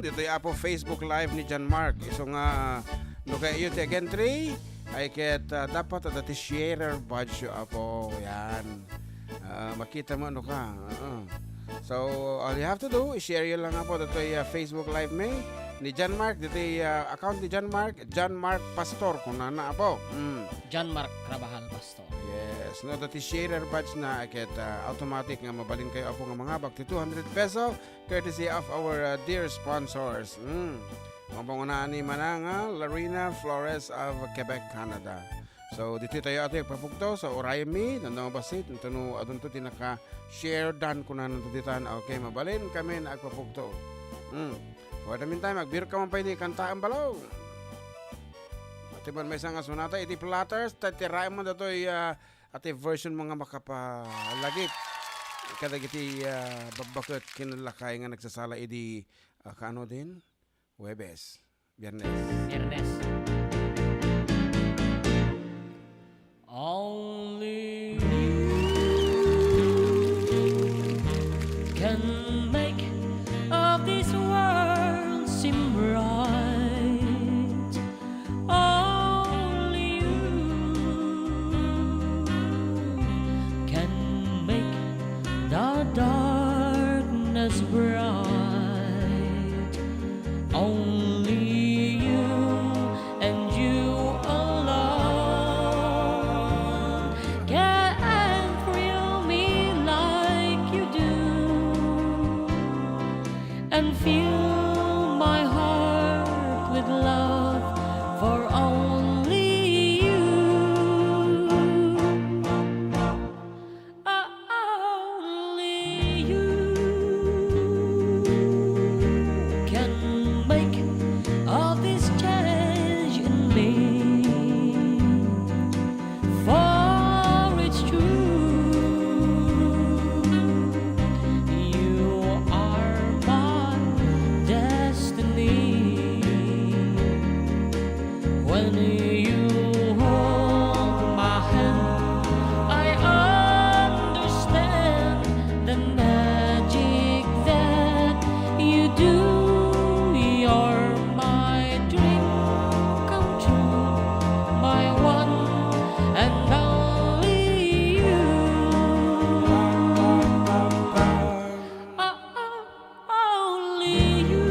dito yung apo Facebook Live ni John Mark. So nga, no kayo te gentry, ay ket dapat at share badge apo yan. Makita mo ano ka. So all you have to do is share yun lang apo dito yung Facebook Live ni John Mark, dito yung account ni John Mark Pastor kung nana apo. John Mark Rabahal Pastor. Yes, no dati share badge na ay ket automatic nga mabalin kayo apo nga mga bakti 200 peso courtesy of our dear sponsors. Mabangunaan ni Mananga, Larina Flores of Quebec, Canada. So, dito tayo ato yung papugto sa Orayami, nandang basit, nantano adun to tinaka-share dan ko na nantuditan. Okay, mabalin kami na agpapugto. For the meantime, magbiro ka man pa hindi kantaan balaw. Atiban may isang asunata, iti platters, tatirain mo dito ati version mga makapalagip. kadagiti babakot kinalakay nga nagsasala idi kano din? Huwebes, Biyernes. Ernest. Only you can make of this world seem bright. Only you can make the darkness bright. Only you and you alone can thrill me like you do and fill my heart with love for only you. Only you can make all this change in me. For it's true, you are my destiny. When you hold my hand, I understand the magic that you do. You're my dream come true, my one and only you. Only you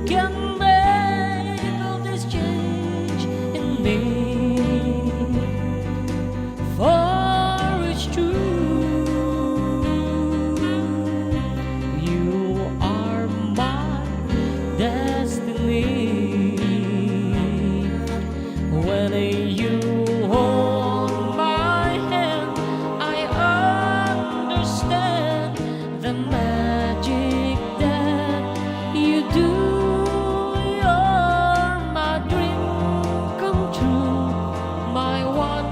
can make all this change in me. For it's true, you are my destiny. When you hold my hand, I understand the magic that you do. You're my dream come true, my one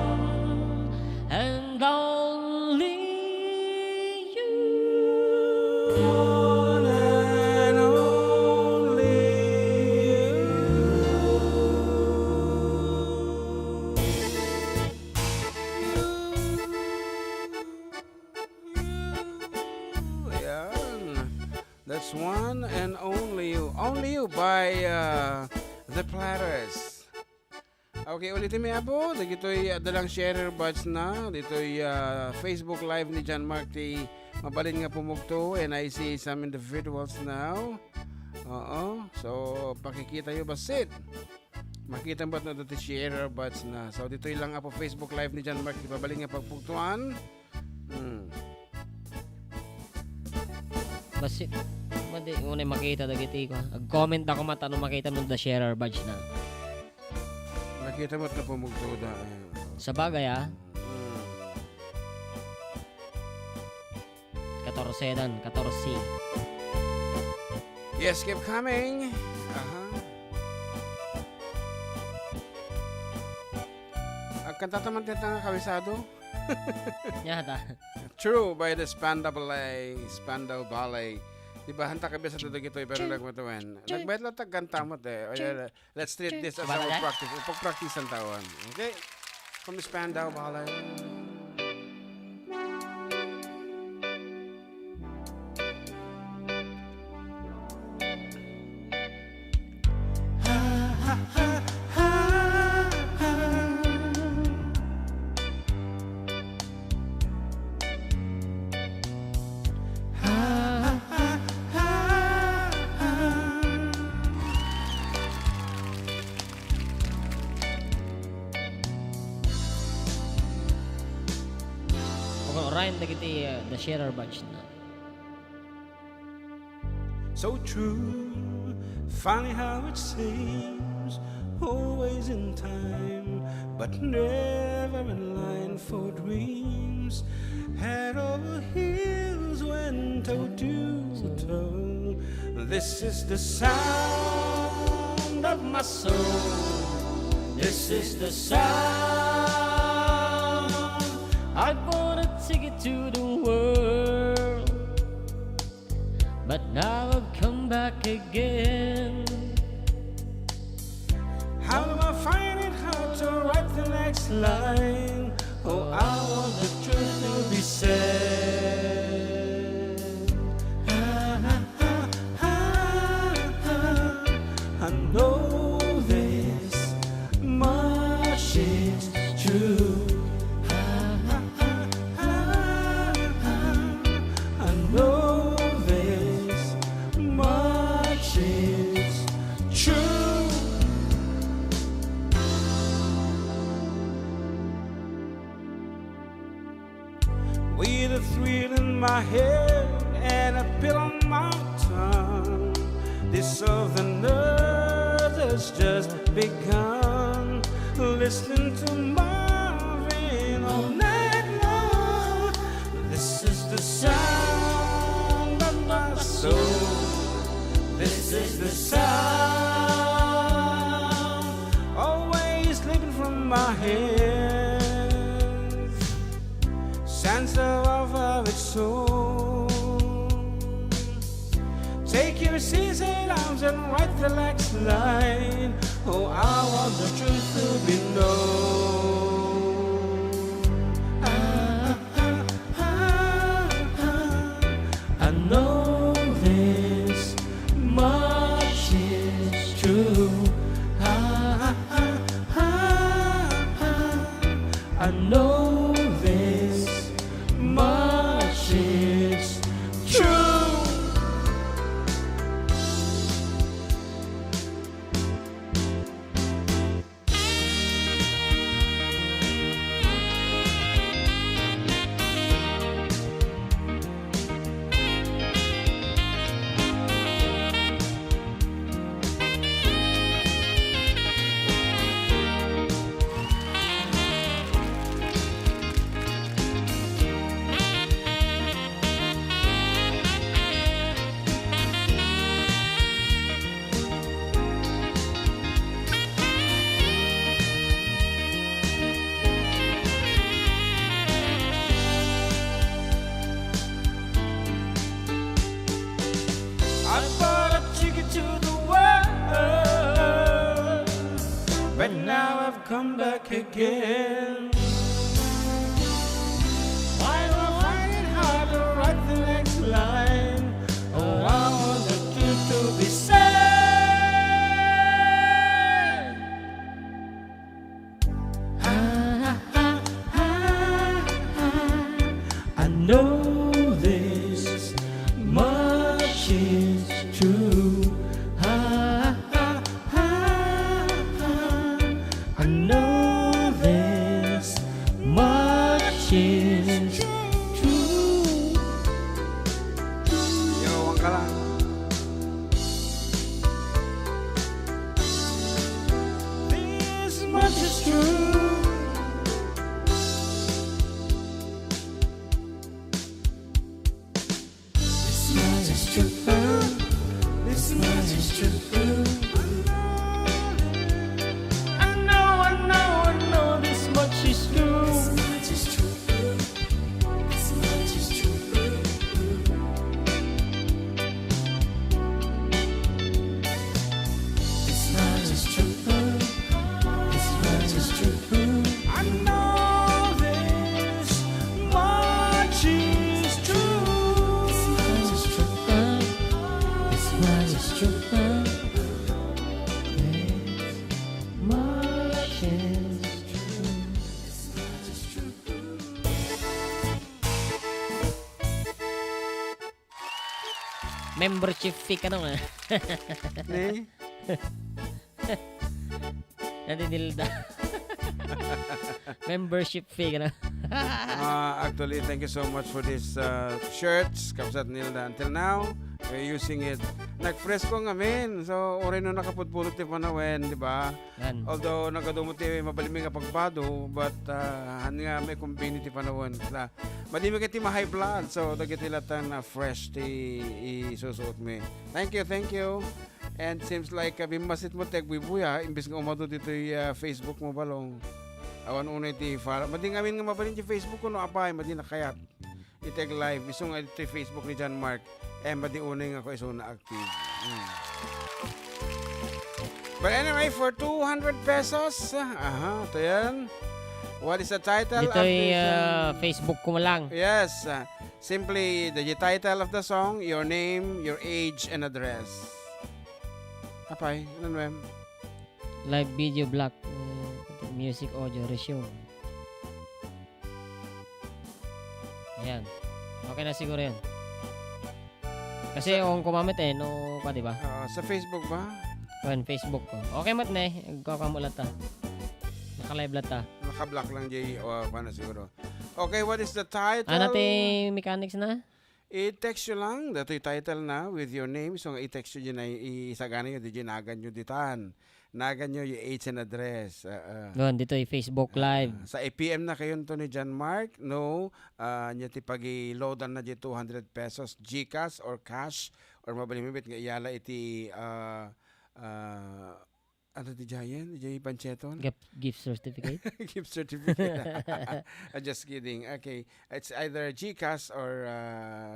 and only you. One and only you. Yan. That's one and only you. Only you by The Platters. Okay, ulitin mo po. Dito'y dalang sharer buds na. Dito'y Facebook Live ni John Mark T. Mabalin nga pumugto and I see some individuals now. Oo. So, pakikita yung basit. Makita mo na dito sharer buds na. So, dito'y lang po Facebook Live ni John Mark T. Mabalin nga pagpugtuan. Basi, madi unay makita dagiti ko. Ag-comment ako matano makita mo the sharer badge na. Makita mo na pumugto da. Sa bagay 14 dan, 14. Yes, keep coming. Kanta naman tita nga kabisado. Yata. True by the Spandau Ballet. Diba, hanta ka ba sa tutog ito, pero nagmatuan. Nagbayad lang kanta mo, let's treat this as our practice. Pag-practice ang tawon. Okay? From the Spandau Ballet. Ryan dagiti the sharer badge na. So true, funny how it seems, always in time, but never in line for dreams. Head over heels when toe to toe. This is the sound of my soul. This is the sound I wanna ticket to the world, but now I've come back again. How do I find it hard to write the next line? Oh, I want the truth to be said. I know this much is true. I know this much is true. With a thrill in my head and a pill on my tongue, this southern earth has just begun. Listening to Marvin all night long. This is the sound of my soul. This is the sound always slipping from my hands. Sense of its soul. Take your seasoned arms and write the next line. Oh, I want the truth to be known. I know this much is true. I know this much is true. I bought a ticket to the world, but now I've come back again. Why do I find it hard to write the next line? Oh, I want the truth to be said. I know this much is true. I know this much is true. Yo, ang kalang. This much is true. This much is true. This much is true. I know this much is true. This much is true. This much is true. This much is true. This much is true. I know this much is true. This much is true. This much is true. This much is true. Membership fee ka naman. Eh? Nadidilda. Membership fee ka na. Actually, thank you so much for these shirts. Kapsat Nilda. Until now, we're using it. Nag-fresco nga men. So, oray no nakapudpulot ti panawen, di ba? Yan. Although, nagkadumot ti mabaliming nga pagpado, but han nga may kumbini ti panawen. Madimi ka ti ma-high blood. So, dagiti latan fresh ti isusuot me. Thank you, thank you. And seems like bimasit mo tek bubuya imbes nga umado dito Facebook mo balong. Awan unay ti para. Madi ngamin nga mabalin ti Facebook ko no apay. Madi nakayat. Itag live. Isong ti Facebook ni John Mark. Madi unay nga ko isong na-active. But anyway, for 200 pesos. Ito yan. What is the title of Ditoy this? Facebook ko mo lang. Yes. Simply the title of the song, your name, your age, and address. Apay, ano ma'am? Live video block. Music audio resume. Ayan. Okay na siguro yan. Kasi kung kumamit no pa, di ba? Sa Facebook ba? Kuan Facebook ko. Okay mat na kakamulat ta. Naka-live lat ta. Naka-block lang jay o paano siguro. Okay, what is the title? Anate mechanics na? I-text nyo lang. Dato yung title na with your name. So, i-text nyo dyan na isaganin nyo. Di nagan nyo ditan. Nagan nyo yung age and address. Doon, dito yung Facebook Live. Sa APM na kayo to ni John Mark. No. Nya ti pag-loadan na di 200 pesos. GCash or cash. Or mabalimibit nga iyala iti ano di Jayan? Di Pancheton? Gift certificate. Gift certificate. Just kidding. Okay. It's either GCash or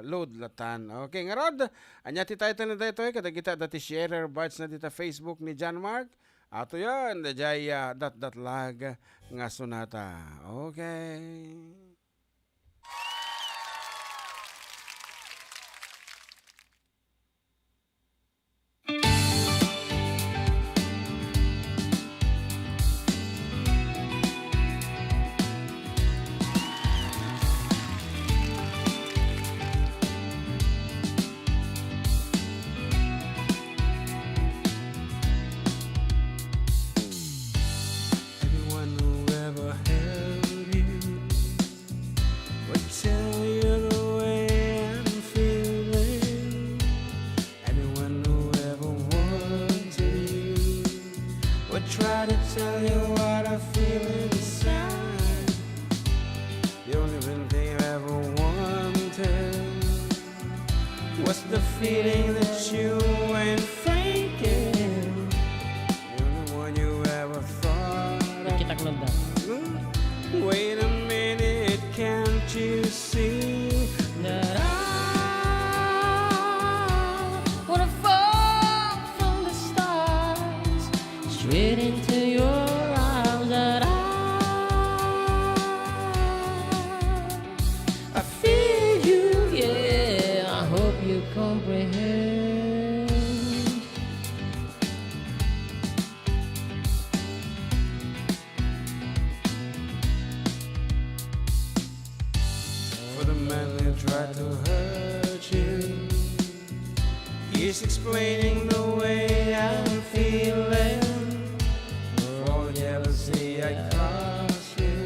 load latan. Okay, nga rod. Anya ti title na dito kadagita dati sharer buds na dita Facebook ni John Mark. Ato yan. Dajay dat lag nga sonata. Okay. Try to tell you what I feel inside. The only thing I ever wanted was the feeling that you ain't faking. the only one you ever thought of. Kita ko da. Wait a minute, can't you see that I wanna fall from the stars straight into your arms? That I feel you, yeah. I hope you comprehend. For the man who tried to hurt you, He's explaining the way I'm feeling. for jealousy I crossed you.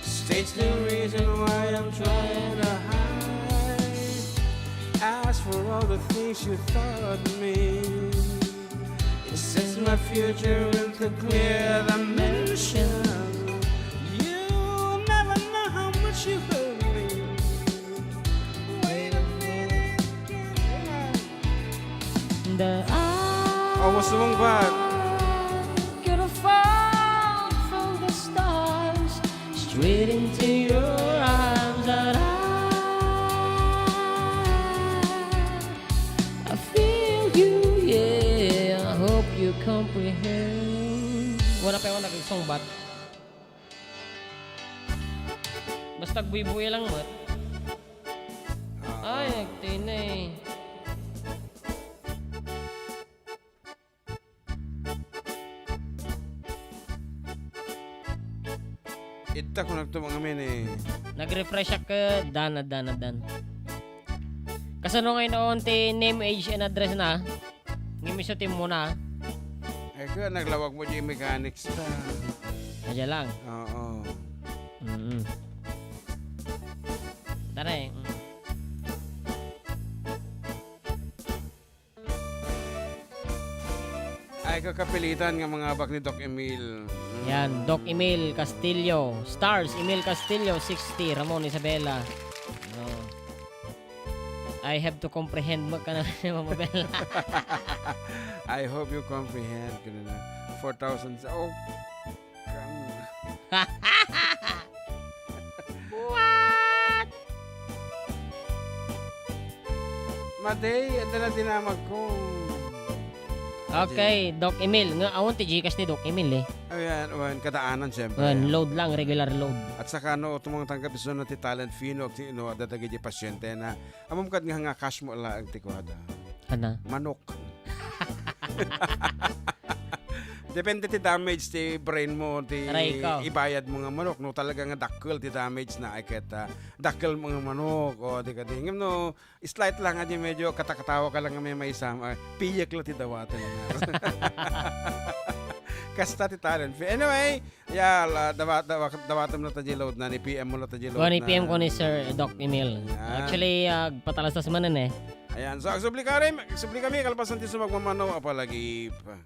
States the reason why I'm trying to hide. Ask for all the things you thought me. It sets my future into clear dimension. You'll never know how much you hurt me. Wait a minute, The Almost lumang back. gonna fall from the stars straight into your arms. That I feel you, yeah. I hope you comprehend. wala pa yung nag-song bat. Basta buy-buy lang mat. Ay, nagtina eh. Ita ko nagtumang amin eh. Nag-refresh ako, dan. Kasano ngayon noon ti name, age, and address na. Ngimisotin mo na. Ay ka, naglawag mo yung mechanics ta. Adya lang. Oo. Tara eh. Ay kakapilitan nga mga bak ni Doc Emil. Yan, Doc Emil Castillo. Stars, Emil Castillo, 60. Ramon Isabela. Oh. I have to comprehend mo ka na mamabela. I hope you comprehend. 4,000. Oh, What? Maday, adala dinamag ko. Okay, Doc Emil. Nga, awon ti Gcash ni Doc Emil eh. Ayan, kadaanan siyempre. Load lang, regular load. At saka no, tumang tanggap iso no ti talent fee no, ti no, dadagay di pasyente na amam kad nga cash mo lang ti kuhada. Ana? Manok. Depende ti damage ti brain mo, ti Aray ko. ibayad mo nga manok. No, talaga nga dakkel ti damage na ay ket dakkel mo nga manok. O, di ka tingin no, slight lang nga di medyo katakatawa ka lang nga may isama. Piyak lang ti dawatan na. Kasta ti talent fee. Anyway, dawatam na ta load na, ni PM mo na ta load na. 1 PM ko ni Sir Doc Emil. Yan. Actually, patalas tas manan eh. Ayan, so agsubli kami, kalpasan ti sumagmamano, apalagi pa.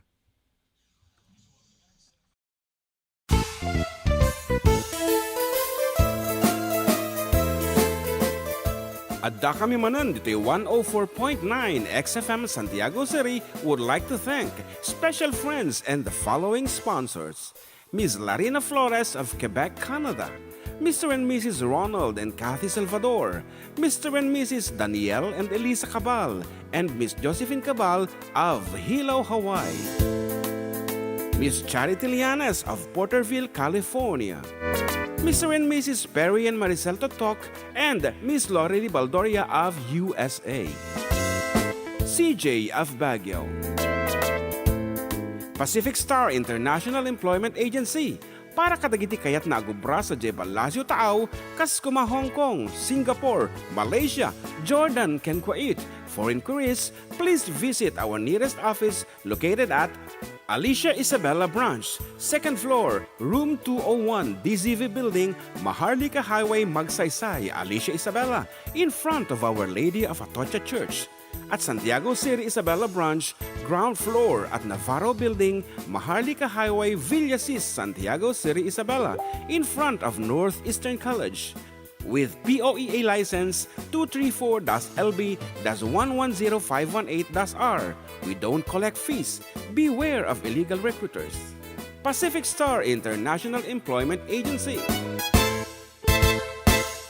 Adda kami Manen, Ditoy 104.9 XFM Santiago City would like to thank special friends and the following sponsors. Ms. Larina Flores of Quebec, Canada. Mr. and Mrs. Ronald and Kathy Salvador. Mr. and Mrs. Danielle and Elisa Cabal. And Miss Josephine Cabal of Hilo, Hawaii. Miss Charity Lianes of Porterville, California. Mr. and Mrs. Perry and Maricel Totok and Miss Lorely Baldoria of USA. CJ of Baguio. Pacific Star International Employment Agency. Para kadagiti kayat na agubra sa Jebel Lazio Taaw, kas kuma Hong Kong, Singapore, Malaysia, Jordan, ken Kuwait. For inquiries, please visit our nearest office located at Alicia Isabella Branch, 2nd floor, room 201, DZV Building, Maharlika Highway, Magsaysay, Alicia Isabella, in front of Our Lady of Atocha Church. At Santiago City Isabella Branch, ground floor at Navarro Building, Maharlika Highway, Villasis, Santiago City Isabella, in front of Northeastern College. With POEA license 234-LB-110518-R. We don't collect fees. Beware of illegal recruiters. Pacific Star International Employment Agency.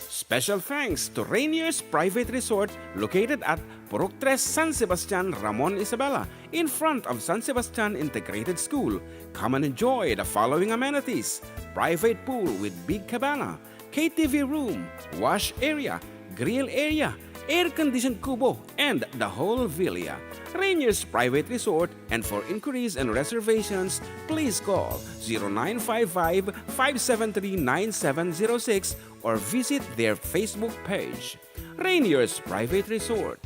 Special thanks to Rainier's Private Resort located at Purok 3, San Sebastian, Ramon Isabela, in front of San Sebastian Integrated School. Come and enjoy the following amenities: private pool with big cabana, KTV room, wash area, grill area, air-conditioned kubo, and the whole villa. Rainier's Private Resort, and for inquiries and reservations, please call 0955-573-9706 or visit their Facebook page. Rainier's Private Resort.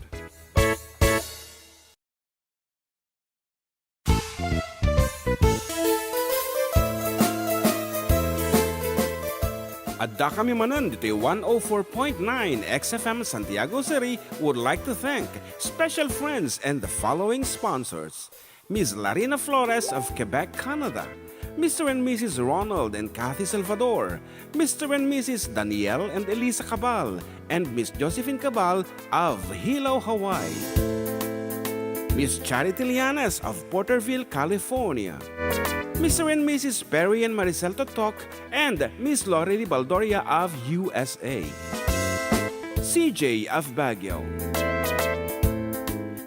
Adda kami Manen, Ditoy 104.9 XFM Santiago City would like to thank special friends and the following sponsors. Ms. Larina Flores of Quebec, Canada. Mr. and Mrs. Ronald and Kathy Salvador. Mr. and Mrs. Danielle and Elisa Cabal. And Miss Josephine Cabal of Hilo, Hawaii. Miss Charity Lianes of Porterville, California. Mr. and Mrs. Perry and Maricel Totok and Miss Lorely Baldoria of USA. CJ of Baguio.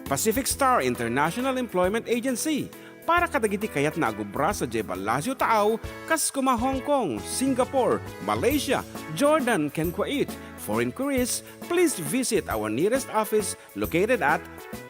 Pacific Star International Employment Agency. Para kadagiti kayat na agubra sa Jebel Lazio Taaw, kas kuma Hong Kong, Singapore, Malaysia, Jordan, ken Kuwait. For inquiries, please visit our nearest office located at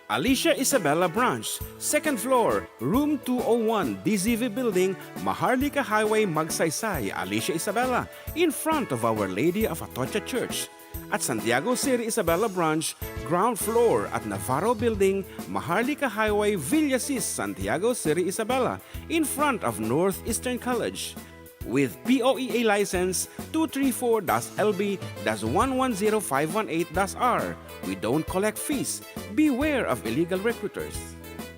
Alicia Isabella Branch, 2nd floor, room 201, DZV Building, Maharlika Highway, Magsaysay, Alicia Isabella, in front of Our Lady of Atocha Church. At Santiago City Isabella Branch, ground floor at Navarro Building, Maharlika Highway, Villasis, Santiago City Isabella, in front of Northeastern College. With POEA license 234-LB-110518-R. We don't collect fees. Beware of illegal recruiters.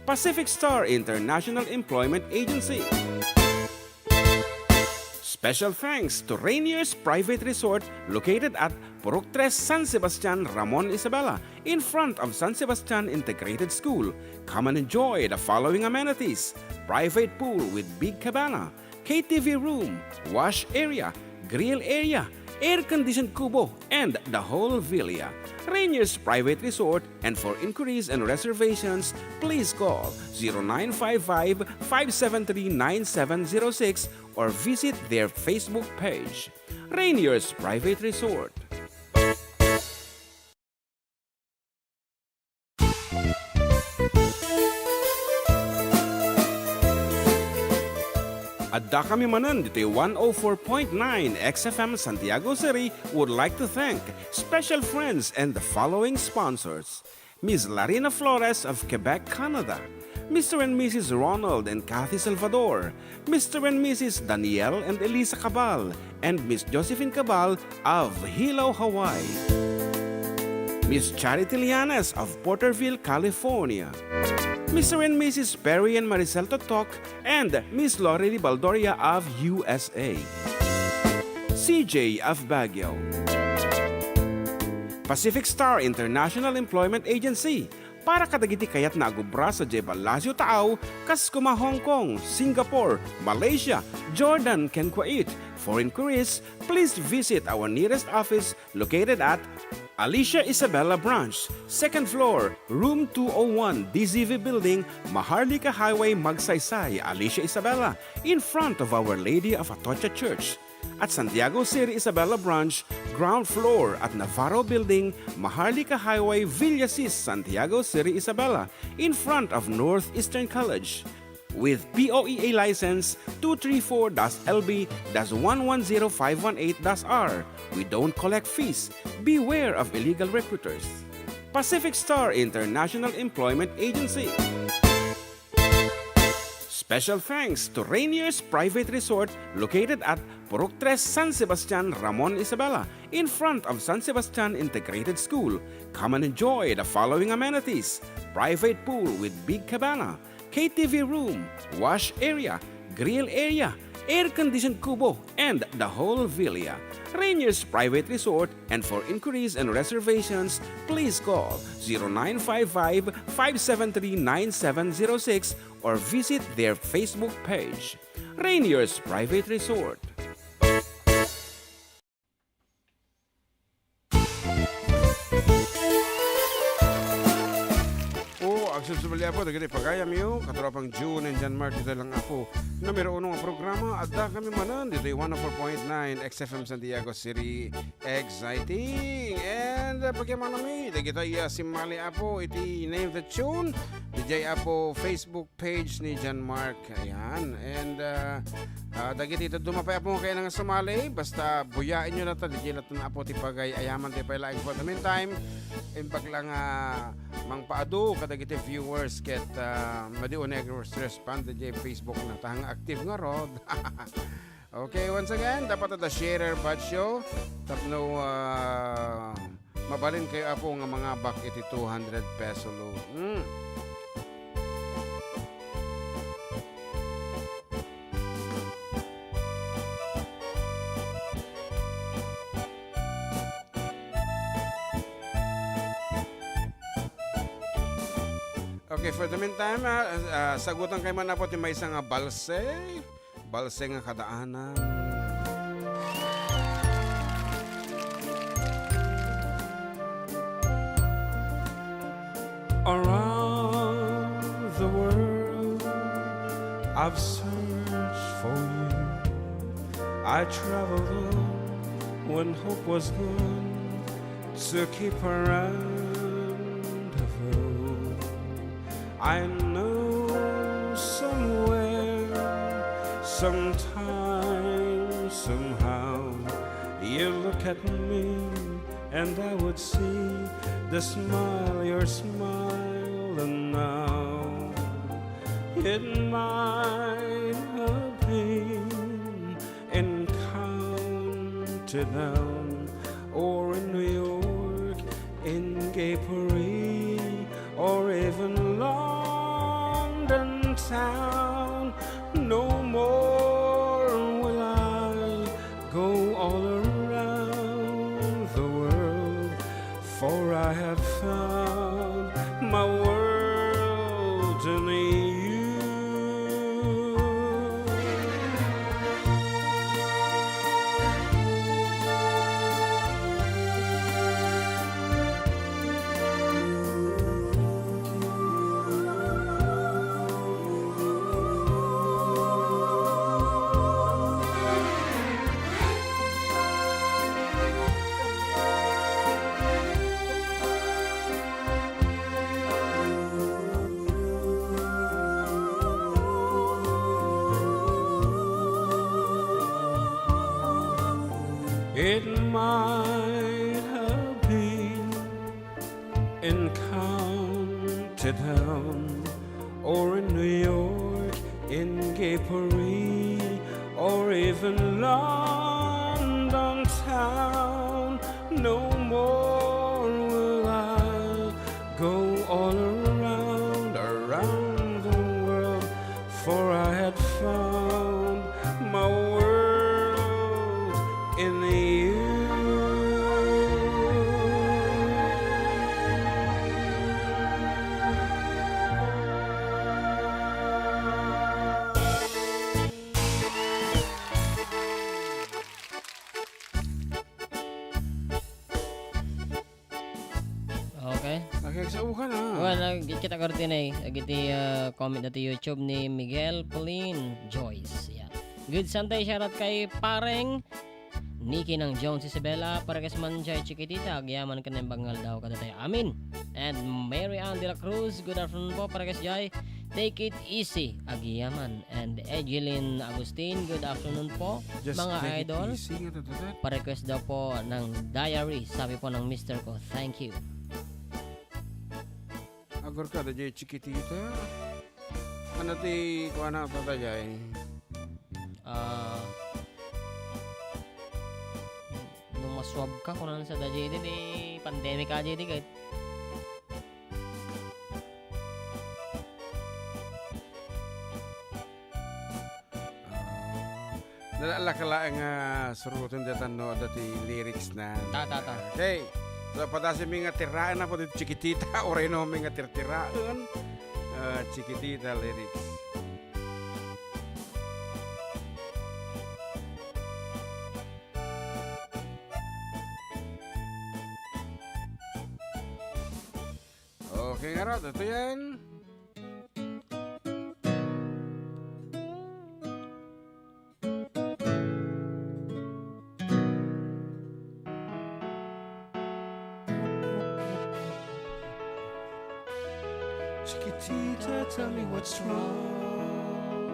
Pacific Star International Employment Agency. Special thanks to Rainier's Private Resort located at Purok 3, San Sebastian, Ramon Isabela, in front of San Sebastian Integrated School. Come and enjoy the following amenities: private pool with big cabana, KTV room, wash area, grill area, air-conditioned kubo, and the whole villa. Rainier's Private Resort, and for inquiries and reservations, please call 0955-573-9706 or visit their Facebook page. Rainier's Private Resort. Adda kami Manen, Ditoy 104.9 XFM Santiago City would like to thank special friends and the following sponsors. Ms. Larina Flores of Quebec, Canada. Mr. and Mrs. Ronald and Kathy Salvador. Mr. and Mrs. Danielle and Elisa Cabal. And Miss Josephine Cabal of Hilo, Hawaii. Miss Charity Lianes of Porterville, California. Mr. and Mrs. Perry and Maricel Totok, and Miss Lori Baldoria of USA. CJ of Baguio. Pacific Star International Employment Agency. Para kadagiti kayat na agubra sa Jebel Lazio Taaw, kas kuma Hong Kong, Singapore, Malaysia, Jordan, ken Kuwait. For inquiries, please visit our nearest office located at Alicia Isabella Branch, 2nd floor, room 201, DZV Building, Maharlika Highway, Magsaysay, Alicia Isabella, in front of Our Lady of Atocha Church. At Santiago City Isabella Branch, ground floor at Navarro Building, Maharlika Highway, Villasis, Santiago City Isabella, in front of Northeastern College. With POEA license 234-LB-110518-R. We don't collect fees. Beware of illegal recruiters. Pacific Star International Employment Agency. Special thanks to Rainier's Private Resort located at Purok 3 San Sebastian, Ramon Isabela, in front of San Sebastian Integrated School. Come and enjoy the following amenities: private pool with big cabana, KTV room, wash area, grill area, air-conditioned kubo, and the whole villa. Rainier's Private Resort, and for inquiries and reservations, please call 0955-573-9706 or visit their Facebook page. Rainier's Private Resort. Agsusubalya po, dagiti pagayam yo, katropang June and Jan Mark, dito lang ako. Numero 1 ang programa, Adda kami Manen, dito 104.9 XFM Santiago City, exciting. And pagyaman nami, dagito simali apo, iti name the tune, DJ apo Facebook page ni Jan Mark, ayan. And dagiti ito dumapay apo kayo nang sumali, basta buyain nyo na ito, DJ natin apo ti pagay, ayaman ti pala. For the meantime, imbag lang mang paado kadagiti viewers ket madiun respond di Facebook na tahang active nga rod. Okay, once again dapat at share bad show tapno mabalin kayo apo nga mga bak iti 200 peso lo. Okay, for the meantime, sagutan kay man na po may isang balse nga kadaanan. Around the world, I've searched for you. I traveled on when hope was gone to keep around. I know somewhere, sometime, somehow, you look at me and I would see the smile you're smiling now. It might have been in Countdown or in New York, in Gay Parade, or even London town. No more will I go all around the world, for I have found my world in you. sit down, or in New York, in Gay Paris, or even London town. No more will I go all around the world, for I had found my world in you. Okay. Lagi sa ukan na. Well, kita karti na agiti comment na YouTube ni Miguel Pauline Joyce. Yan. Good Sunday, shoutout kay Pareng Nikki ng Jones Isabella, Paragas Manjay Chiquitita, agyaman ka ng bangal daw kada tayo. Amin. And Mary Ann de la Cruz, good afternoon po, Paragas Jay. Take it easy, agyaman. And Egeline Agustin, good afternoon po, Just mga take it idol. easy, nga, tatatat. Pa-request daw po ng diary, sabi po ng mister ko. Thank you. Agor ka, dajay Chiquitita. Ano ti, kuha na pa dajay? Nung maswab ka kung ano sa dajay din pandemic ka dyan kahit Nalala ka lang nga surutin datan no, dati lyrics na. ta. Okay. So, padasi mga tiraan na po dito, Chiquitita, o rin no, mga tirtiraan. Chiquitita lyrics. Okay nga raw, ito yan. Chiquitita, tell me what's wrong.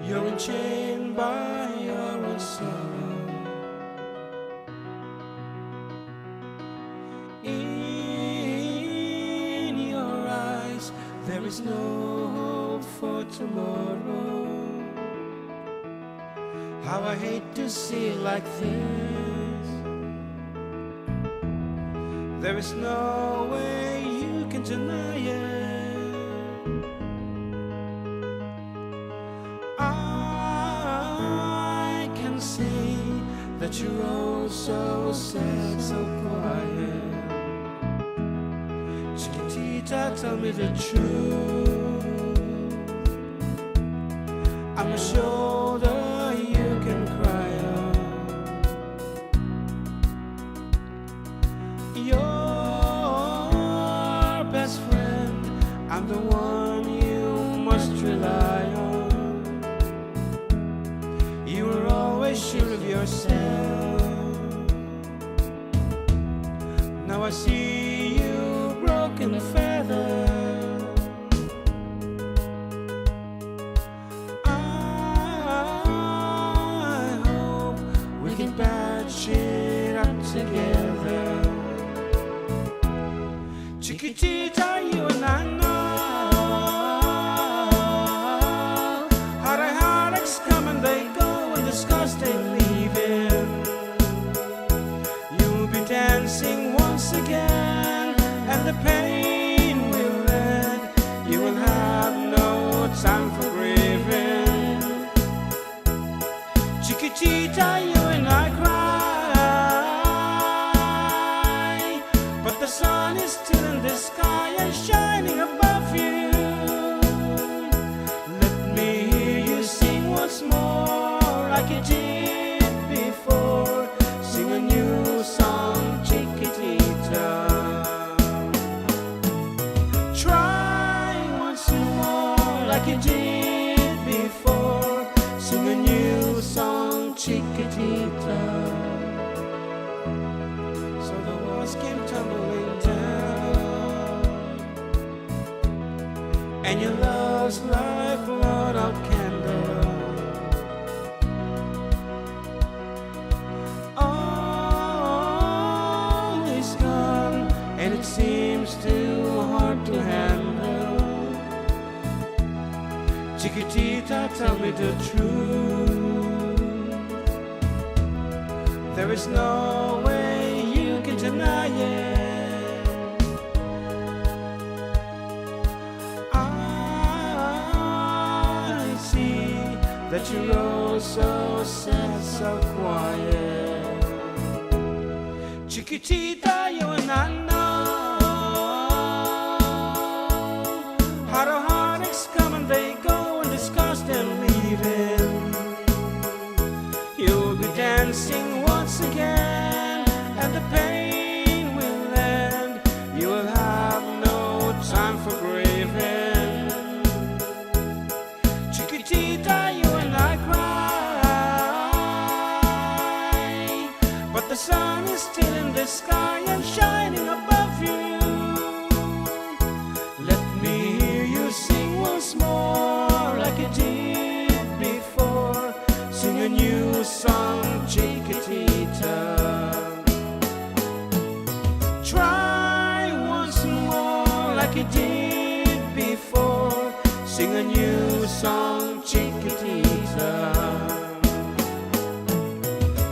You're enchained by your own sorrow. In your eyes, there is no hope for tomorrow. How I hate to see it like this. There is no way you can deny it. I can see that you're all so sad, so quiet. Chiquitita, tell me the truth. I'm a shoulder you can cry on. Your best friend, I'm the one you must rely on. You were always sure of yourself. Now I see you broken feather. I hope we can patch it up together. Chiquitita, you and I know how the heartaches come and they go, and the scars they leave in. You'll be dancing once again, and the pain will end. You will have no time for grieving. Chiquitita, you and I cry, but the sun is still in the sky and shining above you. Let me hear you sing once more like you did before. Sing a new song, Chiquitita. Try once more like you did before. Sing a new song, Chiquitita. So the walls came tumbling down, and your love's life blown out candle. All is gone, and it seems seems too hard to handle. Chiquitita, tell me the truth. There is no way you can deny it. I see that you're oh so sad, so quiet. Chiquitita, you and I know how the heartaches come and they go, and discuss them leaving. You'll be dancing once again, and the pain will end. You will have no time for grieving. Chiquitita, you and I cry, but the sun is still in the sky and shining above you. Let me hear you sing once more like you did before. Sing a new song, Chiquitita. Try once more like you did before. Sing a new song, Chiquitita.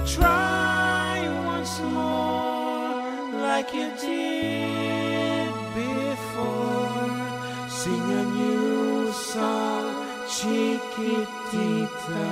Try once more like you did before. Sing a new song, Chiquitita.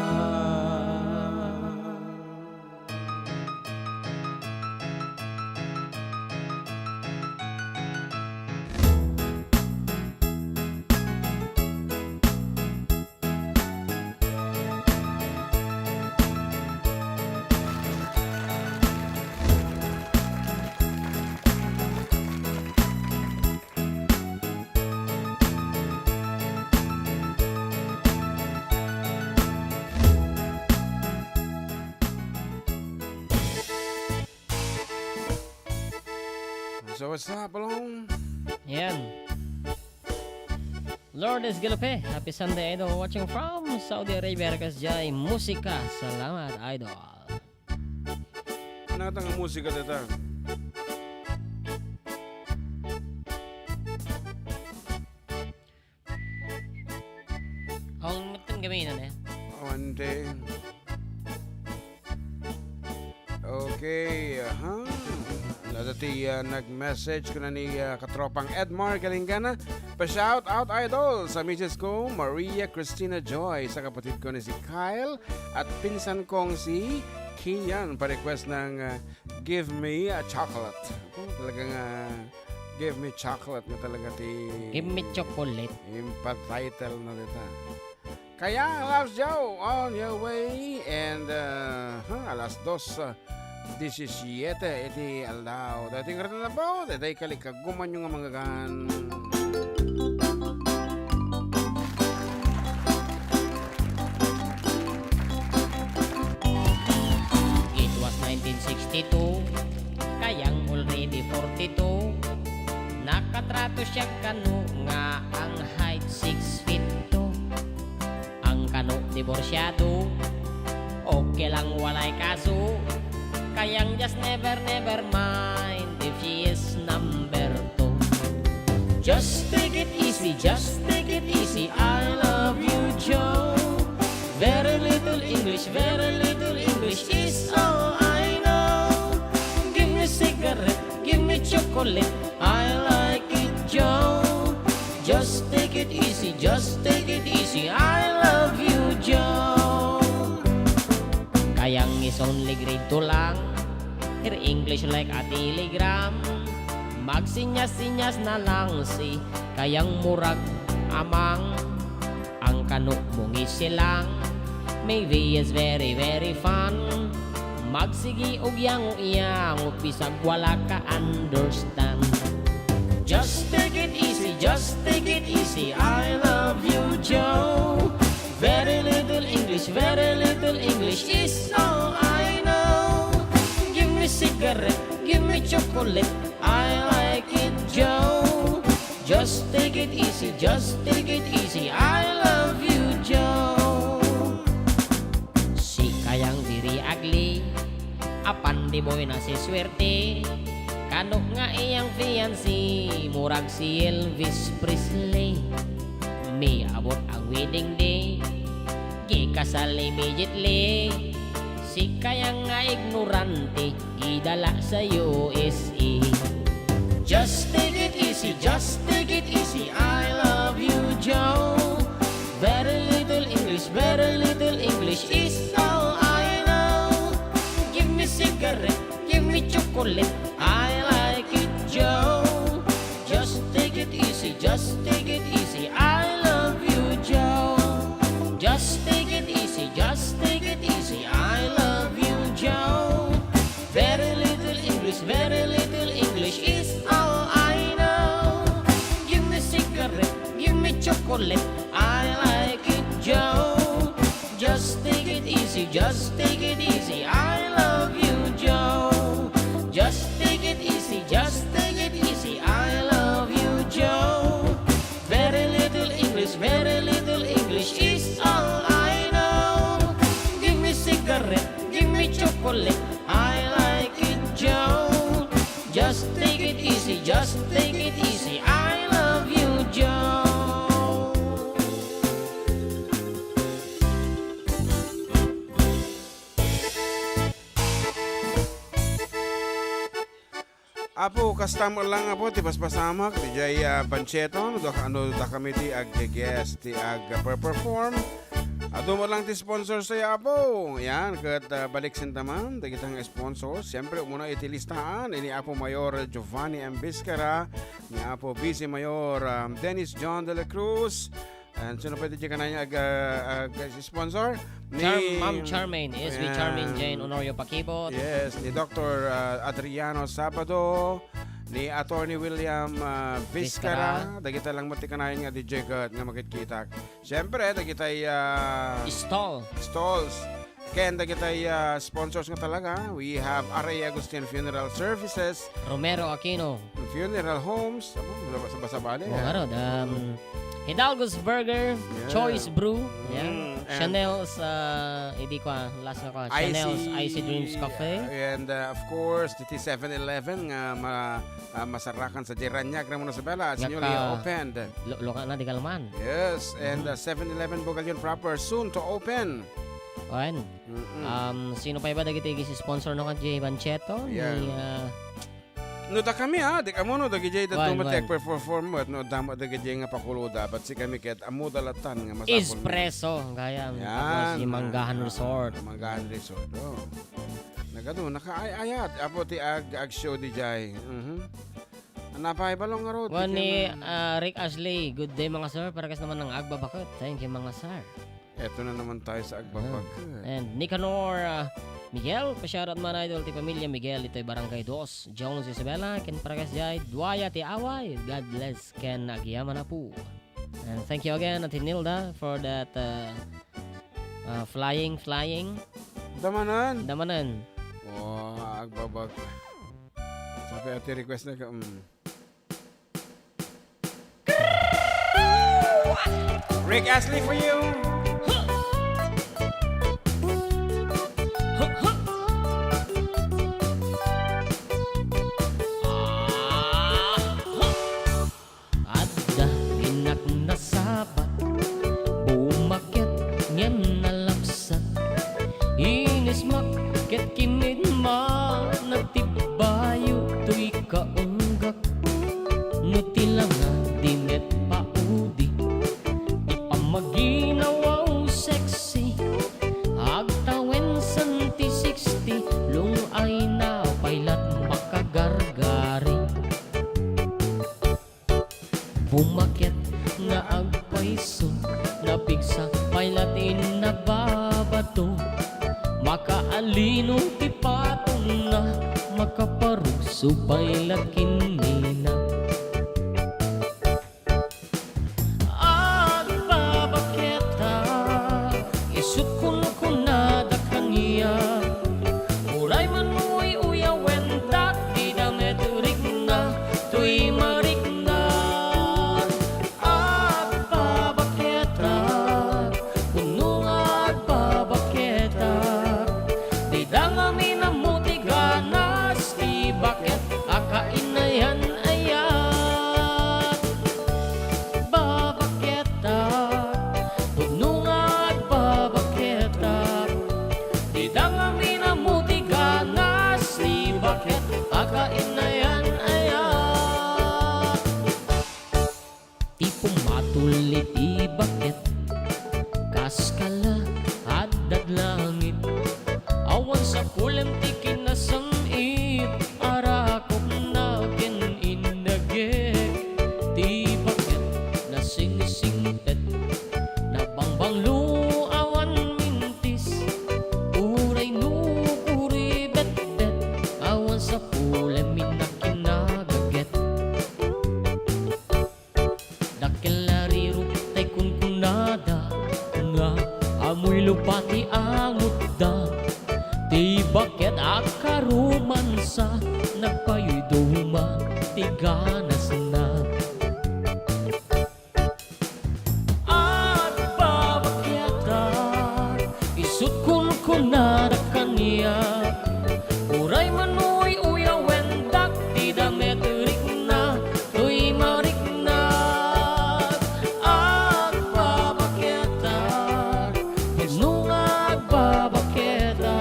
So what's up, Along? Yan. Lourdes Galope, happy Sunday, idol. Watching from Saudi Arabia, rekas jay musika. Salamat, idol. Nakatang ang musika dito. Ang matang gaminan eh. One day. Okay, Nadati nag-message ko na ni katropang Edmar Galingana. Pa-shout out, idol, sa misis ko, Maria Cristina Joy, sa kapatid ko ni si Kyle, at pinsan kong si Kian, pa-request ng Give Me a Chocolate. Talagang Give Me Chocolate na talaga Give me chocolate. yung pa-title na dito. Kaya, Loves Joe, on your way. And, alas 2:17, iti aldaw. Dating rata na po, dating kalikaguman yung mga gan. It was 1962, kayang already 42. Nakatrato siya kano nga ang height 6 feet 2. Ang kano diborsyado, okay lang walay kaso. Kayang just never mind if she is number 2. Just take it easy, I love you, Joe. Very little English is all I know. Give me cigarette, give me chocolate, I like it, Joe. Just take it easy, I love you, Joe. Kayang is only grade 2 lang, her English like a telegram. Magsinyas-sinyas na lang si kayang murag amang. Ang kanok mong isilang, maybe is very fun. Magsigi og yang bisag wala ka understand. Just take it easy, I love you, Joe. Very little English is all I know. Give me cigarette, give me chocolate, I like it, Joe. Just take it easy, I love you, Joe. Si kayang diri agli, apan di boy na si swerte. Kanok nga iyang fiancé, murag si Elvis Presley. May abot ang wedding day, gikasal immediately. Si kayang nga ignorante, gidala sa USA. Just take it easy, just take it easy, I love you, Joe. Very little English is all I know. Give me cigarette, give me chocolate, I like it, Joe. Just take it easy, just take it easy, I love you, Joe. Just take it easy, just take it easy, I love you, Joe. Very little English is all I know. Give me cigarette, give me chocolate, I like it, Joe. Just take it easy, just take it easy, I love you, Joe. Just take it easy, just take it easy, I love you, Joe. Very little English is all I know. Give me cigarette, give me chocolate, I like it, Joe. Just take it easy, just take it easy, I love you, Joe. Apo, customer lang apo, ti paspasamak, ti jay bancheton, ano da kami ti ag-guest, ti ag-perform. Ato mo lang ti sponsor sa apo. Yan, kat balik sintaman, dagitang sponsor. Siyempre, muna itilistahan, ini Apo Mayor Giovanni M. Vizcara, ni Apo Vice Mayor Dennis John de la Cruz, and sino pwede dyan ka na niya sponsor? Ma'am Charmaine, SB Ayan. Charmaine Jane Honorio Pakibot. Yes, ni Dr. Adriano Sabado, ni Attorney William Vizcara. Dagita lang matikanayan nga DJ God nga makikita. Siyempre, dagitay stalls. Ken, dagitay sponsors nga talaga. We have Aray Agustin Funeral Services, Romero Aquino. Funeral Homes, basa bali. Hidalgo's Burger, Yeah. Choice Brew, yeah. And Chanel's, hindi ko, last na ko, Chanel's Icy Dreams Cafe. And of course, diti 7-Eleven nga masarakan sa Jiranyag na muna sa Bella. It's Nga newly ka- opened. Loka na, di kalman. Yes, and 7-Eleven Bugalion proper soon to open. Oyan. Sino pa iba dagiti si sponsor no ka Jay Bancheto? Yeah. Ni, No da kami di kamo no dagi jay da Wan. tumatek perform mo no damo dagi jay nga pakulo dapat si kami ket amo dalatan nga masapol. Espresso, gaya. Tapos si Manggahan Resort. Manggahan Resort. Oh. Nagado nakaayat apo ti ag show di jay. Napay balong nga road. Wan ni Rick Ashley, good day mga sir. Parakas naman ng agbabakot. Thank you mga sir. Eto na naman tayo sa agbabag. And Nicanor Miguel, pasyarat man idol ti pamilya Miguel, ito'y Barangay 2. Jones Isabela, ken parakas jay, Duaya ti away. God bless, ken agyaman na po. And thank you again, Ate Nilda, for that flying. Damanan. Damanan. Oh, agbabag. Sabi ati request na ka. Rick Astley for you. Adda, inak na sabat, bumakit nyan nalapsat. Inis makit kinidma, nagtibayo to'y kaunggak. Nutilangan dinet paudi, ipamaginawaw sexy. Agtawen santi 60, lung ay na pailat makagargari. Bumakit nga agpaiso, napigsa pailatin na babato. Makaalino ti patong na, makaparuso pailat kinina. At babaketa, isut kunada kaniya. Uray man mo'y uyawen, dati damet rig na, tuy marig na. At babaketa, puno at babaketa. Di dangami na mutiganas, di bakit akainayan. Pumatulit ibakit kaskala haddad langit awan sa pulang tikin na sangit arakop na kin indage ti bakit na sing-singpet na bangbanglo awan mintis uray no uri bet-bet awan sa pulang minakinagaget dakilari ruptay kunkunada nga amoy lupati ang mudda ti bakit akarumansa nagpayoy duma ti ganas na at babakyata isut kunkunada kaniya uray manoy uya wendak ti damet rikna tuy marikna at babakyata nungag babaketa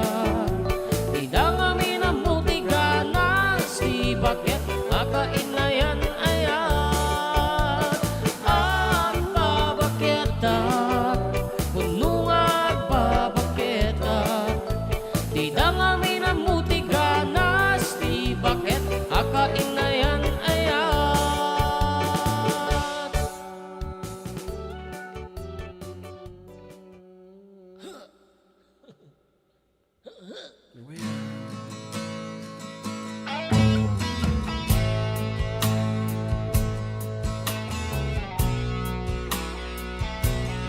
idang amin ang mutiganas ti bakit akainayan ayat at babaketa nungag babaketa idang amin ang mutiganas ti bakit akainayan ayat.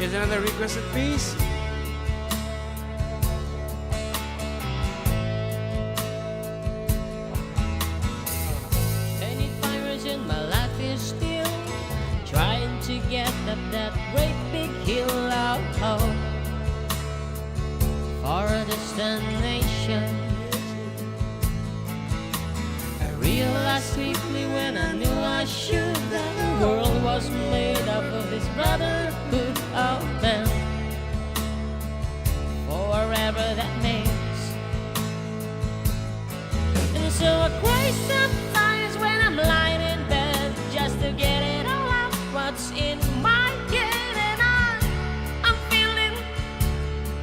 Here's another requested piece. Many times in my life is still trying to get up that great big hill out for a destination. I realized quickly when I knew I should that the world was made up of this brotherhood of men. Forever that means. And so I cry sometimes when I'm lying in bed just to get it all out what's in my head, and I'm feeling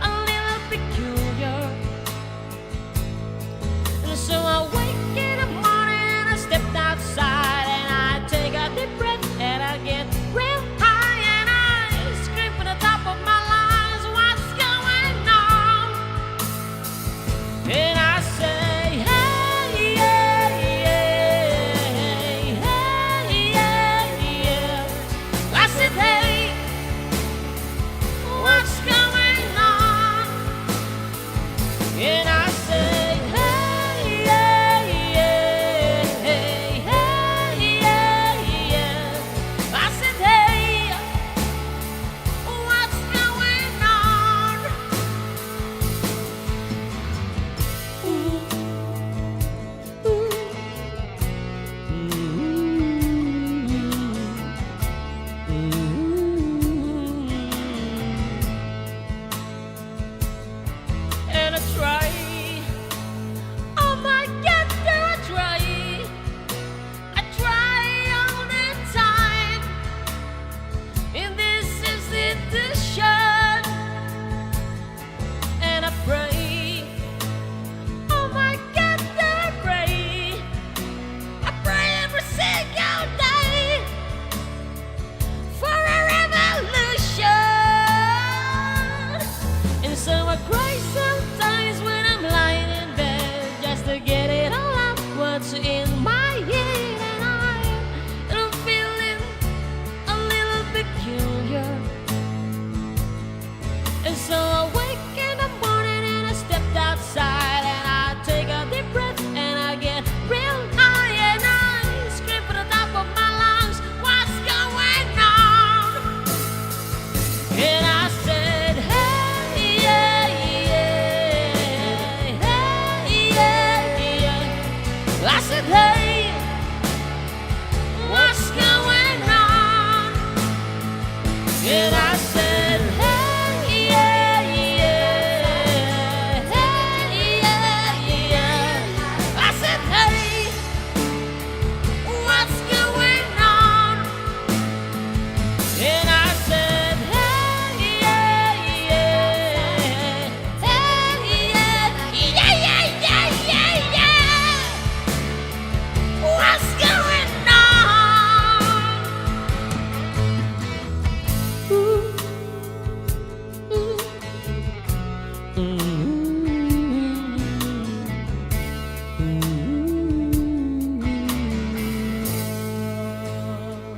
a little peculiar. And so I wake in the morning, I step outside and I take a deep breath and I get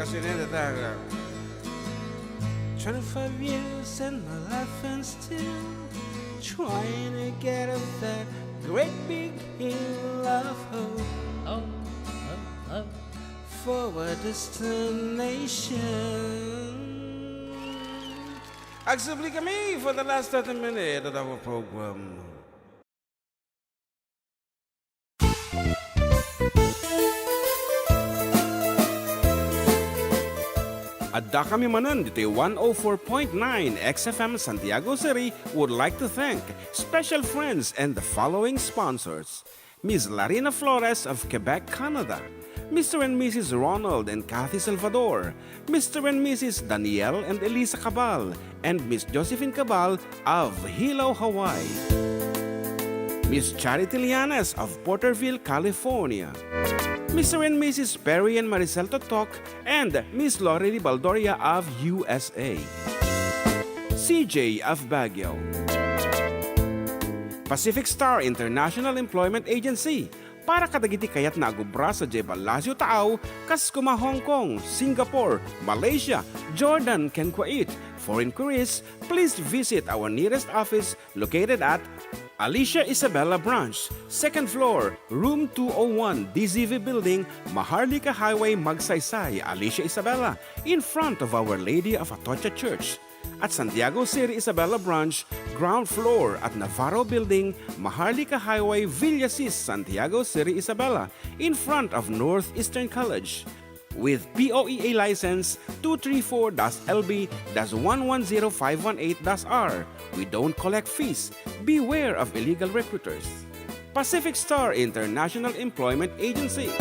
kasi nila 25 years in my life and still trying to get up that great big hill of hope Oh, oh, oh. for a destination. Agsubli kami for the last 30 minutes of our program. Adda kami Manen, Ditoy 104.9 XFM Santiago City would like to thank special friends and the following sponsors. Ms. Larina Flores of Quebec, Canada. Mr. and Mrs. Ronald and Kathy Salvador. Mr. and Mrs. Danielle and Elisa Cabal. And Miss Josephine Cabal of Hilo, Hawaii. Miss Charity Lianes of Porterville, California. Mr. and Mrs. Perry and Maricel Totok, and Miss Lorely Baldoria of USA. CJ of Baguio. Pacific Star International Employment Agency. Para kadagiti kayat na agubra sa Jebel Lazio Taaw, Kaskuma, Hong Kong, Singapore, Malaysia, Jordan, ken Kuwait. For inquiries, please visit our nearest office located at Alicia Isabella Branch, 2nd floor, room 201, DZV Building, Maharlika Highway, Magsaysay, Alicia Isabella, in front of Our Lady of Atocha Church. At Santiago City Isabella Branch, ground floor at Navarro Building, Maharlika Highway, Villasis, Santiago City Isabella, in front of Northeastern College. With POEA license 234-LB-110518-R. We don't collect fees. Beware of illegal recruiters. Pacific Star International Employment Agency.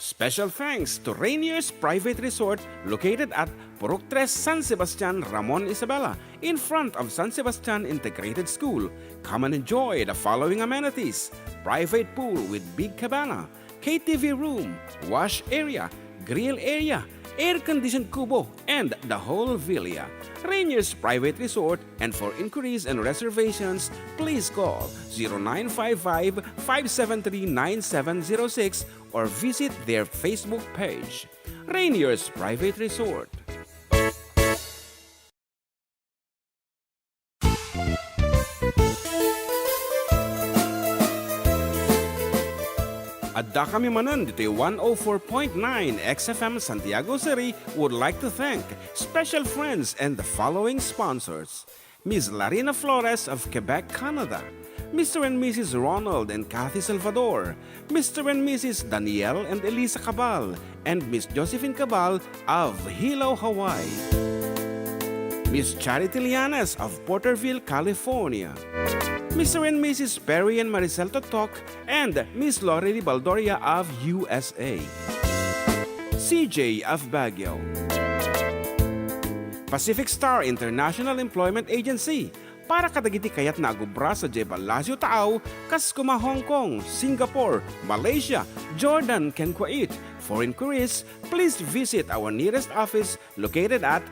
Special thanks to Rainier's Private Resort located at Purok 3 San Sebastian, Ramon Isabela, in front of San Sebastian Integrated School. Come and enjoy the following amenities: private pool with big cabana, KTV room, wash area, grill area, air-conditioned kubo, and the whole villa. Rainier's Private Resort, and for inquiries and reservations, please call 0955-573-9706 or visit their Facebook page. Rainier's Private Resort. Adda kami Manen, Ditoy 104.9 XFM Santiago City would like to thank special friends and the following sponsors. Ms. Larina Flores of Quebec, Canada. Mr. and Mrs. Ronald and Kathy Salvador. Mr. and Mrs. Danielle and Elisa Cabal. And Miss Josephine Cabal of Hilo, Hawaii. Miss Charity Lianes of Porterville, California. Mr. and Mrs. Perry and Maricel Totok, and Miss Lorely Baldoria of USA. CJ of Baguio. Pacific Star International Employment Agency. Para kadagiti kayat na agubra sa Jebel Lazio Taaw, Kaskuma, Hong Kong, Singapore, Malaysia, Jordan, ken Kuwait. For inquiries, please visit our nearest office located at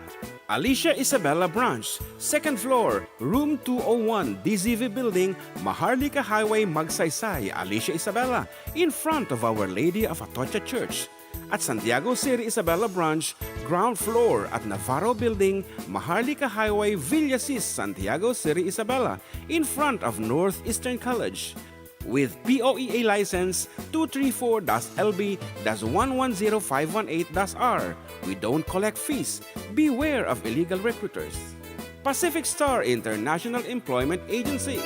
Alicia Isabella Branch, 2nd floor, room 201, DZV Building, Maharlika Highway, Magsaysay, Alicia Isabella, in front of Our Lady of Atocha Church. At Santiago City Isabella Branch, ground floor at Navarro Building, Maharlika Highway, Villasis, Santiago City Isabella, in front of Northeastern College. With POEA license 234-LB-110518-R. We don't collect fees. Beware of illegal recruiters. Pacific Star International Employment Agency.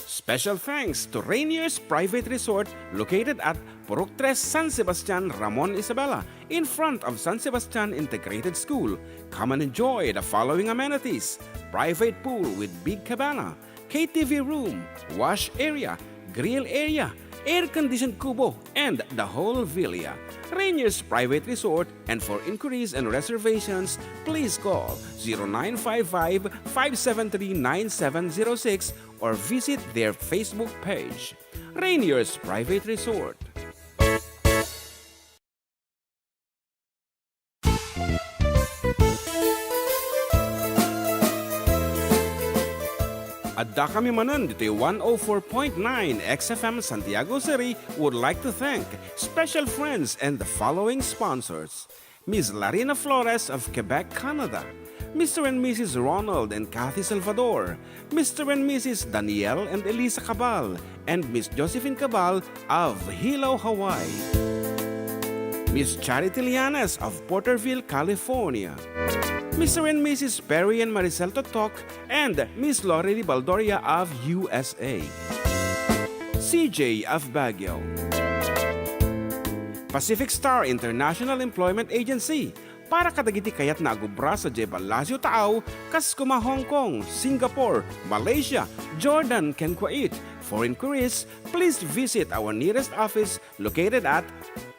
Special thanks to Rainier's Private Resort located at Purok 3 San Sebastian, Ramon Isabela, in front of San Sebastian Integrated School. Come and enjoy the following amenities: private pool with big cabana, KTV room, wash area, grill area, air-conditioned kubo, and the whole villa. Rainier's Private Resort, and for inquiries and reservations, please call 0955-573-9706 or visit their Facebook page. Rainier's Private Resort. Adda kami Manen, Ditoy 104.9 XFM Santiago City would like to thank special friends and the following sponsors. Ms. Larina Flores of Quebec, Canada. Mr. and Mrs. Ronald and Kathy Salvador. Mr. and Mrs. Danielle and Elisa Cabal. And Miss Josephine Cabal of Hilo, Hawaii. Miss Charity Lianes of Porterville, California. Mr. and Mrs. Perry and Maricel Totok, and Miss Lorely Baldoria of USA. CJ of Baguio. Pacific Star International Employment Agency, para kadagiti kayat na agubra sa Jebel Lazio Taaw, Kaskuma, Hong Kong, Singapore, Malaysia, Jordan, ken Kuwait. For inquiries, please visit our nearest office located at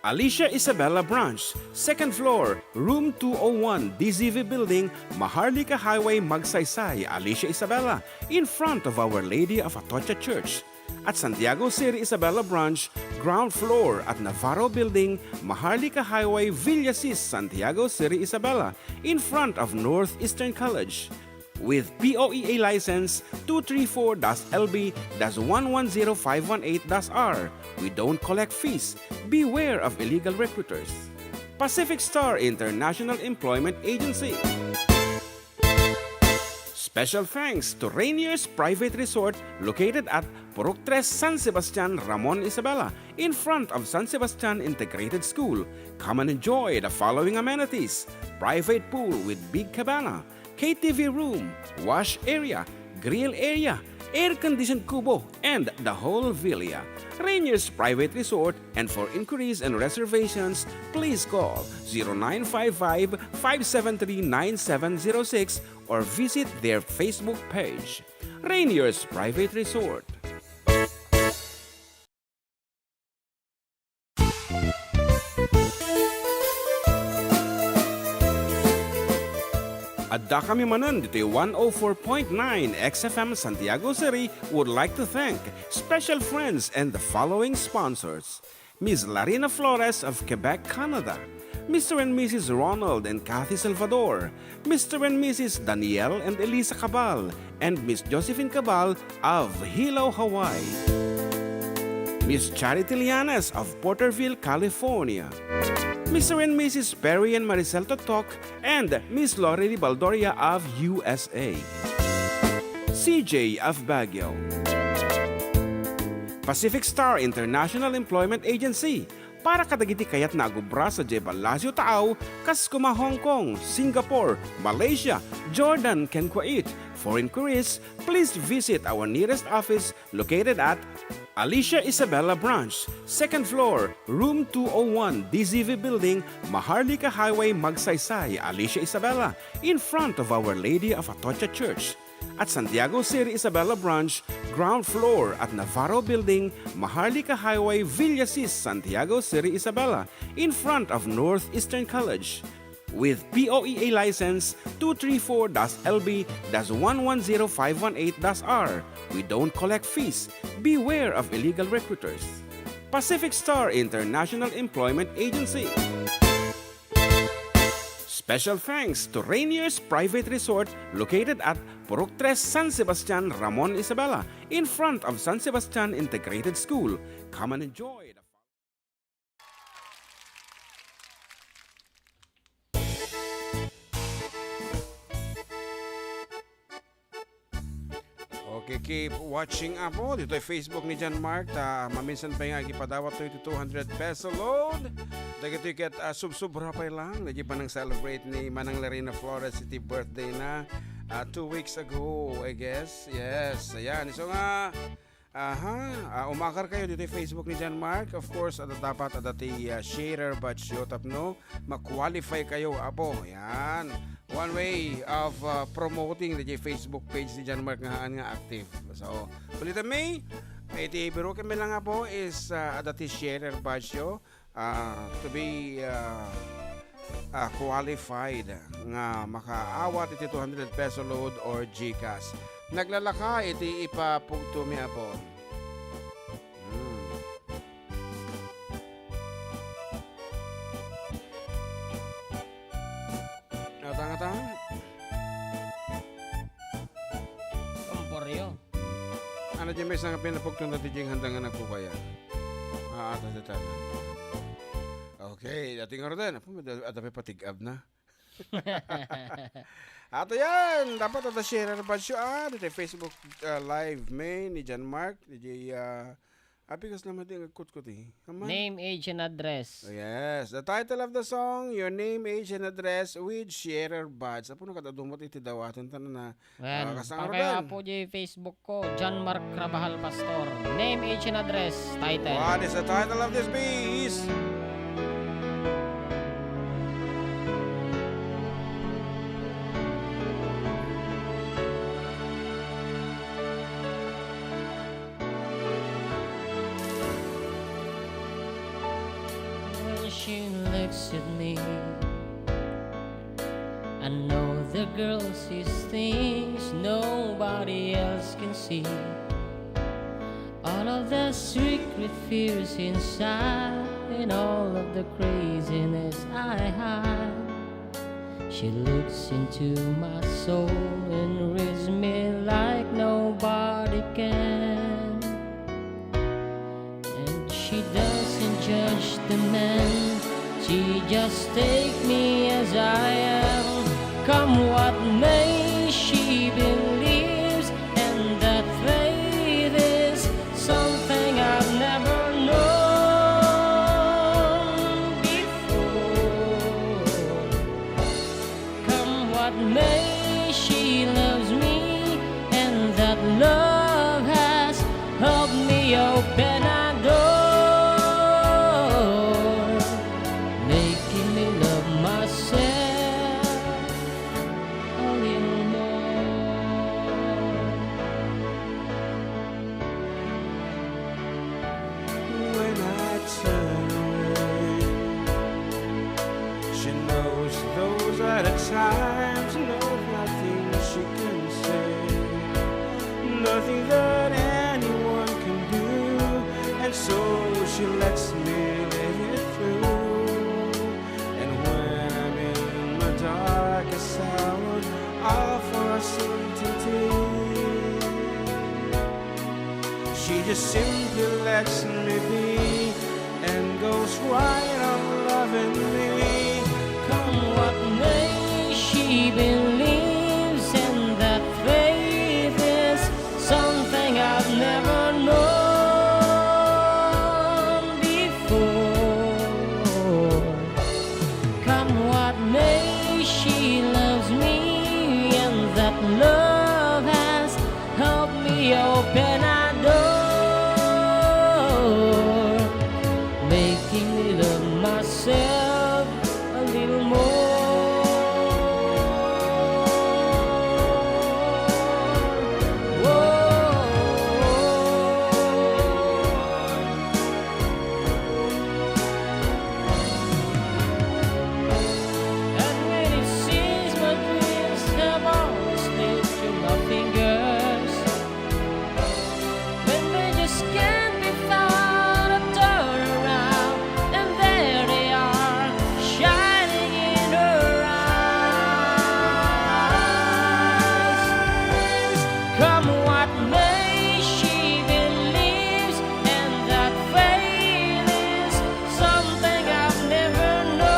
Alicia Isabella Branch, 2nd floor, room 201, DZV Building, Maharlika Highway, Magsaysay, Alicia Isabella, in front of Our Lady of Atocha Church. At Santiago City Isabella Branch, ground floor at Navarro Building, Maharlika Highway, Villasis, Santiago City Isabella, in front of Northeastern College. With POEA license 234-LB-110518-R. We don't collect fees. Beware of illegal recruiters. Pacific Star International Employment Agency. Special thanks to Rainier's Private Resort located at Purok 3, San Sebastian, Ramon Isabela, in front of San Sebastian Integrated School. Come and enjoy the following amenities: private pool with big cabana, KTV room, wash area, grill area, air-conditioned kubo, and the whole villa. Rainier's Private Resort, and for inquiries and reservations, please call 0955-573-9706 or visit their Facebook page. Rainier's Private Resort. Adda kami Manen, Ditoy 104.9 XFM Santiago City would like to thank special friends and the following sponsors. Ms. Larina Flores of Quebec, Canada. Mr. and Mrs. Ronald and Kathy Salvador. Mr. and Mrs. Danielle and Elisa Cabal. And Miss Josephine Cabal of Hilo, Hawaii. Miss Charity Lianes of Porterville, California. Mr. and Mrs. Perry and Maricel Totok, and Miss Lorely Baldoria of USA. CJ of Baguio. Pacific Star International Employment Agency, para kadagiti kayat na agubra sa Jebel Lazio Taaw, Kaskuma, Hong Kong, Singapore, Malaysia, Jordan, ken Kuwait. For inquiries, please visit our nearest office located at Alicia Isabella Branch, 2nd floor, room 201, DZV Building, Maharlika Highway, Magsaysay, Alicia Isabella, in front of Our Lady of Atocha Church. At Santiago City Isabella Branch, ground floor at Navarro Building, Maharlika Highway, Villasis, Santiago City Isabella, in front of Northeastern College. With POEA license 234-LB-110518-R. We don't collect fees. Beware of illegal recruiters. Pacific Star International Employment Agency. Special thanks to Rainier's Private Resort located at Purok 3, San Sebastian, Ramon Isabela, in front of San Sebastian Integrated School. Come and enjoy. Okay, keep watching po. Dito ay Facebook ni John Mark. Maminsan pa nga ipadawat to 200 peso load. Dagito ket subsobra pa lang. Nagi pa nang celebrate ni Manang Larina Flores City birthday na 2 weeks ago, I guess. Yes, ayan. So nga, umakar kayo dito ay Facebook ni John Mark. Of course, dapat adati sharer batch yo tapno. Ma-qualify kayo apo. Ayan. One way of promoting the Facebook page ni John Mark nga active. So, palitan may iti pero kami lang nga po is adati sharer badge yo to be qualified nga makaawat iti 200 peso load or GCash. Naglalaka iti ipapugto mi po. Komporyo. Ano dyan may isang pinapugtong na tijing handangan ako kaya. Tatanan. Okay, dating orden. Ada pa patig-ab na. Ato yan! Dapat ada share na ba siya? Dito Facebook live main ni John Mark. DJ apikas naman din agkut-kut eh. Name, age, and address. Oh, yes. The title of the song, your name, age, and address with sharer badge. Apo nakadadumot iti dawatin tanan na. Ayan, Kasang pakaya orden. po dyan Facebook ko, John Mark Rabahal Pastor. Name, age, and address. Title. What is the title of this piece? When she looks at me, I know the girl sees things nobody else can see. All of the secret fears inside and all of the craziness I hide. She looks into my soul and reads me like nobody can. And she doesn't judge the man, she just take me as I am. Come what may, she believes, and that faith is something I've never known before. Come what may, she loves me, and that love has helped me open a door, making me love myself a little more. When I turn away, she knows those are the times. No, nothing she can say, nothing that anyone can do, and so she lets me live it through. And when I'm in my darkest hour, I'll offer a certainty. She just simply lets me be and goes right on loving me. Come what may, she believes, and that faith is something I've never known before. Come what may, she loves me, and that love has helped me open a door, making me love myself a little more. And when it seems my dreams have all slipped through my fingers, when they just can't be found, I turn around and there they are, shining in her eyes. Come what may, she believes, and that faith is something I've never known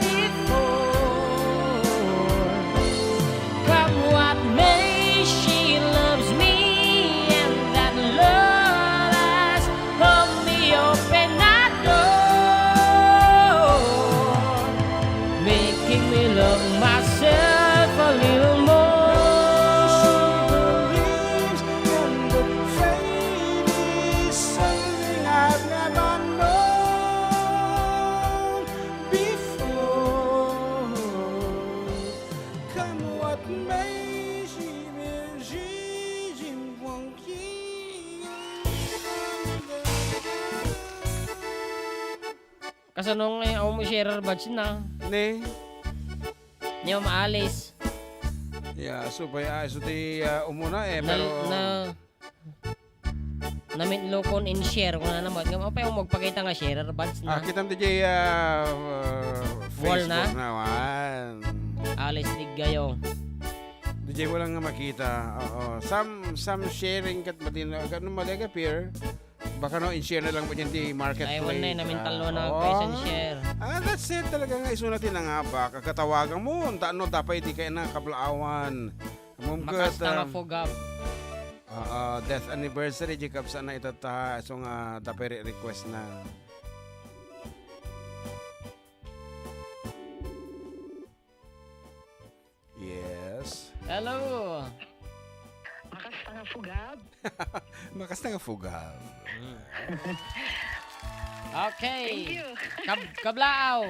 before. Come what may, she loves me, and that love has helped me open that door, making me love myself a little more. Believes and the faith is something I've never known before. Come what may, she will Kasanong ngayon ako mo share badge na. Ne? Niyo maalis. Yeah, so ti umuna Na, pero na naminlokon in share ko na naman. Nga pa yung magpakita nga share badge na. kitam DJ Wall Facebook na? naman. Alis di gayo. Di mo lang nga makita. Oo. Some sharing kat matin. Ganun malaga, Pierre. Baka no, in-share na lang mo dyan di marketplace. Ay, wala na, namin talo na Oo. guys and share. That's it talaga nga. Iso natin na nga ba? Kakatawagan mo. Ano, tapay di kayo na kablaawan. Makas na nga fugab. Death anniversary, Jacob. Sana ito ta. So nga, tapay request na. Yes. Hello. Makas na nga fugab. Makas na nga fugab. Okay. Thank you. Kablaaw.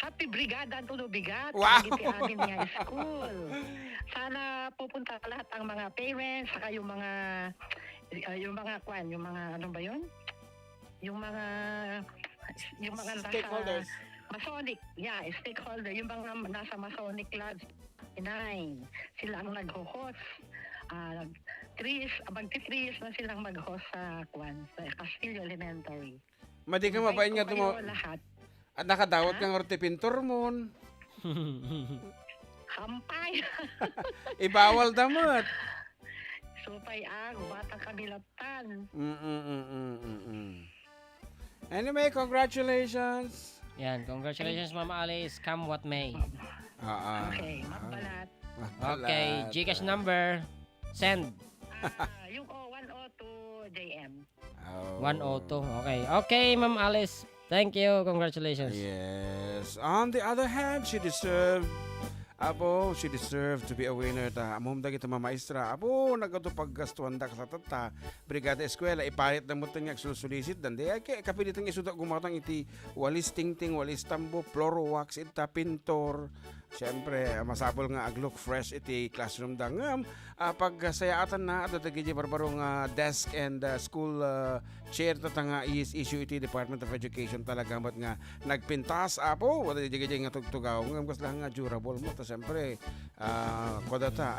Happy Brigada Tulo Bigat. Wow! Kadagiti amin nga school. Sana pupunta lahat ang mga parents, saka yung mga ano ba yun? Yung mga nasa Stakeholders. Masonic, stakeholder, yung mga nasa Masonic Lodge 9. Sila ang nag-host. Magti-3 na silang mag-host sa Castillo Elementary. Madi ka mabain nga Invite ko kayo lahat. At nakadawat kang orte pintor mo. Hampay. Ibawal damat. Supay batang kabilatan. Anyway, congratulations. Yan, congratulations Mama Alice. Come what may. Okay, magbalat. Okay, Gcash number. Send. Yung 102 JM. 102. Okay. Okay, Ma'am Alice. Thank you. Congratulations. Yes. On the other hand, she deserved to be a winner ta. Amom da kita mamaestra. Apo nagato paggastuan da sa tata. Brigada eskwela ipalit na mo tanya susulisit dan di ay kapilitan isuda gumatang iti walis tingting walis tambo floor wax ita pintor. Siyempre, masapol nga ag-look fresh iti classroom dangam. Pag sayaatan na ato tagi barbarong desk and school chair tatanga is issue iti Department of Education talaga mat nga nagpintas apo wala di nga tugtugaw ngam kas lang nga durable mo ta siyempre kodata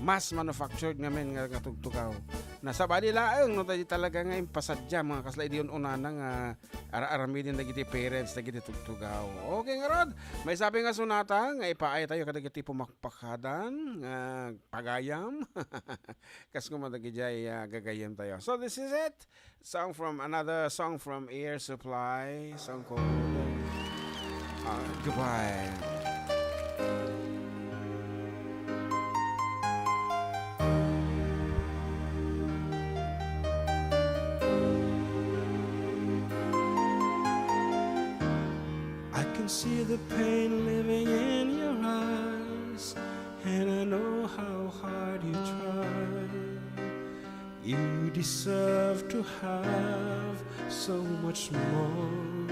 mass manufactured ngamen nga tugtugaw nasa bali laeng no tayo talaga nga impasadya mga kasla idiyon unana nga ara-arami din dagiti parents dagiti tugtugaw. Okay nga rod may sabi nga sunata nga ipaay tayo kadagiti pumakpakadan nga pagayam kas kumadagijay gagayam tayo. So this is it. Another song from Air Supply. Song called Goodbye. I can see the pain living in your eyes, and I know how hard you try. You deserve to have so much more.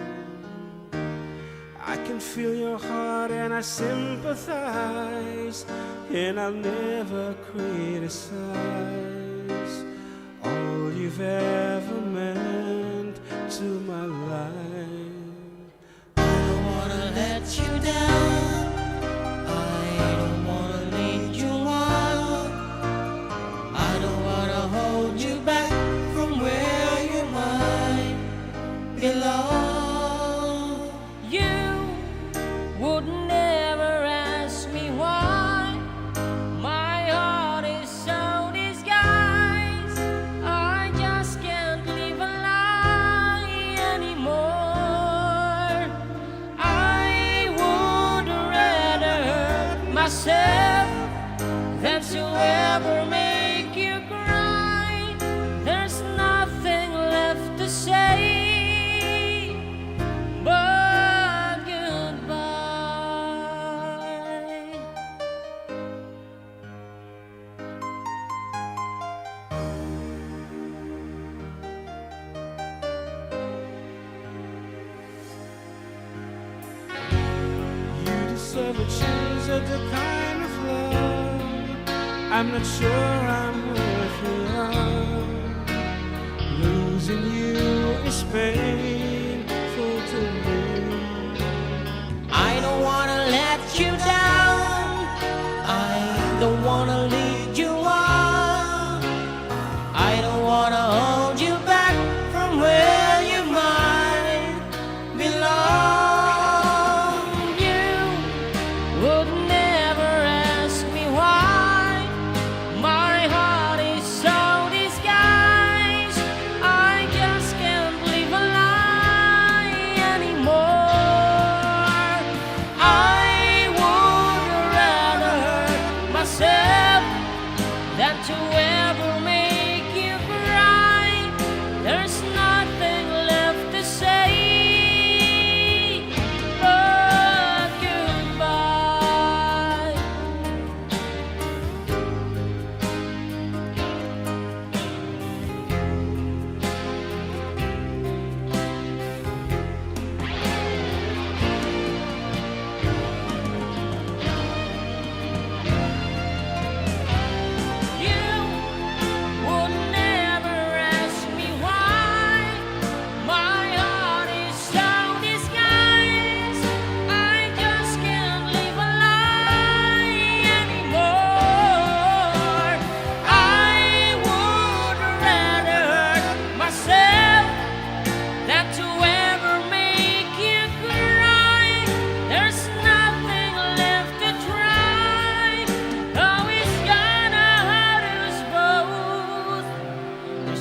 I can feel your heart and I sympathize, and I'll never criticize all you've ever meant to my life. I don't wanna let you down, I don't wanna lead you on, I don't wanna hold you back from where you might belong. You would never ask me why. My heart is so disguised. I just can't live a lie anymore. I would rather hurt myself than to ever make you cry. There's nothing left to say but goodbye. You deserve a chance at the kind of love I'm not sure I'm worth your love. Losing you is painful to me. I don't wanna let you down, I don't wanna lead you on, I don't wanna hold you back from where you might belong. You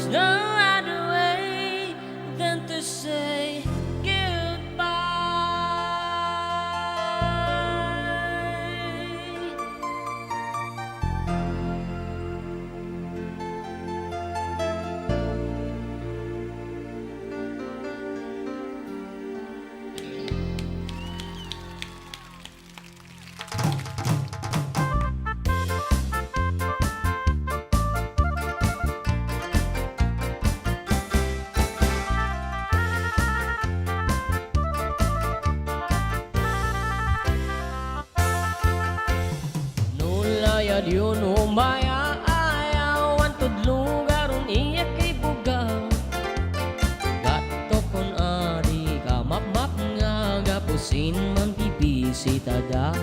no other way than to say goodbye. Nulayad yun umaya ayawan tudlugaron iya kay bugaw. Gato kon ari ka map nga gapusin man bibisita da.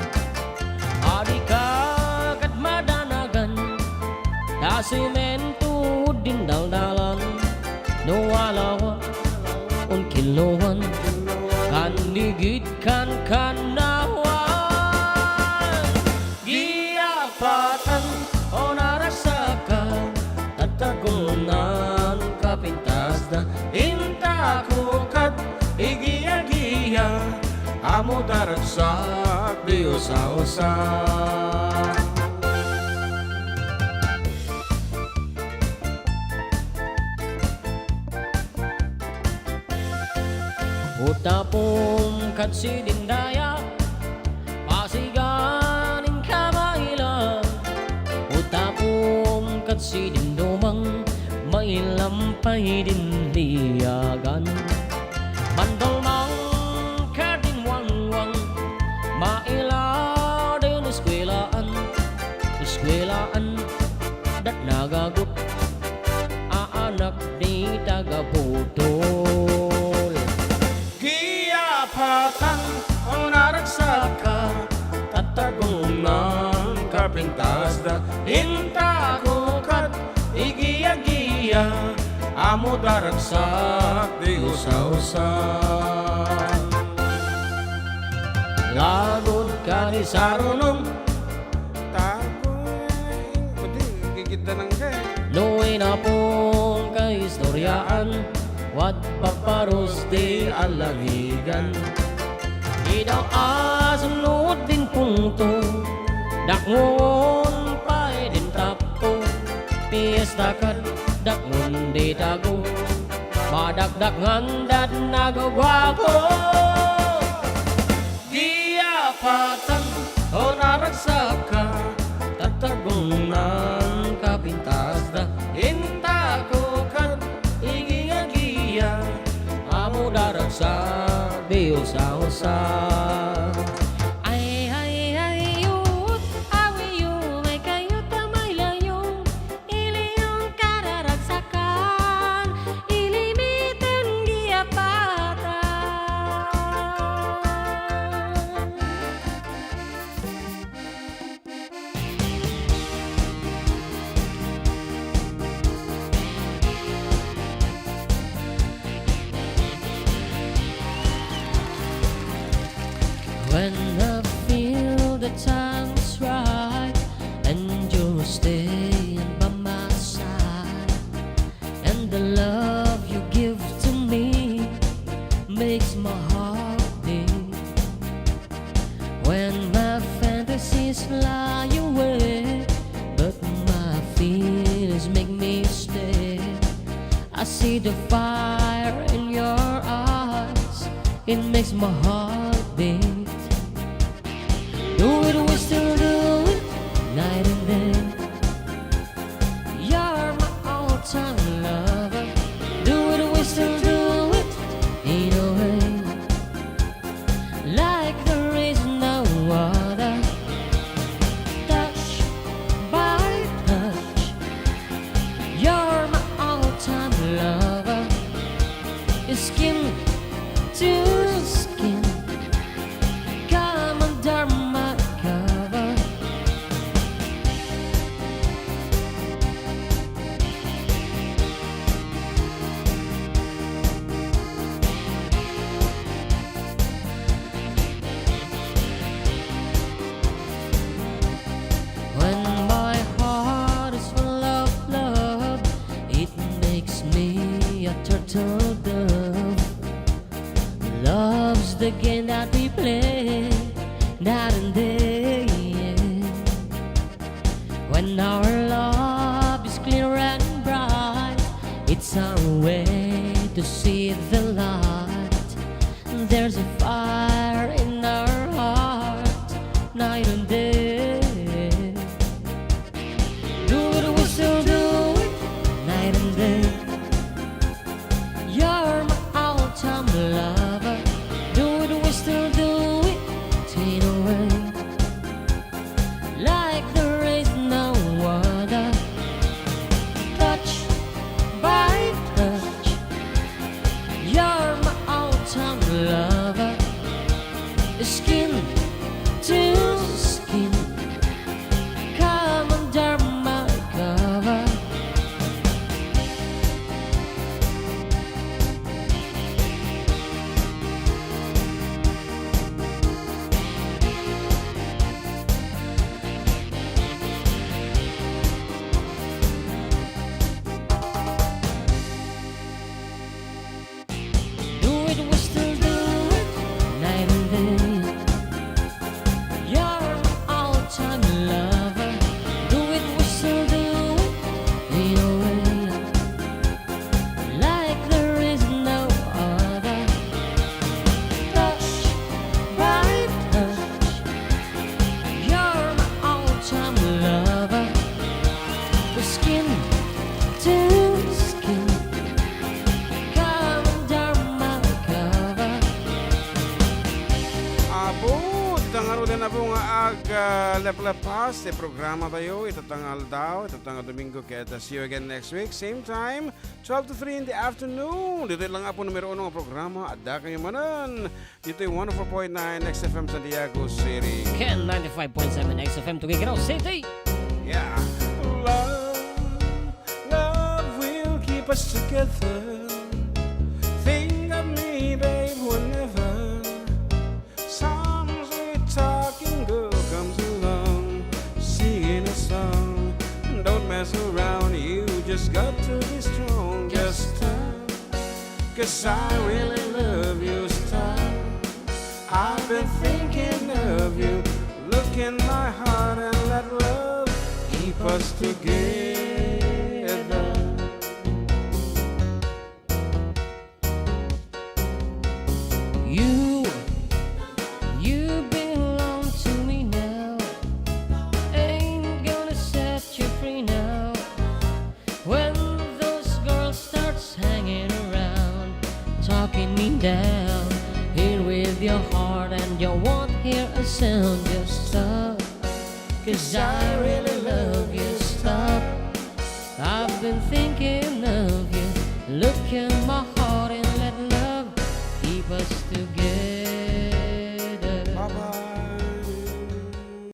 Ari ka kat madanagan da semento din daldalan. No alawa on kiloan kan ligid kan kanawan. Giapatan o narasaka tatagunan kapintas na intakukat igiya-giya amo daragsak di usa-usa. Utapong kat si Dindaya pasiganin kabaila. Utapong kat si Dindomang mailampay din liyagan. Mandolmang kadinwangwang mailaw din eskwelaan. Eskwelaan dat nagagut aanak di tagaputol. Giapatan o naragsaka tatagunan kapintas da intakukat igiya-giya amo daragsak di usa-usa. Lagod ka ni sarunong Tagoy. Pwede, gigit na ng kay. Noy na pong kaistoryaan wat paparos di alagigan. Idaw asunod din punto dakngon pa'y din tapo. Piyesta kat dakngon di tago madagdagngan dat nagagwapo. Giapatan o naragsaka tatagunan kapintas da intakukat igiya-giya amo daragsak di usa-usa. Ay yut awiyong ay kayut amay layong iliyong kararagsakan ilimitan giapatan. When I feel the time's right and you're staying by my side, and the love you give to me makes my heart beat. When my fantasies fly away, but my feelings make me stay. I see the fire in your eyes, it makes my heart beat. Do it, we still do it, night and day. You're my all-time lover. Do it, we still do it, in a way. Like there is no other. Touch by touch, you're my all-time lover. Skin to skin, come under my cover. When my heart is full of love, it makes me a turtle dove. Love's the game that we play night and day. When our love is clear and bright, it's our way to see the light. There's a fire in our heart night and day. Do it, we still do it night and day. You're my all-time lover. Do it, we still do it in a way. Like there is no other. Touch by touch. You're my all-time lover. Skin to skin. Come under my cover. Do it, we still do it night and day. You're my all-time lover. Do it, we still do it in a way. Like there is no other. Touch by touch. You're my all-time lover. We're skin to skin. Come under my cover. Abo, tangal din na po nga lepas de programa tayo. Itatangal daw, itatangal Domingo. Kaya see you again next week. Same time, 12 to 3 in the afternoon. Dito lang nga po numero 1 ng programa. Adda kayo manan. Dito yung 104.9 XFM Santiago City. Ken 95.7 XFM Tuguegarao City. Yeah. Love will keep us together. Think of me, babe, whenever some sweet talking girl comes along, singing a song. Don't mess around, you just got to be strong. Just stop, 'cause I really love you. Stop, I've been thinking of you. Look in my heart and let love keep us together. You belong to me now. Ain't gonna set you free now. When those girls starts hanging around, talking me down, here with your heart and you won't hear a sound. Just stop, 'cause I really love you. Stop, I've been thinking